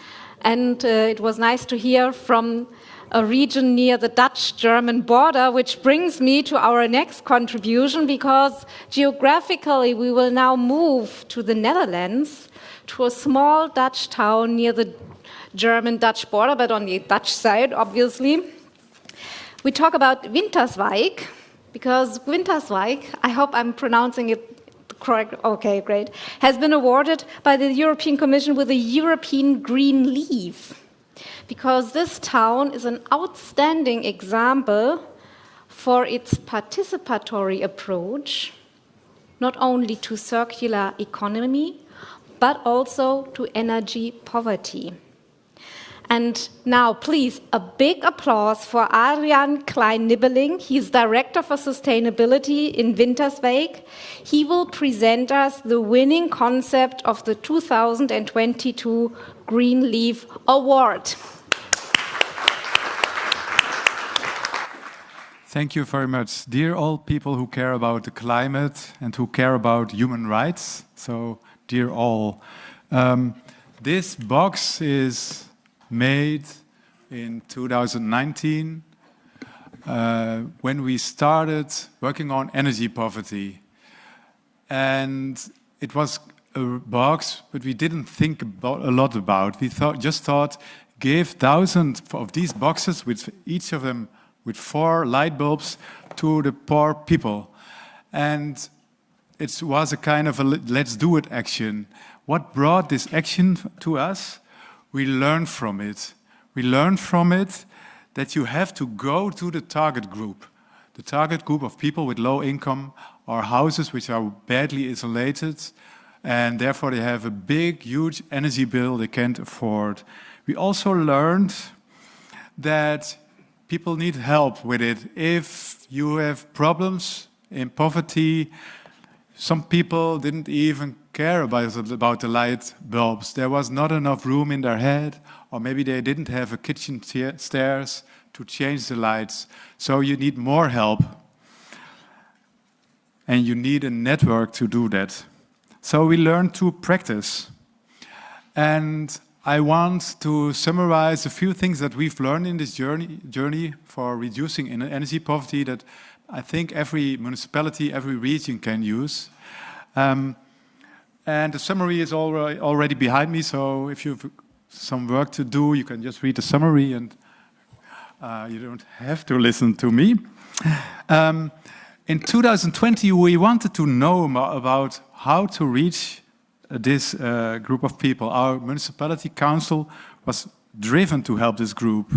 And it was nice to hear from a region near the Dutch-German border, which brings me to our next contribution, because geographically we will now move to the Netherlands, to a small Dutch town near the German-Dutch border, but on the Dutch side, obviously. We talk about Winterswijk, because Winterswijk, I hope I'm pronouncing it correct, okay, great, has been awarded by the European Commission with a European Green Leaf, because this town is an outstanding example for its participatory approach, not only to circular economy, but also to energy poverty. And now, please, a big applause for Adrian Klein-Nibbeling. He's Director for Sustainability in Winterswijk. He will present us the winning concept of the 2022 Green Leaf Award. Thank you very much. Dear all people who care about the climate and who care about human rights, so dear all, this box is made in 2019 when we started working on energy poverty. And it was a box, but we didn't think a lot about. We just thought, give 1,000 of these boxes, with each of them with 4 light bulbs, to the poor people. And it was a kind of a let's do it action. What brought this action to us? We learned from it. We learned from it that you have to go to the target group of people with low income or houses which are badly isolated, and therefore they have a big, huge energy bill they can't afford. We also learned that people need help with it. If you have problems in poverty, some people didn't even care about the light bulbs. There was not enough room in their head, or maybe they didn't have a kitchen stairs to change the lights. So you need more help. And you need a network to do that. So we learned to practice. And I want to summarize a few things that we've learned in this journey for reducing energy poverty that I think every municipality, every region can use. And the summary is already behind me, so if you have some work to do, you can just read the summary and you don't have to listen to me. In 2020, we wanted to know about how to reach this group of people. Our municipality council was driven to help this group.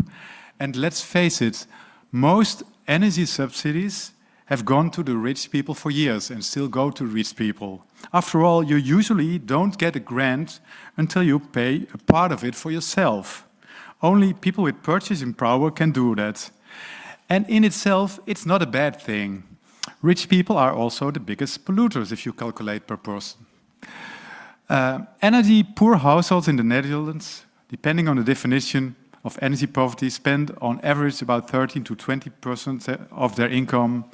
And let's face it, most energy subsidies have gone to the rich people for years and still go to rich people. After all, you usually don't get a grant until you pay a part of it for yourself. Only people with purchasing power can do that. And in itself, it's not a bad thing. Rich people are also the biggest polluters if you calculate per person. Energy-poor households in the Netherlands, depending on the definition of energy poverty, spend on average about 13 to 20% of their income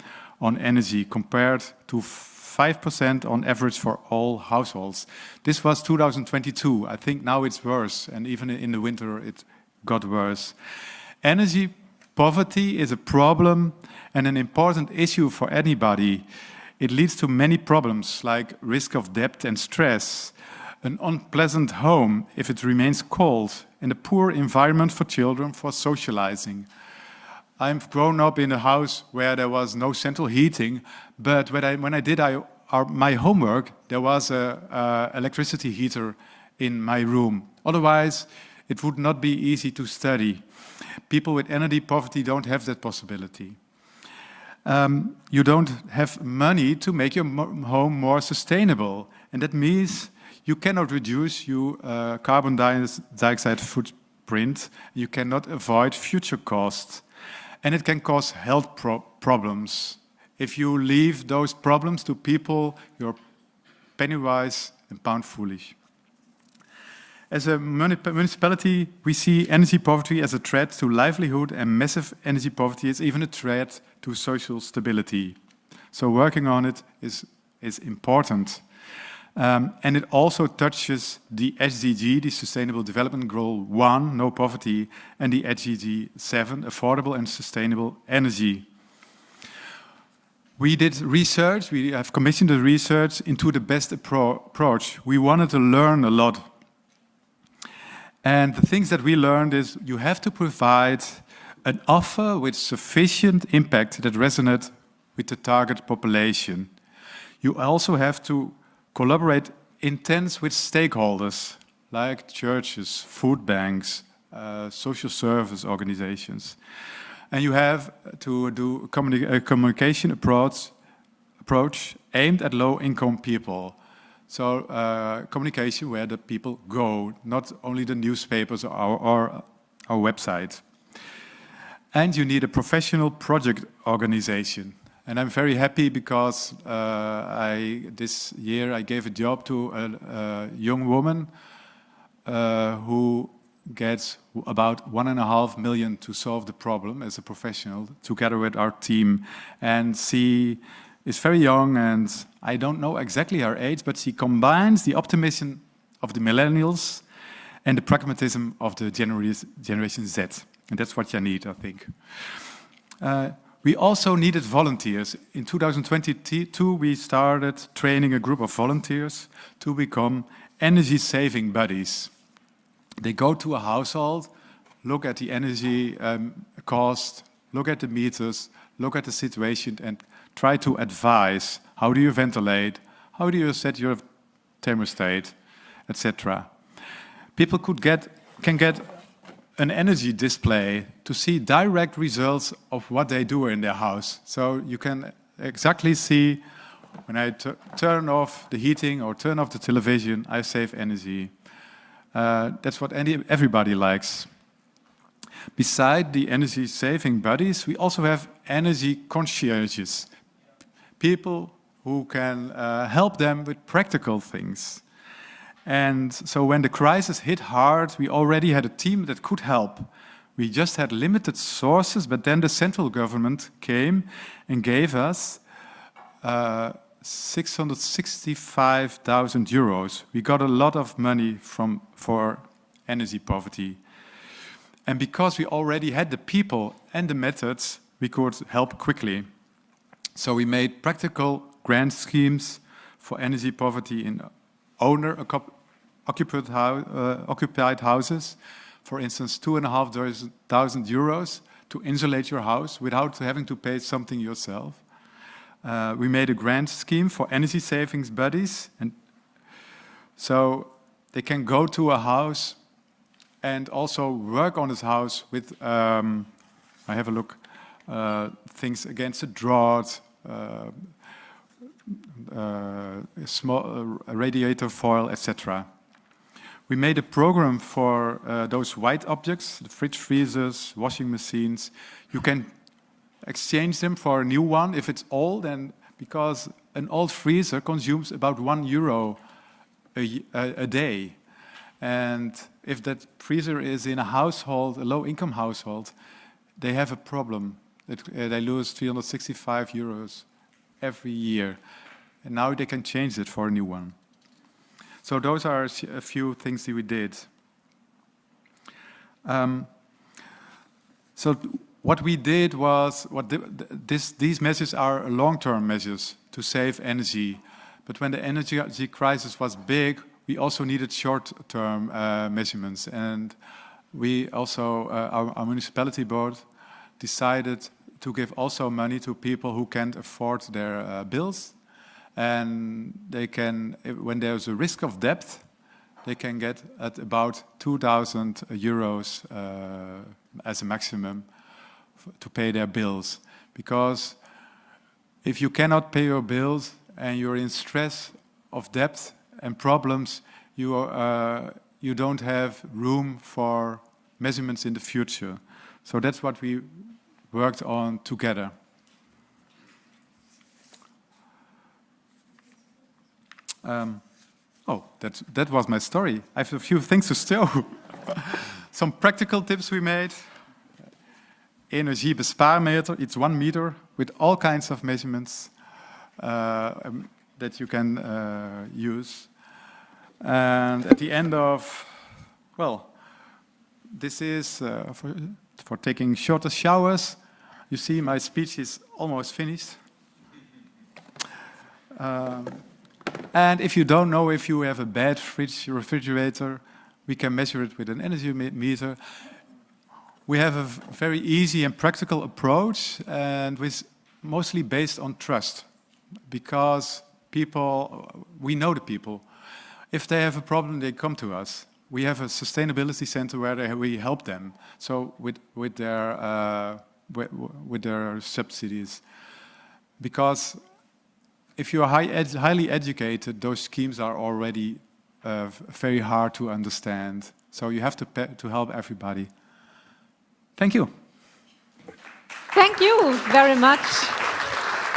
on energy, compared to 5% on average for all households. This was 2022. I think now it's worse, and even in the winter it got worse. Energy poverty is a problem and an important issue for anybody. It leads to many problems like risk of debt and stress, an unpleasant home if it remains cold, and a poor environment for children for socializing. I've grown up in a house where there was no central heating, but when I did my homework, there was an electricity heater in my room. Otherwise, it would not be easy to study. People with energy poverty don't have that possibility. You don't have money to make your home more sustainable, and that means you cannot reduce your carbon dioxide footprint. You cannot avoid future costs. And it can cause health problems. If you leave those problems to people, you're penny wise and pound foolish. As a municipality, we see energy poverty as a threat to livelihood, and massive energy poverty is even a threat to social stability. So working on it is important. And it also touches the SDG, the Sustainable Development Goal 1, no poverty, and the SDG 7, affordable and sustainable energy. We did research, we have commissioned the research into the best approach. We wanted to learn a lot. And the things that we learned is you have to provide an offer with sufficient impact that resonates with the target population. You also have to collaborate intense with stakeholders like churches, food banks, social service organizations. And you have to do a communication approach aimed at low-income people. So communication where the people go, not only the newspapers or our website. And you need a professional project organization. And I'm very happy because this year I gave a job to a young woman who gets about 1.5 million to solve the problem as a professional, together with our team. And she is very young, and I don't know exactly her age, but she combines the optimism of the millennials and the pragmatism of the Generation Z. And that's what you need, I think. We also needed volunteers. In 2022, we started training a group of volunteers to become energy-saving buddies. They go to a household, look at the energy cost, look at the meters, look at the situation, and try to advise, how do you ventilate, How do you set your thermostat, etc.? People can get an energy display to see direct results of what they do in their house. So you can exactly see when I turn off the heating or turn off the television, I save energy. That's what everybody likes. Beside the energy-saving buddies, we also have energy concierges, people who can help them with practical things. And so when the crisis hit hard, we already had a team that could help. We just had limited sources, but then the central government came and gave us 665,000 euros. We got a lot of money for energy poverty. And because we already had the people and the methods, we could help quickly. So we made practical grant schemes for energy poverty in owner-occupied houses. For instance, 2,500 euros to insulate your house without having to pay something yourself. We made a grant scheme for energy savings buddies, and so they can go to a house and also work on this house with, I have a look, things against the drought, small radiator foil, etc. We made a program for those white objects, the fridge, freezers, washing machines. You can exchange them for a new one if it's old, and because an old freezer consumes about €1 a day. And if that freezer is in a household, a low-income household, they have a problem. They lose 365 euros every year. And now they can change it for a new one. So those are a few things that we did. So what we did was, these measures are long-term measures to save energy. But when the energy crisis was big, we also needed short-term measurements. And we also, our municipality board decided to give also money to people who can't afford their bills. And they can, when there's a risk of debt, they can get at about 2,000 euros as a maximum to pay their bills. Because if you cannot pay your bills and you're in stress of debt and problems, you don't have room for measurements in the future. So that's what we worked on together. That was my story. I have a few things to show. Some practical tips we made. Energiebespaarmeter, it's 1 meter with all kinds of measurements that you can use. And at the end of, well, this is for taking shorter showers. You see, my speech is almost finished. And if you don't know if you have a bad refrigerator, we can measure it with an energy meter. We have a very easy and practical approach, and mostly based on trust, because we know the people. If they have a problem, they come to us. We have a sustainability center where we help them. So with their subsidies, because if you are highly educated, those schemes are already very hard to understand. So you have to help everybody. Thank you. Thank you very much,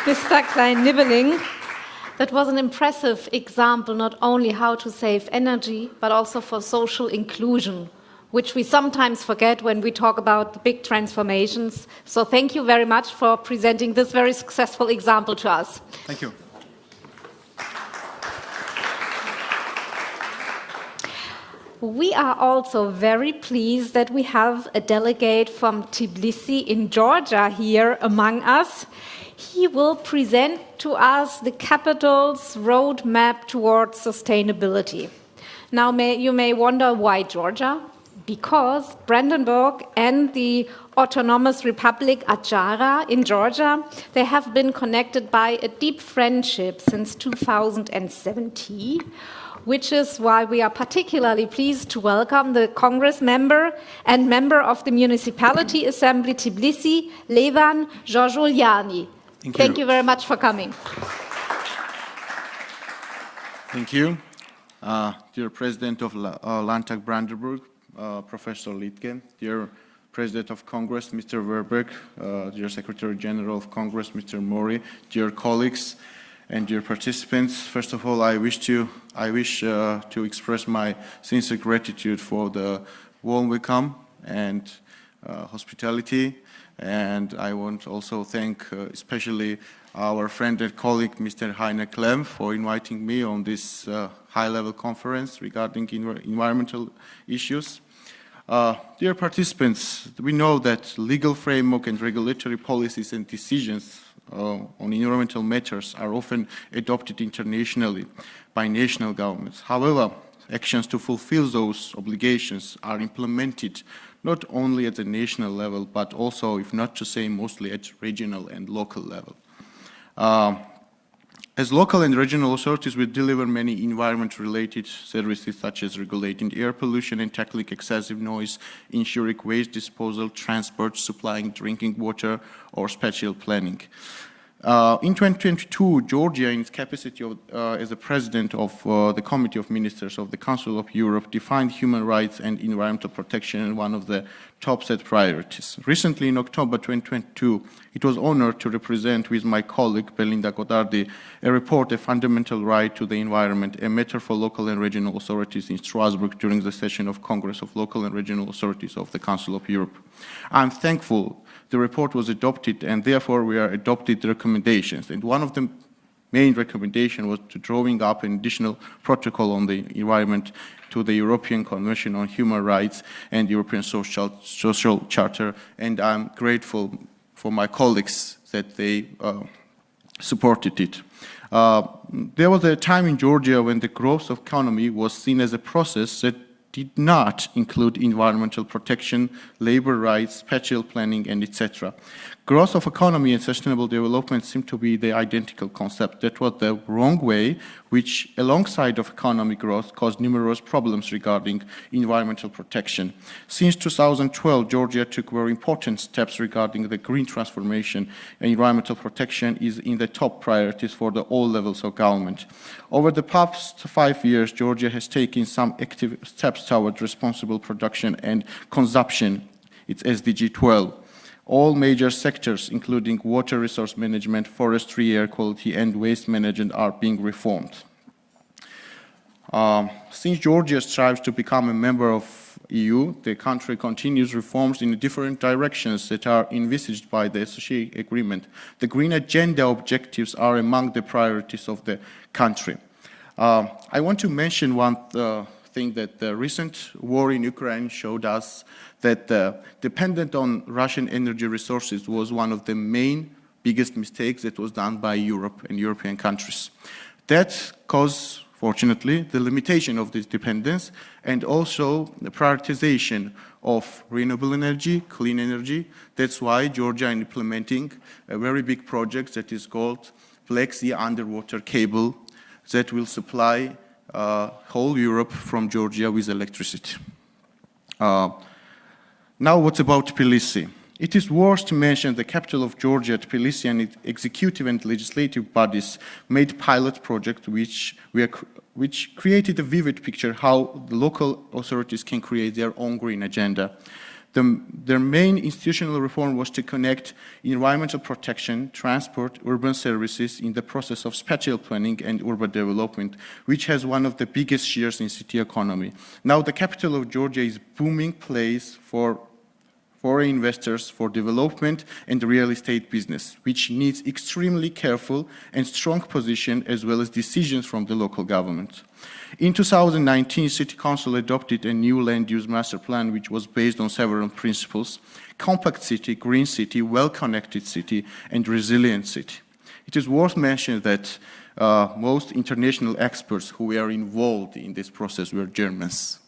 Mr. Klein-Nibbeling. That was an impressive example, not only how to save energy, but also for social inclusion, which we sometimes forget when we talk about the big transformations. So thank you very much for presenting this very successful example to us. Thank you. We are also very pleased that we have a delegate from Tbilisi in Georgia here among us. He will present to us the capital's roadmap towards sustainability. Now, you may wonder why Georgia? because Brandenburg and the Autonomous Republic Adjara in Georgia, they have been connected by a deep friendship since 2017, which is why we are particularly pleased to welcome the Congress member and member of the Municipality Assembly Tbilisi, Levan Georgiouliani. Thank you very much for coming. Thank you. Dear President of Landtag Brandenburg, Professor Liedtke, dear President of Congress, Mr. Verbeek, dear Secretary General of Congress, Mr. Mori, dear colleagues and dear participants. First of all, I wish to express my sincere gratitude for the warm welcome and hospitality. And I want also thank especially our friend and colleague, Mr. Heiner Klemm, for inviting me on this high-level conference regarding environmental issues. Dear participants, we know that legal framework and regulatory policies and decisions on environmental matters are often adopted internationally by national governments. However, actions to fulfill those obligations are implemented not only at the national level, but also, if not to say mostly, at regional and local level. As local and regional authorities, we deliver many environment-related services such as regulating air pollution and tackling excessive noise, ensuring waste disposal, transport, supplying drinking water, or spatial planning. In 2022, Georgia, in its capacity of, as the president of the Committee of Ministers of the Council of Europe, defined human rights and environmental protection as one of the top set priorities. Recently, in October 2022, it was honored to represent with my colleague, Belinda Godardi, a report, A Fundamental Right to the Environment, a matter for local and regional authorities in Strasbourg during the session of Congress of Local and Regional Authorities of the Council of Europe. I'm thankful the report was adopted, and therefore we are adopted the recommendations. And one of the main recommendations was to drawing up an additional protocol on the environment to the European Convention on Human Rights and European Social Charter. And I'm grateful for my colleagues that they supported it. There was a time in Georgia when the growth of economy was seen as a process that did not include environmental protection, labor rights, spatial planning, and etc. Growth of economy and sustainable development seem to be the identical concept. That was the wrong way, which alongside of economic growth caused numerous problems regarding environmental protection. Since 2012, Georgia took very important steps regarding the green transformation, and environmental protection is in the top priorities for all levels of government. Over the past 5 years, Georgia has taken some active steps toward responsible production and consumption. It's SDG 12. All major sectors, including water resource management, forestry, air quality, and waste management, are being reformed. Since Georgia strives to become a member of EU, the country continues reforms in different directions that are envisaged by the association agreement. The Green Agenda objectives are among the priorities of the country. I want to mention one thing that the recent war in Ukraine showed us, that dependent on Russian energy resources was one of the main biggest mistakes that was done by Europe and European countries. That caused, fortunately, the limitation of this dependence and also the prioritization of renewable energy, clean energy. That's why Georgia is implementing a very big project that is called Black Sea underwater cable that will supply whole Europe from Georgia with electricity. Now, what about Tbilisi? It is worth to mention the capital of Georgia, Tbilisi, and its executive and legislative bodies made pilot project which created a vivid picture how the local authorities can create their own green agenda. Their main institutional reform was to connect environmental protection, transport, urban services in the process of spatial planning and urban development, which has one of the biggest shares in city economy. Now the capital of Georgia is a booming place for foreign investors, for development and real estate business, which needs extremely careful and strong position as well as decisions from the local government. In 2019, City Council adopted a new land use master plan which was based on several principles: compact city, green city, well-connected city, and resilient city. It is worth mentioning that most international experts who were involved in this process were Germans.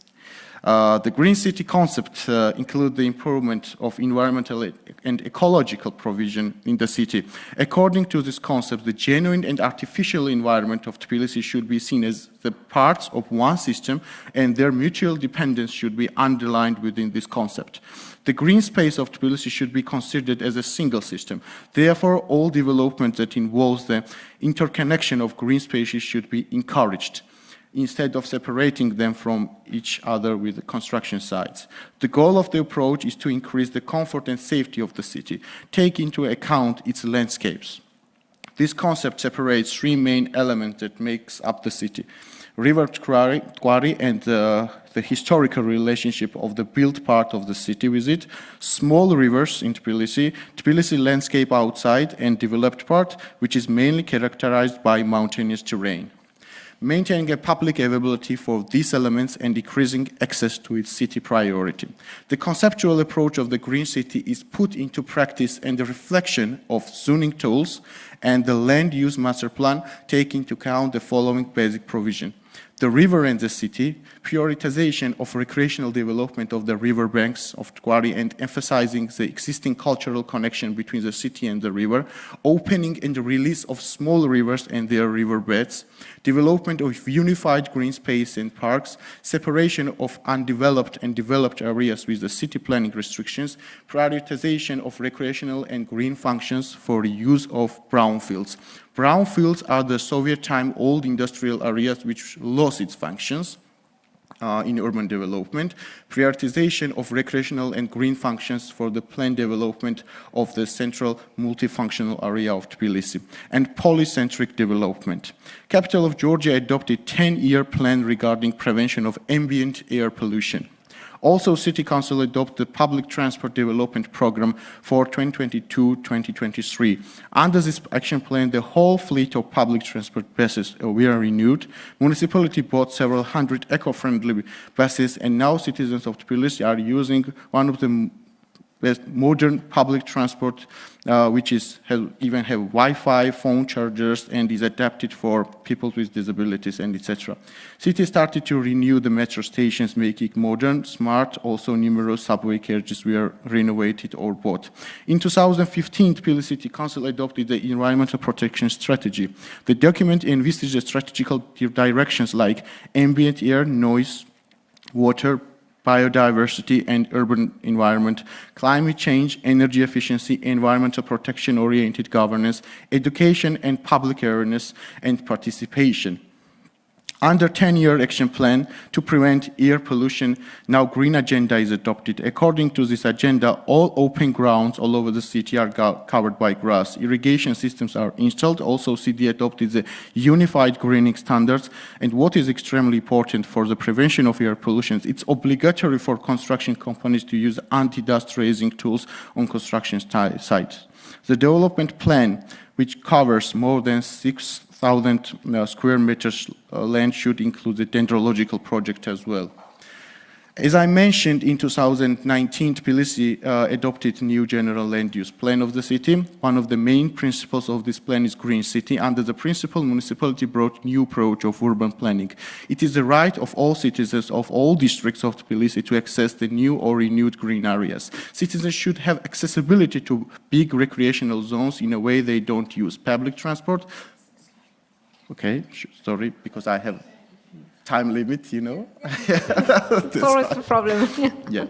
The Green City concept includes the improvement of environmental and ecological provision in the city. According to this concept, the genuine and artificial environment of Tbilisi should be seen as the parts of one system, and their mutual dependence should be underlined within this concept. The green space of Tbilisi should be considered as a single system. Therefore, all development that involves the interconnection of green spaces should be encouraged, instead of separating them from each other with the construction sites. The goal of the approach is to increase the comfort and safety of the city, take into account its landscapes. This concept separates three main elements that makes up the city: river quarry and the historical relationship of the built part of the city with it, small rivers in Tbilisi landscape outside, and developed part, which is mainly characterized by mountainous terrain. Maintaining a public availability for these elements and decreasing access to its city priority. The conceptual approach of the Green City is put into practice and the reflection of zoning tools and the land use master plan take into account the following basic provision: the river and the city, prioritization of recreational development of the river banks of Quarry and emphasizing the existing cultural connection between the city and the river, opening and the release of small rivers and their river beds, development of unified green space and parks, separation of undeveloped and developed areas with the city planning restrictions, prioritization of recreational and green functions for the use of brownfields. Brownfields are the Soviet-time old industrial areas which lost its functions in urban development, prioritization of recreational and green functions for the planned development of the central multifunctional area of Tbilisi, and polycentric development. Capital of Georgia adopted a 10-year plan regarding prevention of ambient air pollution. Also, City Council adopted the Public Transport Development Program for 2022-2023. Under this action plan, the whole fleet of public transport buses were renewed. Municipality bought several hundred eco-friendly buses, and now citizens of Tbilisi are using one of the best modern public transport, which even have Wi-Fi, phone chargers, and is adapted for people with disabilities, and etc. City started to renew the metro stations, making modern, smart. Also, numerous subway carriages were renovated or bought. In 2015, Tbilisi City Council adopted the Environmental Protection Strategy. The document envisages strategical directions like ambient air, noise, water, biodiversity and urban environment, climate change, energy efficiency, environmental protection-oriented governance, education and public awareness and participation. Under 10-year action plan to prevent air pollution, now Green Agenda is adopted. According to this agenda, all open grounds all over the city are covered by grass. Irrigation systems are installed. Also, CD adopted the unified greening standards. And what is extremely important for the prevention of air pollution, it's obligatory for construction companies to use anti-dust raising tools on construction sites. The development plan, which covers more than 6,000 square meters land, should include the dendrological project as well. As I mentioned, in 2019, Tbilisi adopted new general land use plan of the city. One of the main principles of this plan is Green City. Under the principle, municipality brought new approach of urban planning. It is the right of all citizens of all districts of Tbilisi to access the new or renewed green areas. Citizens should have accessibility to big recreational zones in a way they don't use public transport. Okay, sorry, because I have time limit, you know. It's always a problem. Yeah.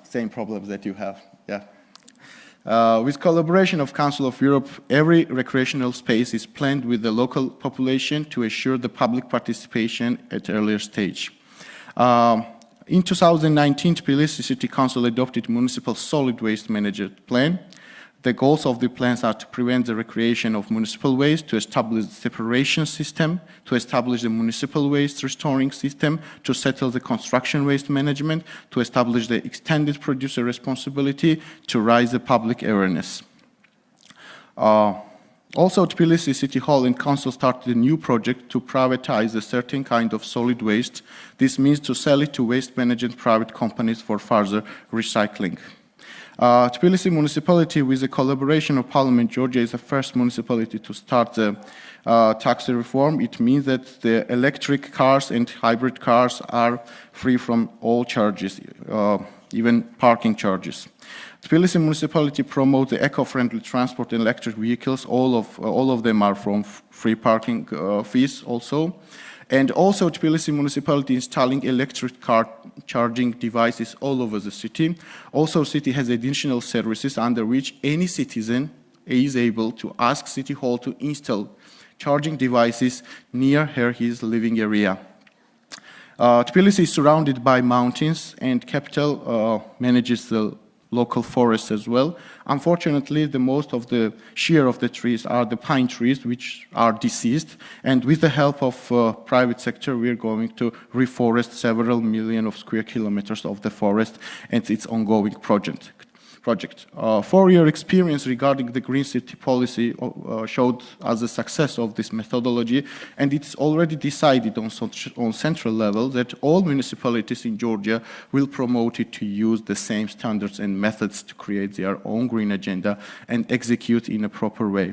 Same problems that you have. Yeah. With collaboration of Council of Europe, every recreational space is planned with the local population to assure the public participation at earlier stage. In 2019, Tbilisi City Council adopted Municipal Solid Waste Management Plan. The goals of the plans are to prevent the recreation of municipal waste, to establish the separation system, to establish the municipal waste restoring system, to settle the construction waste management, to establish the extended producer responsibility, to raise the public awareness. Also, Tbilisi City Hall and Council started a new project to privatize a certain kind of solid waste. This means to sell it to waste management private companies for further recycling. Tbilisi municipality, with the collaboration of Parliament, Georgia is the first municipality to start the tax reform. It means that the electric cars and hybrid cars are free from all charges, even parking charges. Tbilisi municipality promotes the eco-friendly transport and electric vehicles. All of them are from free parking fees also. And also Tbilisi municipality installing electric car charging devices all over the city. Also city has additional services under which any citizen is able to ask City Hall to install charging devices near his living area. Tbilisi is surrounded by mountains, and capital manages the local forests as well. Unfortunately, the most of the share of the trees are the pine trees, which are deceased. And with the help of private sector, we are going to reforest several million of square kilometers of the forest, and it's ongoing project. 4-year experience regarding the green city policy showed us the success of this methodology, and it's already decided on central level that all municipalities in Georgia will promote it to use the same standards and methods to create their own green agenda and execute in a proper way.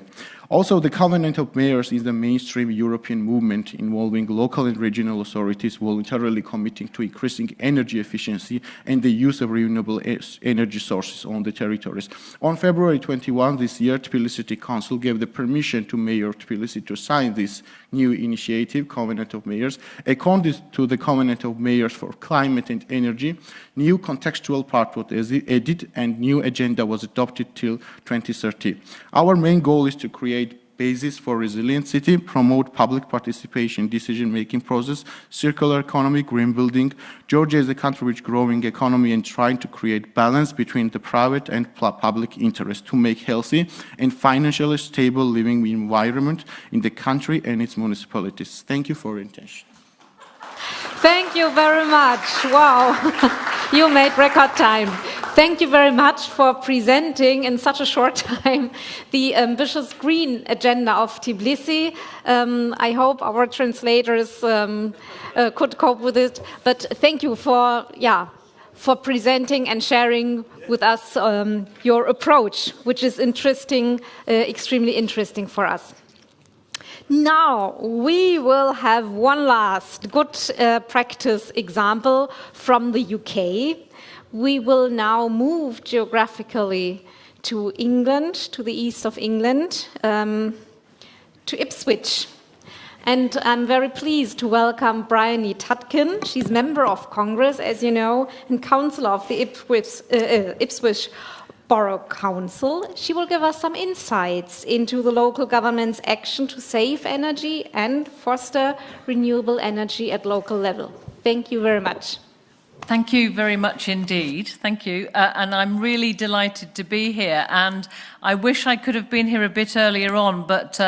Also, the Covenant of Mayors is the mainstream European movement involving local and regional authorities voluntarily committing to increasing energy efficiency and the use of renewable energy sources on the territories. On February 21 this year, Tbilisi City Council gave the permission to Mayor Tbilisi to sign this new initiative, Covenant of Mayors. According to the Covenant of Mayors for Climate and Energy, new contextual part was added and new agenda was adopted till 2030. Our main goal is to create basis for resilient city, promote public participation, decision-making process, circular economy, green building. Georgia is a country with growing economy and trying to create balance between the private and public interest to make healthy and financially stable living environment in the country and its municipalities. Thank you for your attention. Thank you very much. Wow, you made record time. Thank you very much for presenting in such a short time the ambitious green agenda of Tbilisi. I hope our translators could cope with it. But thank you for presenting and sharing with us your approach, which is interesting, extremely interesting for us. Now, we will have one last good practice example from the UK. We will now move geographically to England, to the east of England, to Ipswich. And I'm very pleased to welcome Bryony Tutkin. She's member of Congress, as you know, and councillor of the Ipswich Borough Council. She will give us some insights into the local government's action to save energy and foster renewable energy at local level. Thank you very much. Thank you very much indeed. Thank you. And I'm really delighted to be here. And I wish I could have been here a bit earlier on, but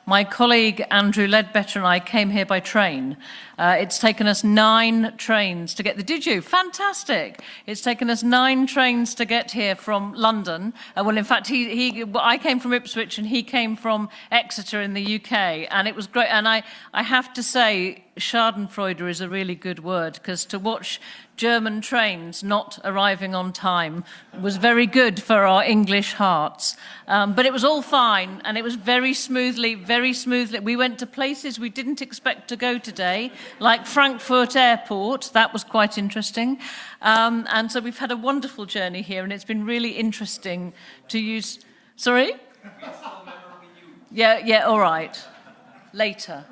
my colleague Andrew Ledbetter and I came here by train. It's taken us 9 trains to get there. Did you? Fantastic. It's taken us 9 trains to get here from London. Well, in fact, I came from Ipswich and he came from Exeter in the UK. And it was great. And I have to say, Schadenfreude is a really good word, because to watch German trains not arriving on time was very good for our English hearts. But it was all fine, and it was very smoothly. We went to places we didn't expect to go today, like Frankfurt Airport. That was quite interesting. And so we've had a wonderful journey here, and it's been really interesting to use... Sorry? Yeah, all right. Later.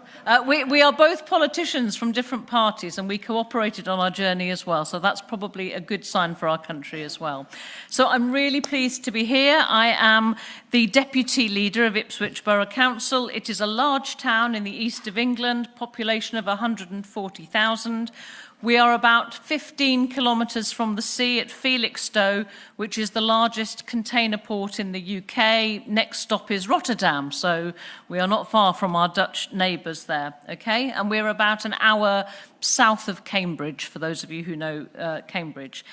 We are both politicians from different parties, and we cooperated on our journey as well, so that's probably a good sign for our country as well. So I'm really pleased to be here. I am the deputy leader of Ipswich Borough Council. It is a large town in the east of England, population of 140,000. We are about 15 kilometres from the sea at Felixstowe, which is the largest container port in the UK. Next stop is Rotterdam, so we are not far from our Dutch neighbours there, okay? And we're about an hour south of Cambridge, for those of you who know Cambridge.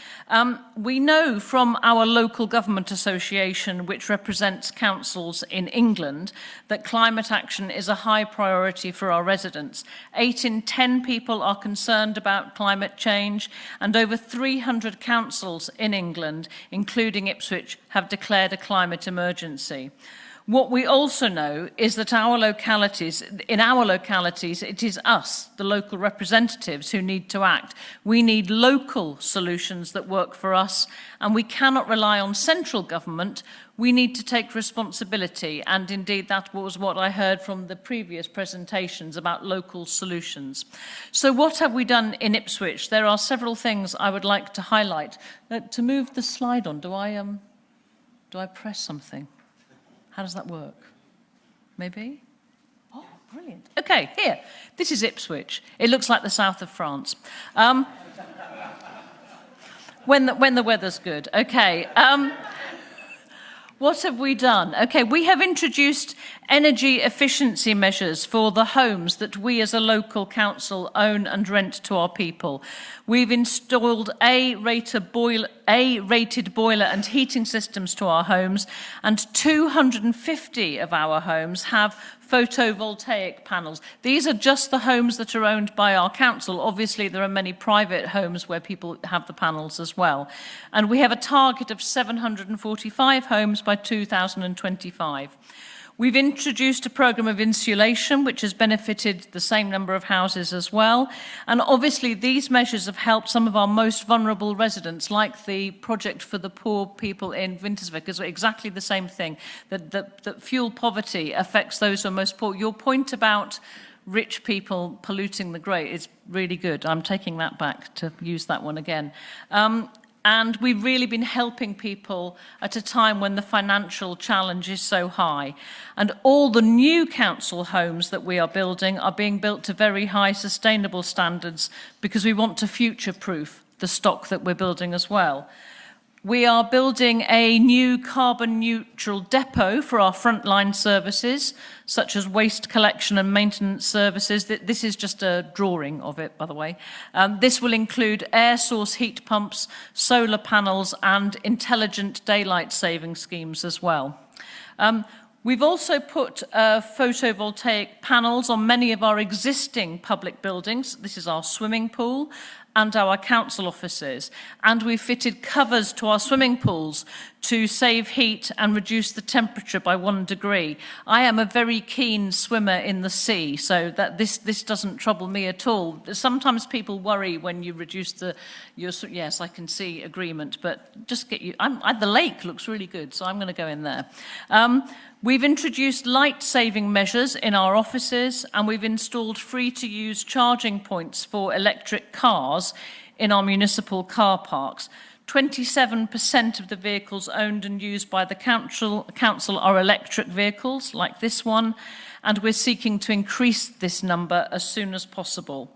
We know from our local government association, which represents councils in England, that climate action is a high priority for our residents. 8 in 10 people are concerned about climate change, and over 300 councils in England, including Ipswich, have declared a climate emergency. What we also know is that in our localities, it is us, the local representatives, who need to act. We need local solutions that work for us, and we cannot rely on central government. We need to take responsibility, and indeed that was what I heard from the previous presentations about local solutions. So what have we done in Ipswich? There are several things I would like to highlight. To move the slide on, do I press something? How does that work? Maybe? Oh, brilliant. Okay, here. This is Ipswich. It looks like the south of France. When the weather's good. Okay. What have we done? Okay, we have introduced energy efficiency measures for the homes that we as a local council own and rent to our people. We've installed A-rated boiler and heating systems to our homes, and 250 of our homes have photovoltaic panels. These are just the homes that are owned by our council. Obviously, there are many private homes where people have the panels as well. And we have a target of 745 homes by 2025. We've introduced a programme of insulation, which has benefited the same number of houses as well. And obviously, these measures have helped some of our most vulnerable residents, like the project for the poor people in Winterswijk, because exactly the same thing, that fuel poverty affects those who are most poor. Your point about rich people polluting the grey is really good. I'm taking that back to use that one again. And we've really been helping people at a time when the financial challenge is so high. And all the new council homes that we are building are being built to very high sustainable standards because we want to future-proof the stock that we're building as well. We are building a new carbon-neutral depot for our frontline services, such as waste collection and maintenance services. This is just a drawing of it, by the way. This will include air source heat pumps, solar panels, and intelligent daylight saving schemes as well. We've also put photovoltaic panels on many of our existing public buildings. This is our swimming pool and our council offices. And we've fitted covers to our swimming pools to save heat and reduce the temperature by 1 degree. I am a very keen swimmer in the sea, so that this doesn't trouble me at all. Sometimes people worry when you reduce yes, I can see agreement, but just get you, the lake looks really good, so I'm going to go in there. We've introduced light-saving measures in our offices, and we've installed free-to-use charging points for electric cars in our municipal car parks. 27% of the vehicles owned and used by the council are electric vehicles, like this one, and we're seeking to increase this number as soon as possible.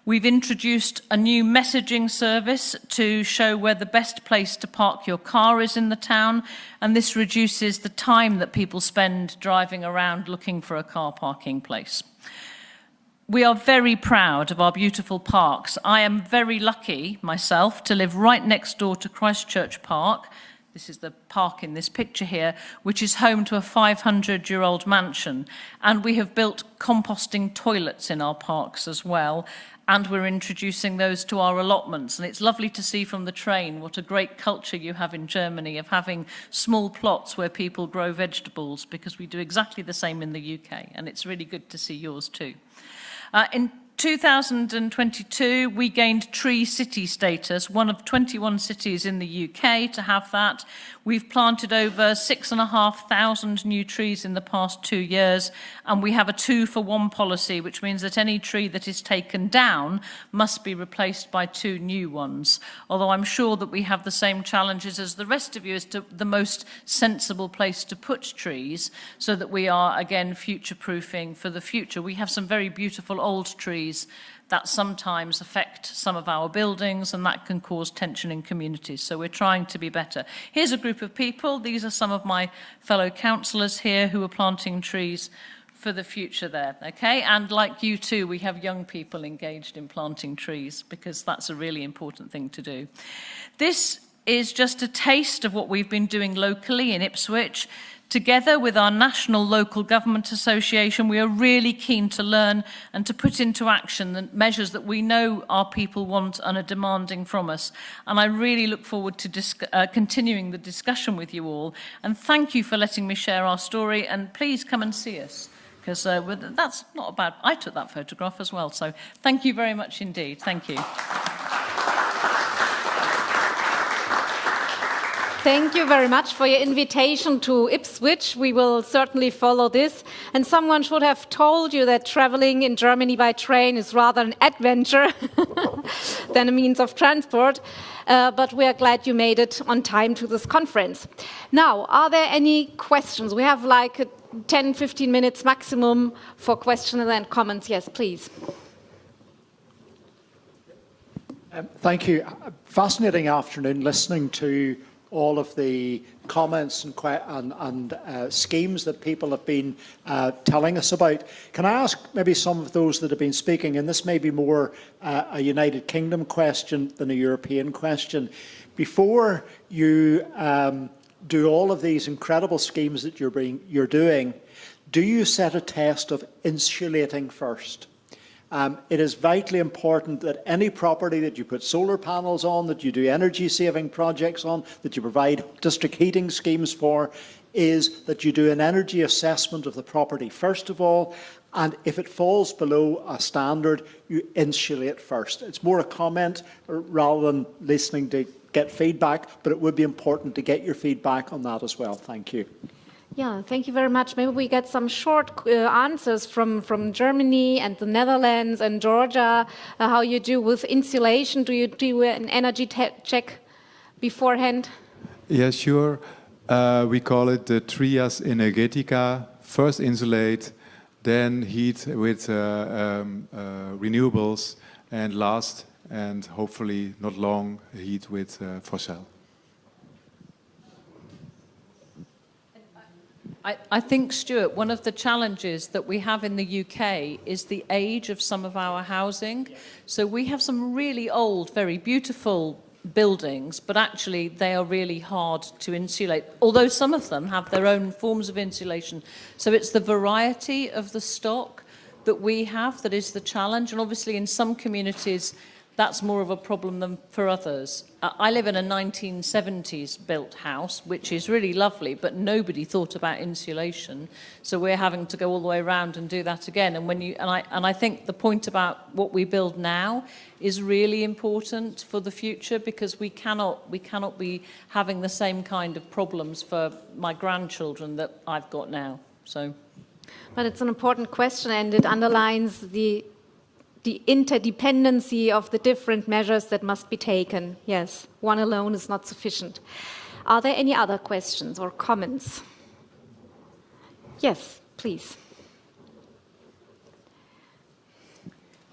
We've introduced a new messaging service to show where the best place to park your car is in the town, and this reduces the time that people spend driving around looking for a car parking place. We are very proud of our beautiful parks. I am very lucky, myself, to live right next door to Christchurch Park. This is the park in this picture here, which is home to a 500-year-old mansion. And we have built composting toilets in our parks as well. And we're introducing those to our allotments. And it's lovely to see from the train what a great culture you have in Germany of having small plots where people grow vegetables, because we do exactly the same in the UK. And it's really good to see yours too. In 2022, we gained Tree City status, one of 21 cities in the UK to have that. We've planted over 6,500 new trees in the past 2 years, and we have a 2-for-1 policy, which means that any tree that is taken down must be replaced by 2 new ones. Although I'm sure that we have the same challenges as the rest of you as to the most sensible place to put trees, so that we are, again, future-proofing for the future. We have some very beautiful old trees that sometimes affect some of our buildings, and that can cause tension in communities. So we're trying to be better. Here's a group of people. These are some of my fellow councillors here who are planting trees for the future there, okay? And like you too, we have young people engaged in planting trees because that's a really important thing to do. This is just a taste of what we've been doing locally in Ipswich. Together with our National Local Government Association, we are really keen to learn and to put into action the measures that we know our people want and are demanding from us. And I really look forward to continuing the discussion with you all. And thank you for letting me share our story. And please come and see us, because that's not a bad... I took that photograph as well. So thank you very much indeed. Thank you. Thank you very much for your invitation to Ipswich. We will certainly follow this. And someone should have told you that traveling in Germany by train is rather an adventure than a means of transport. But we are glad you made it on time to this conference. Now, are there any questions? We have like 10, 15 minutes maximum for questions and comments. Yes, please. Thank you. Fascinating afternoon listening to all of the comments and schemes that people have been telling us about. Can I ask maybe some of those that have been speaking, and this may be more a United Kingdom question than a European question. Before you do all of these incredible schemes that you're doing, do you set a test of insulating first? It is vitally important that any property that you put solar panels on, that you do energy saving projects on, that you provide district heating schemes for, is that you do an energy assessment of the property first of all, and if it falls below a standard, you insulate first. It's more a comment rather than listening to get feedback, but it would be important to get your feedback on that as well. Thank you. Yeah, thank you very much. Maybe we get some short answers from Germany and the Netherlands and Georgia, how you do with insulation. Do you do an energy check beforehand? Yeah, sure. We call it the trias energetica. First insulate, then heat with renewables, and last, and hopefully not long, heat with fossil. I think, Stuart, one of the challenges that we have in the UK is the age of some of our housing. So we have some really old, very beautiful buildings, but actually they are really hard to insulate, although some of them have their own forms of insulation. So it's the variety of the stock that we have that is the challenge. And obviously in some communities, that's more of a problem than for others. I live in a 1970s built house, which is really lovely, but nobody thought about insulation. So we're having to go all the way around and do that again. And I think the point about what we build now is really important for the future, because we cannot be having the same kind of problems for my grandchildren that I've got now. So, but it's an important question, and it underlines the interdependency of the different measures that must be taken. Yes, one alone is not sufficient. Are there any other questions or comments? Yes, please.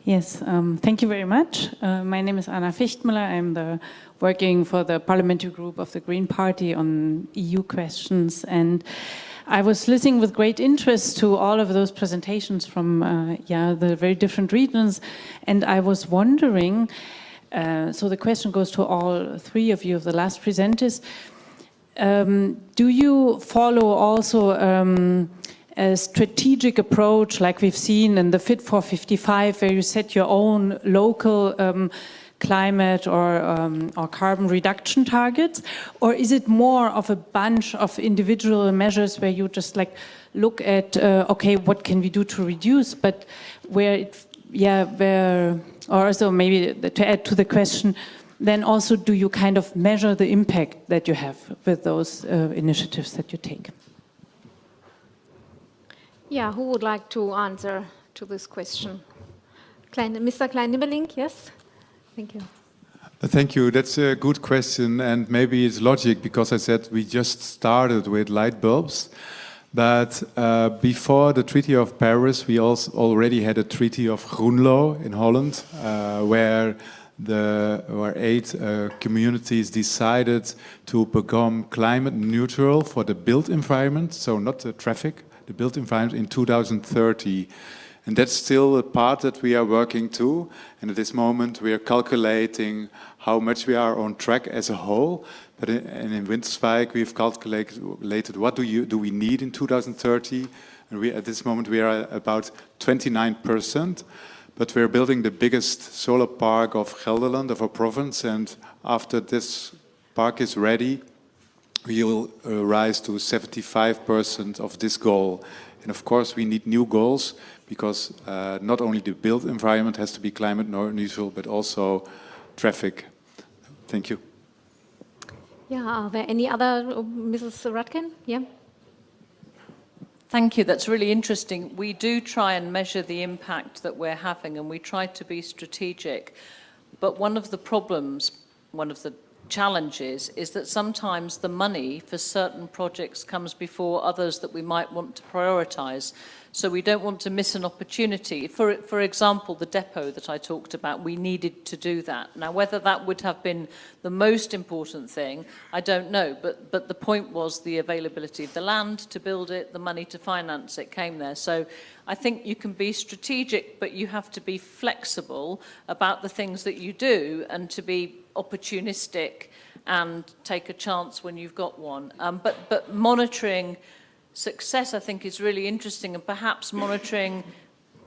Yes, thank you very much. My name is Anna Fichtmüller. I'm working for the parliamentary group of the Green Party on EU questions, and I was listening with great interest to all of those presentations from the very different regions, and I was wondering, so the question goes to all three of you, of the last presenters, do you follow also a strategic approach like we've seen in the Fit for 55, where you set your own local climate or carbon reduction targets, or is it more of a bunch of individual measures where you just like look at okay, what can we do to reduce, but also maybe to add to the question, then also do you kind of measure the impact that you have with those initiatives that you take? Yeah, who would like to answer to this question? Mr. Klein-Nibelink, yes? Thank you. Thank you. That's a good question, and maybe it's logic because I said we just started with light bulbs, but before the Treaty of Paris, we also already had a Treaty of Groenlo in Holland, where 8 communities decided to become climate neutral for the built environment, so not the traffic, the built environment in 2030. And that's still a part that we are working to. And at this moment, we are calculating how much we are on track as a whole. But in Winterswijk, we've calculated what do we need in 2030. And at this moment, we are about 29%. But we're building the biggest solar park of Gelderland, of our province. And after this park is ready, we will rise to 75% of this goal. And of course, we need new goals, because not only the built environment has to be climate neutral, but also traffic. Thank you. Yeah, are there any other, Mrs. Rutkin? Yeah. Thank you, that's really interesting. We do try and measure the impact that we're having, and we try to be strategic. But one of the problems, one of the challenges, is that sometimes the money for certain projects comes before others that we might want to prioritise. So we don't want to miss an opportunity. For example, the depot that I talked about, we needed to do that. Now, whether that would have been the most important thing, I don't know. But the point was the availability of the land to build it, the money to finance it came there. So I think you can be strategic, but you have to be flexible about the things that you do and to be opportunistic and take a chance when you've got one. But monitoring success, I think, is really interesting, and perhaps monitoring,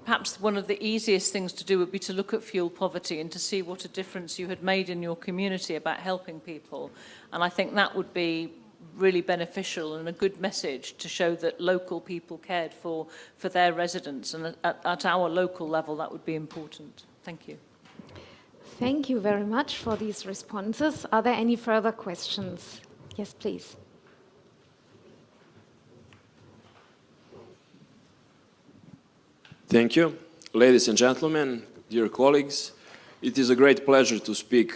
perhaps one of the easiest things to do would be to look at fuel poverty and to see what a difference you had made in your community about helping people. And I think that would be really beneficial and a good message to show that local people cared for their residents, and at our local level that would be important. Thank you. Thank you very much for these responses. Are there any further questions? Yes, please. Thank you. Ladies and gentlemen, dear colleagues, it is a great pleasure to speak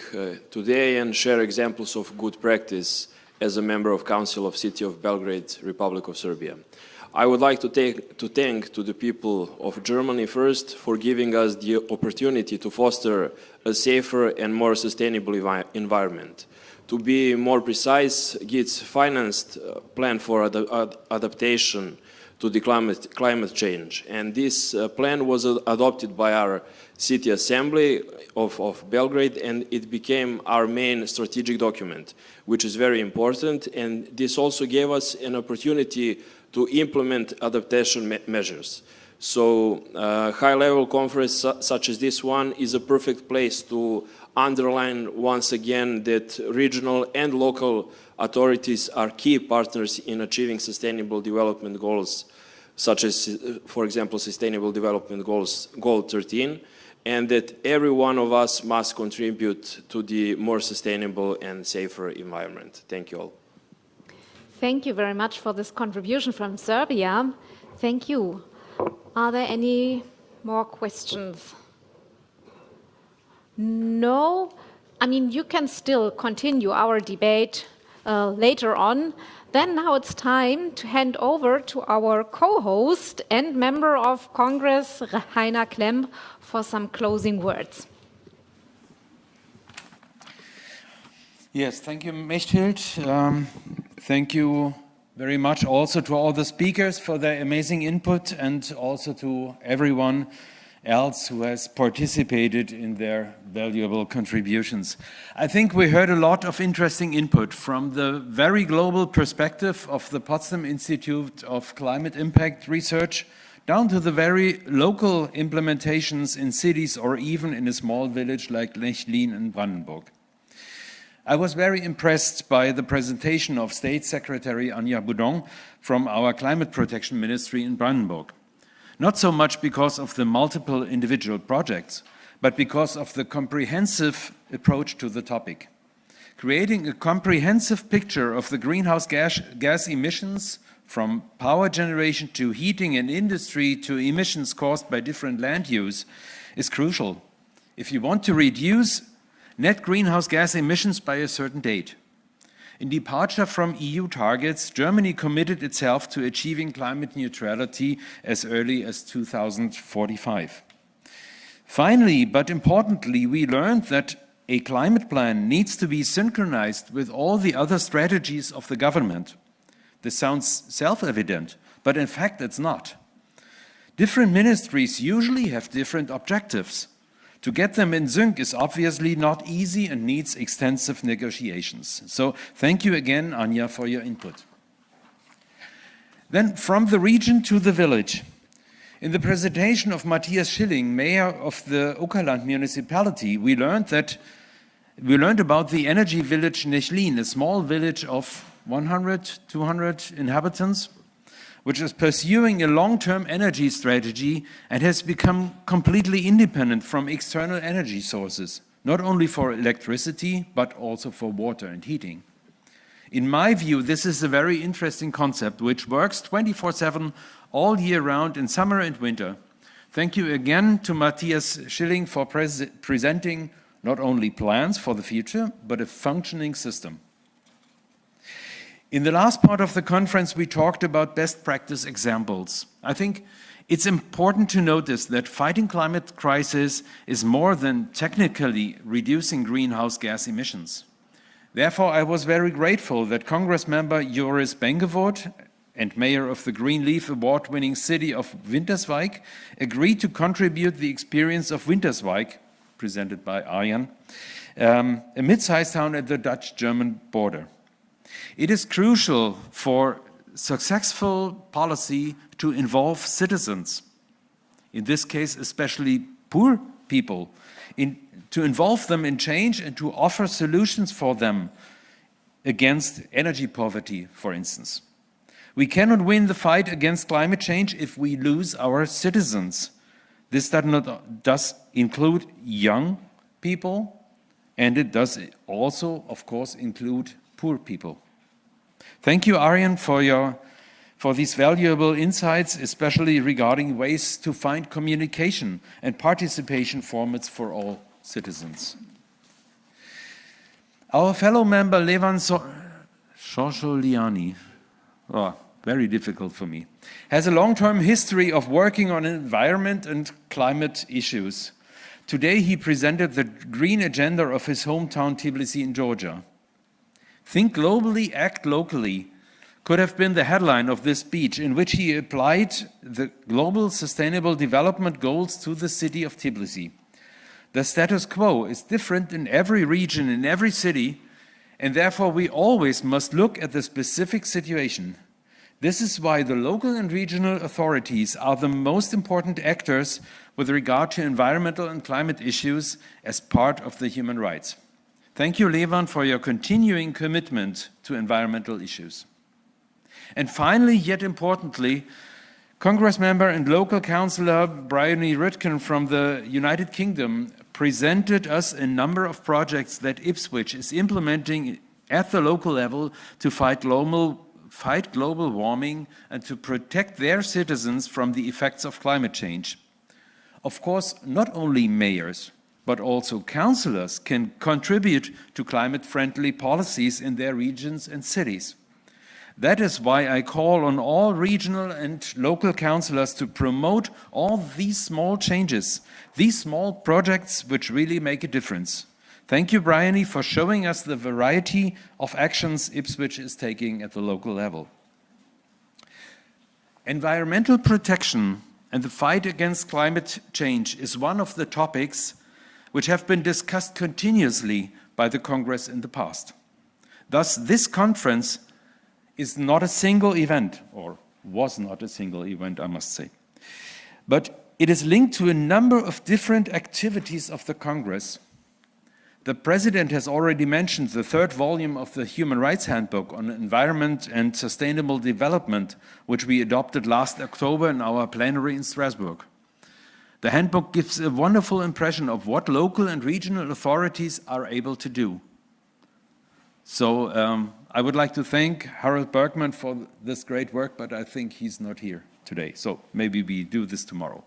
today and share examples of good practice as a member of Council of City of Belgrade, Republic of Serbia. I would like to thank the people of Germany first for giving us the opportunity to foster a safer and more sustainable environment. To be more precise, GITS financed a plan for adaptation to the climate change. And this plan was adopted by our City Assembly of Belgrade, and it became our main strategic document, which is very important. And this also gave us an opportunity to implement adaptation measures. So a high-level conference such as this one is a perfect place to underline once again that regional and local authorities are key partners in achieving sustainable development goals, such as, for example, Sustainable Development Goals, Goal 13, and that every one of us must contribute to the more sustainable and safer environment. Thank you all. Thank you very much for this contribution from Serbia. Thank you. Are there any more questions? No? I mean, you can still continue our debate later on. Then now it's time to hand over to our co-host and member of Congress, Heiner Klemm, for some closing words. Yes, thank you, Mechthild. Thank you very much also to all the speakers for their amazing input, and also to everyone else who has participated in their valuable contributions. I think we heard a lot of interesting input from the very global perspective of the Potsdam Institute of Climate Impact Research down to the very local implementations in cities or even in a small village like Nechlin in Brandenburg. I was very impressed by the presentation of State Secretary Anja Boudon from our Climate Protection Ministry in Brandenburg. Not so much because of the multiple individual projects, but because of the comprehensive approach to the topic. Creating a comprehensive picture of the greenhouse gas emissions from power generation to heating and industry to emissions caused by different land use is crucial if you want to reduce net greenhouse gas emissions by a certain date. In departure from EU targets, Germany committed itself to achieving climate neutrality as early as 2045. Finally, but importantly, we learned that a climate plan needs to be synchronized with all the other strategies of the government. This sounds self-evident, but in fact it's not. Different ministries usually have different objectives. To get them in sync is obviously not easy and needs extensive negotiations. So thank you again, Anja, for your input. Then from the region to the village. In the presentation of Matthias Schilling, mayor of the Uckerland municipality, we learned about the energy village Nechlin, a small village of 100, 200 inhabitants, which is pursuing a long-term energy strategy and has become completely independent from external energy sources, not only for electricity, but also for water and heating. In my view, this is a very interesting concept which works 24/7 all year round in summer and winter. Thank you again to Matthias Schilling for presenting not only plans for the future, but a functioning system. In the last part of the conference, we talked about best practice examples. I think it's important to notice that fighting climate crisis is more than technically reducing greenhouse gas emissions. Therefore, I was very grateful that Congress member Joris Bengevoort and mayor of the Green Leaf Award-winning city of Winterswijk agreed to contribute the experience of Winterswijk, presented by Arjan, a mid-sized town at the Dutch-German border. It is crucial for successful policy to involve citizens, in this case especially poor people, to involve them in change and to offer solutions for them against energy poverty, for instance. We cannot win the fight against climate change if we lose our citizens. This does include young people, and it does also, of course, include poor people. Thank you, Arjan, for these valuable insights, especially regarding ways to find communication and participation formats for all citizens. Our fellow member, Levan Shosholiani, very difficult for me, has a long-term history of working on environment and climate issues. Today he presented the green agenda of his hometown Tbilisi in Georgia. Think globally, act locally could have been the headline of this speech, in which he applied the global sustainable development goals to the city of Tbilisi. The status quo is different in every region, in every city, and therefore we always must look at the specific situation. This is why the local and regional authorities are the most important actors with regard to environmental and climate issues as part of the human rights. Thank you, Levan, for your continuing commitment to environmental issues. And finally, yet importantly, Congress member and local councillor Bryony Rutkin from the United Kingdom presented us a number of projects that Ipswich is implementing at the local level to fight global warming and to protect their citizens from the effects of climate change. Of course, not only mayors, but also councillors can contribute to climate-friendly policies in their regions and cities. That is why I call on all regional and local councillors to promote all these small changes, these small projects which really make a difference. Thank you, Bryony, for showing us the variety of actions Ipswich is taking at the local level. Environmental protection and the fight against climate change is one of the topics which have been discussed continuously by the Congress in the past. Thus, this conference is not a single event, or was not a single event, I must say. But it is linked to a number of different activities of the Congress. The President has already mentioned the third volume of the Human Rights Handbook on Environment and Sustainable Development, which we adopted last October in our plenary in Strasbourg. The handbook gives a wonderful impression of what local and regional authorities are able to do. So I would like to thank Harold Bergman for this great work, but I think he's not here today. So maybe we do this tomorrow.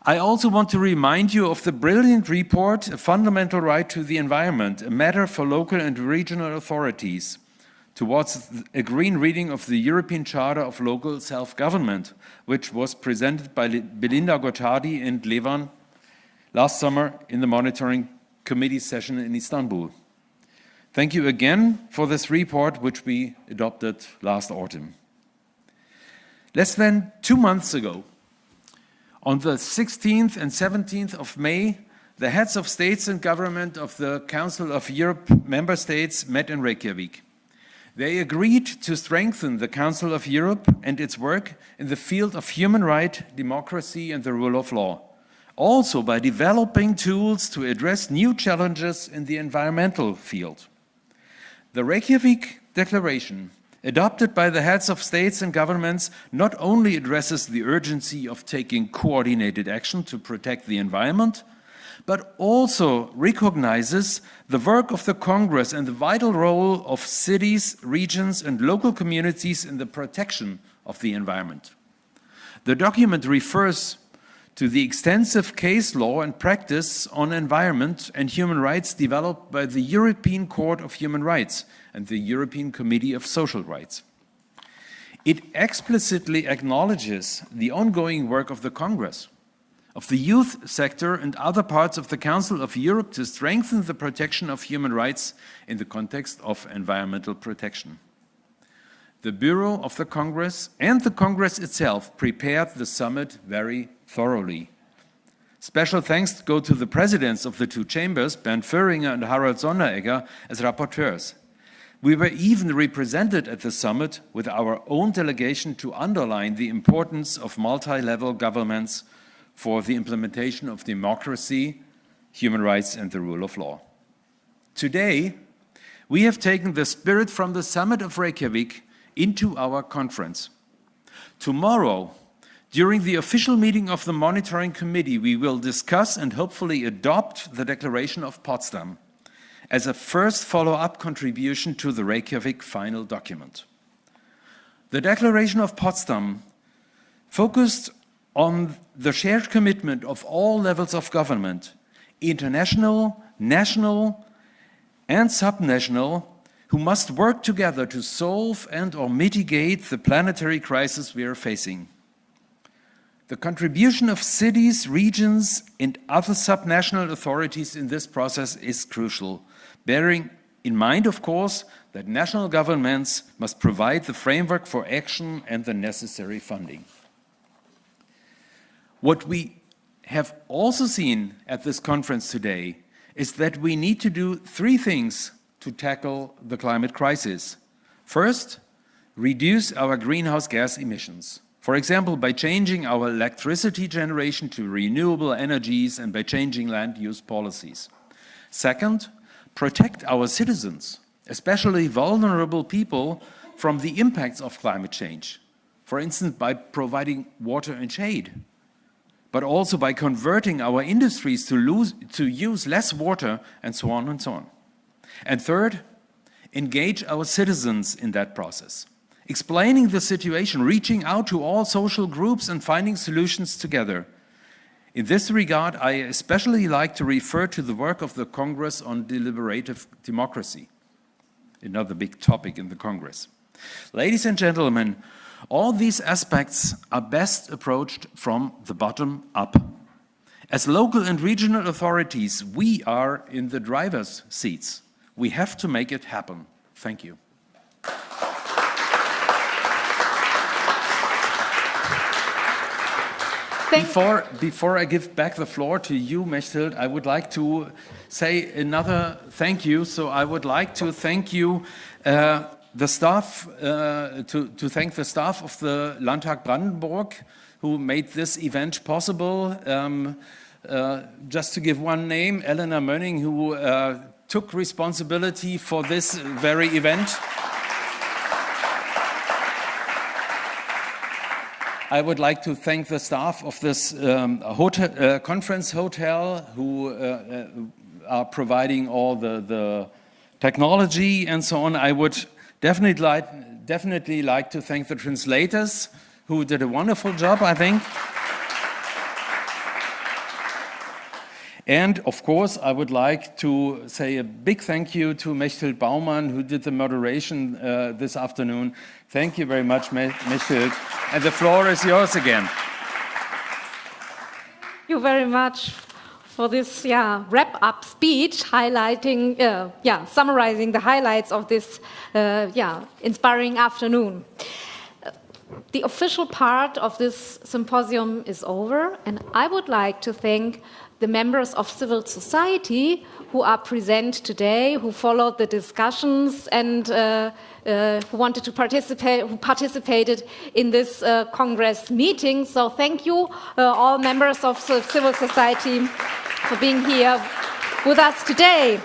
I also want to remind you of the brilliant report, A Fundamental Right to the Environment, a matter for local and regional authorities, towards a green reading of the European Charter of Local Self-Government, which was presented by Belinda Gottardi and Levan last summer in the Monitoring Committee session in Istanbul. Thank you again for this report, which we adopted last autumn. Less than 2 months ago, on the 16th and 17th of May, the heads of states and government of the Council of Europe member states met in Reykjavik. They agreed to strengthen the Council of Europe and its work in the field of human rights, democracy and the rule of law, also by developing tools to address new challenges in the environmental field. The Reykjavik Declaration, adopted by the heads of states and governments, not only addresses the urgency of taking coordinated action to protect the environment, but also recognizes the work of the Congress and the vital role of cities, regions, and local communities in the protection of the environment. The document refers to the extensive case law and practice on environment and human rights developed by the European Court of Human Rights and the European Committee of Social Rights. It explicitly acknowledges the ongoing work of the Congress, of the youth sector and other parts of the Council of Europe to strengthen the protection of human rights in the context of environmental protection. The Bureau of the Congress and the Congress itself prepared the summit very thoroughly. Special thanks go to the presidents of the two chambers, Bernd Föhringer and Harald Sonderegger, as rapporteurs. We were even represented at the summit with our own delegation to underline the importance of multi-level governments for the implementation of democracy, human rights and the rule of law. Today, we have taken the spirit from the summit of Reykjavik into our conference. Tomorrow, during the official meeting of the Monitoring Committee, we will discuss and hopefully adopt the Declaration of Potsdam as a first follow-up contribution to the Reykjavik final document. The Declaration of Potsdam focused on the shared commitment of all levels of government, international, national, and subnational, who must work together to solve and/or mitigate the planetary crisis we are facing. The contribution of cities, regions, and other subnational authorities in this process is crucial, bearing in mind, of course, that national governments must provide the framework for action and the necessary funding. What we have also seen at this conference today is that we need to do 3 things to tackle the climate crisis. First, reduce our greenhouse gas emissions. For example, by changing our electricity generation to renewable energies and by changing land use policies. Second, protect our citizens, especially vulnerable people, from the impacts of climate change. For instance, by providing water and shade, but also by converting our industries to use less water, and so on and so on. And third, engage our citizens in that process, explaining the situation, reaching out to all social groups and finding solutions together. In this regard, I especially like to refer to the work of the Congress on deliberative democracy, another big topic in the Congress. Ladies and gentlemen, all these aspects are best approached from the bottom up. As local and regional authorities, we are in the driver's seats. We have to make it happen. Thank you. Before I give back the floor to you, Mechthild, I would like to say another thank you. So I would like to thank you, the staff, to thank the staff of the Landtag Brandenburg who made this event possible. Just to give one name, Elena Mönning, who took responsibility for this very event. I would like to thank the staff of this conference hotel who are providing all the technology and so on. I would definitely like to thank the translators who did a wonderful job, I think. And of course, I would like to say a big thank you to Mechthild Baumann, who did the moderation this afternoon. Thank you very much, Mechthild. And the floor is yours again. Thank you very much for this wrap-up speech, highlighting, summarizing the highlights of this inspiring afternoon. the official part of this symposium is over, and I would like to thank the members of civil society who are present today, who followed the discussions and who wanted to participate, who participated in this Congress meeting. So thank you, all members of civil society, for being here with us today.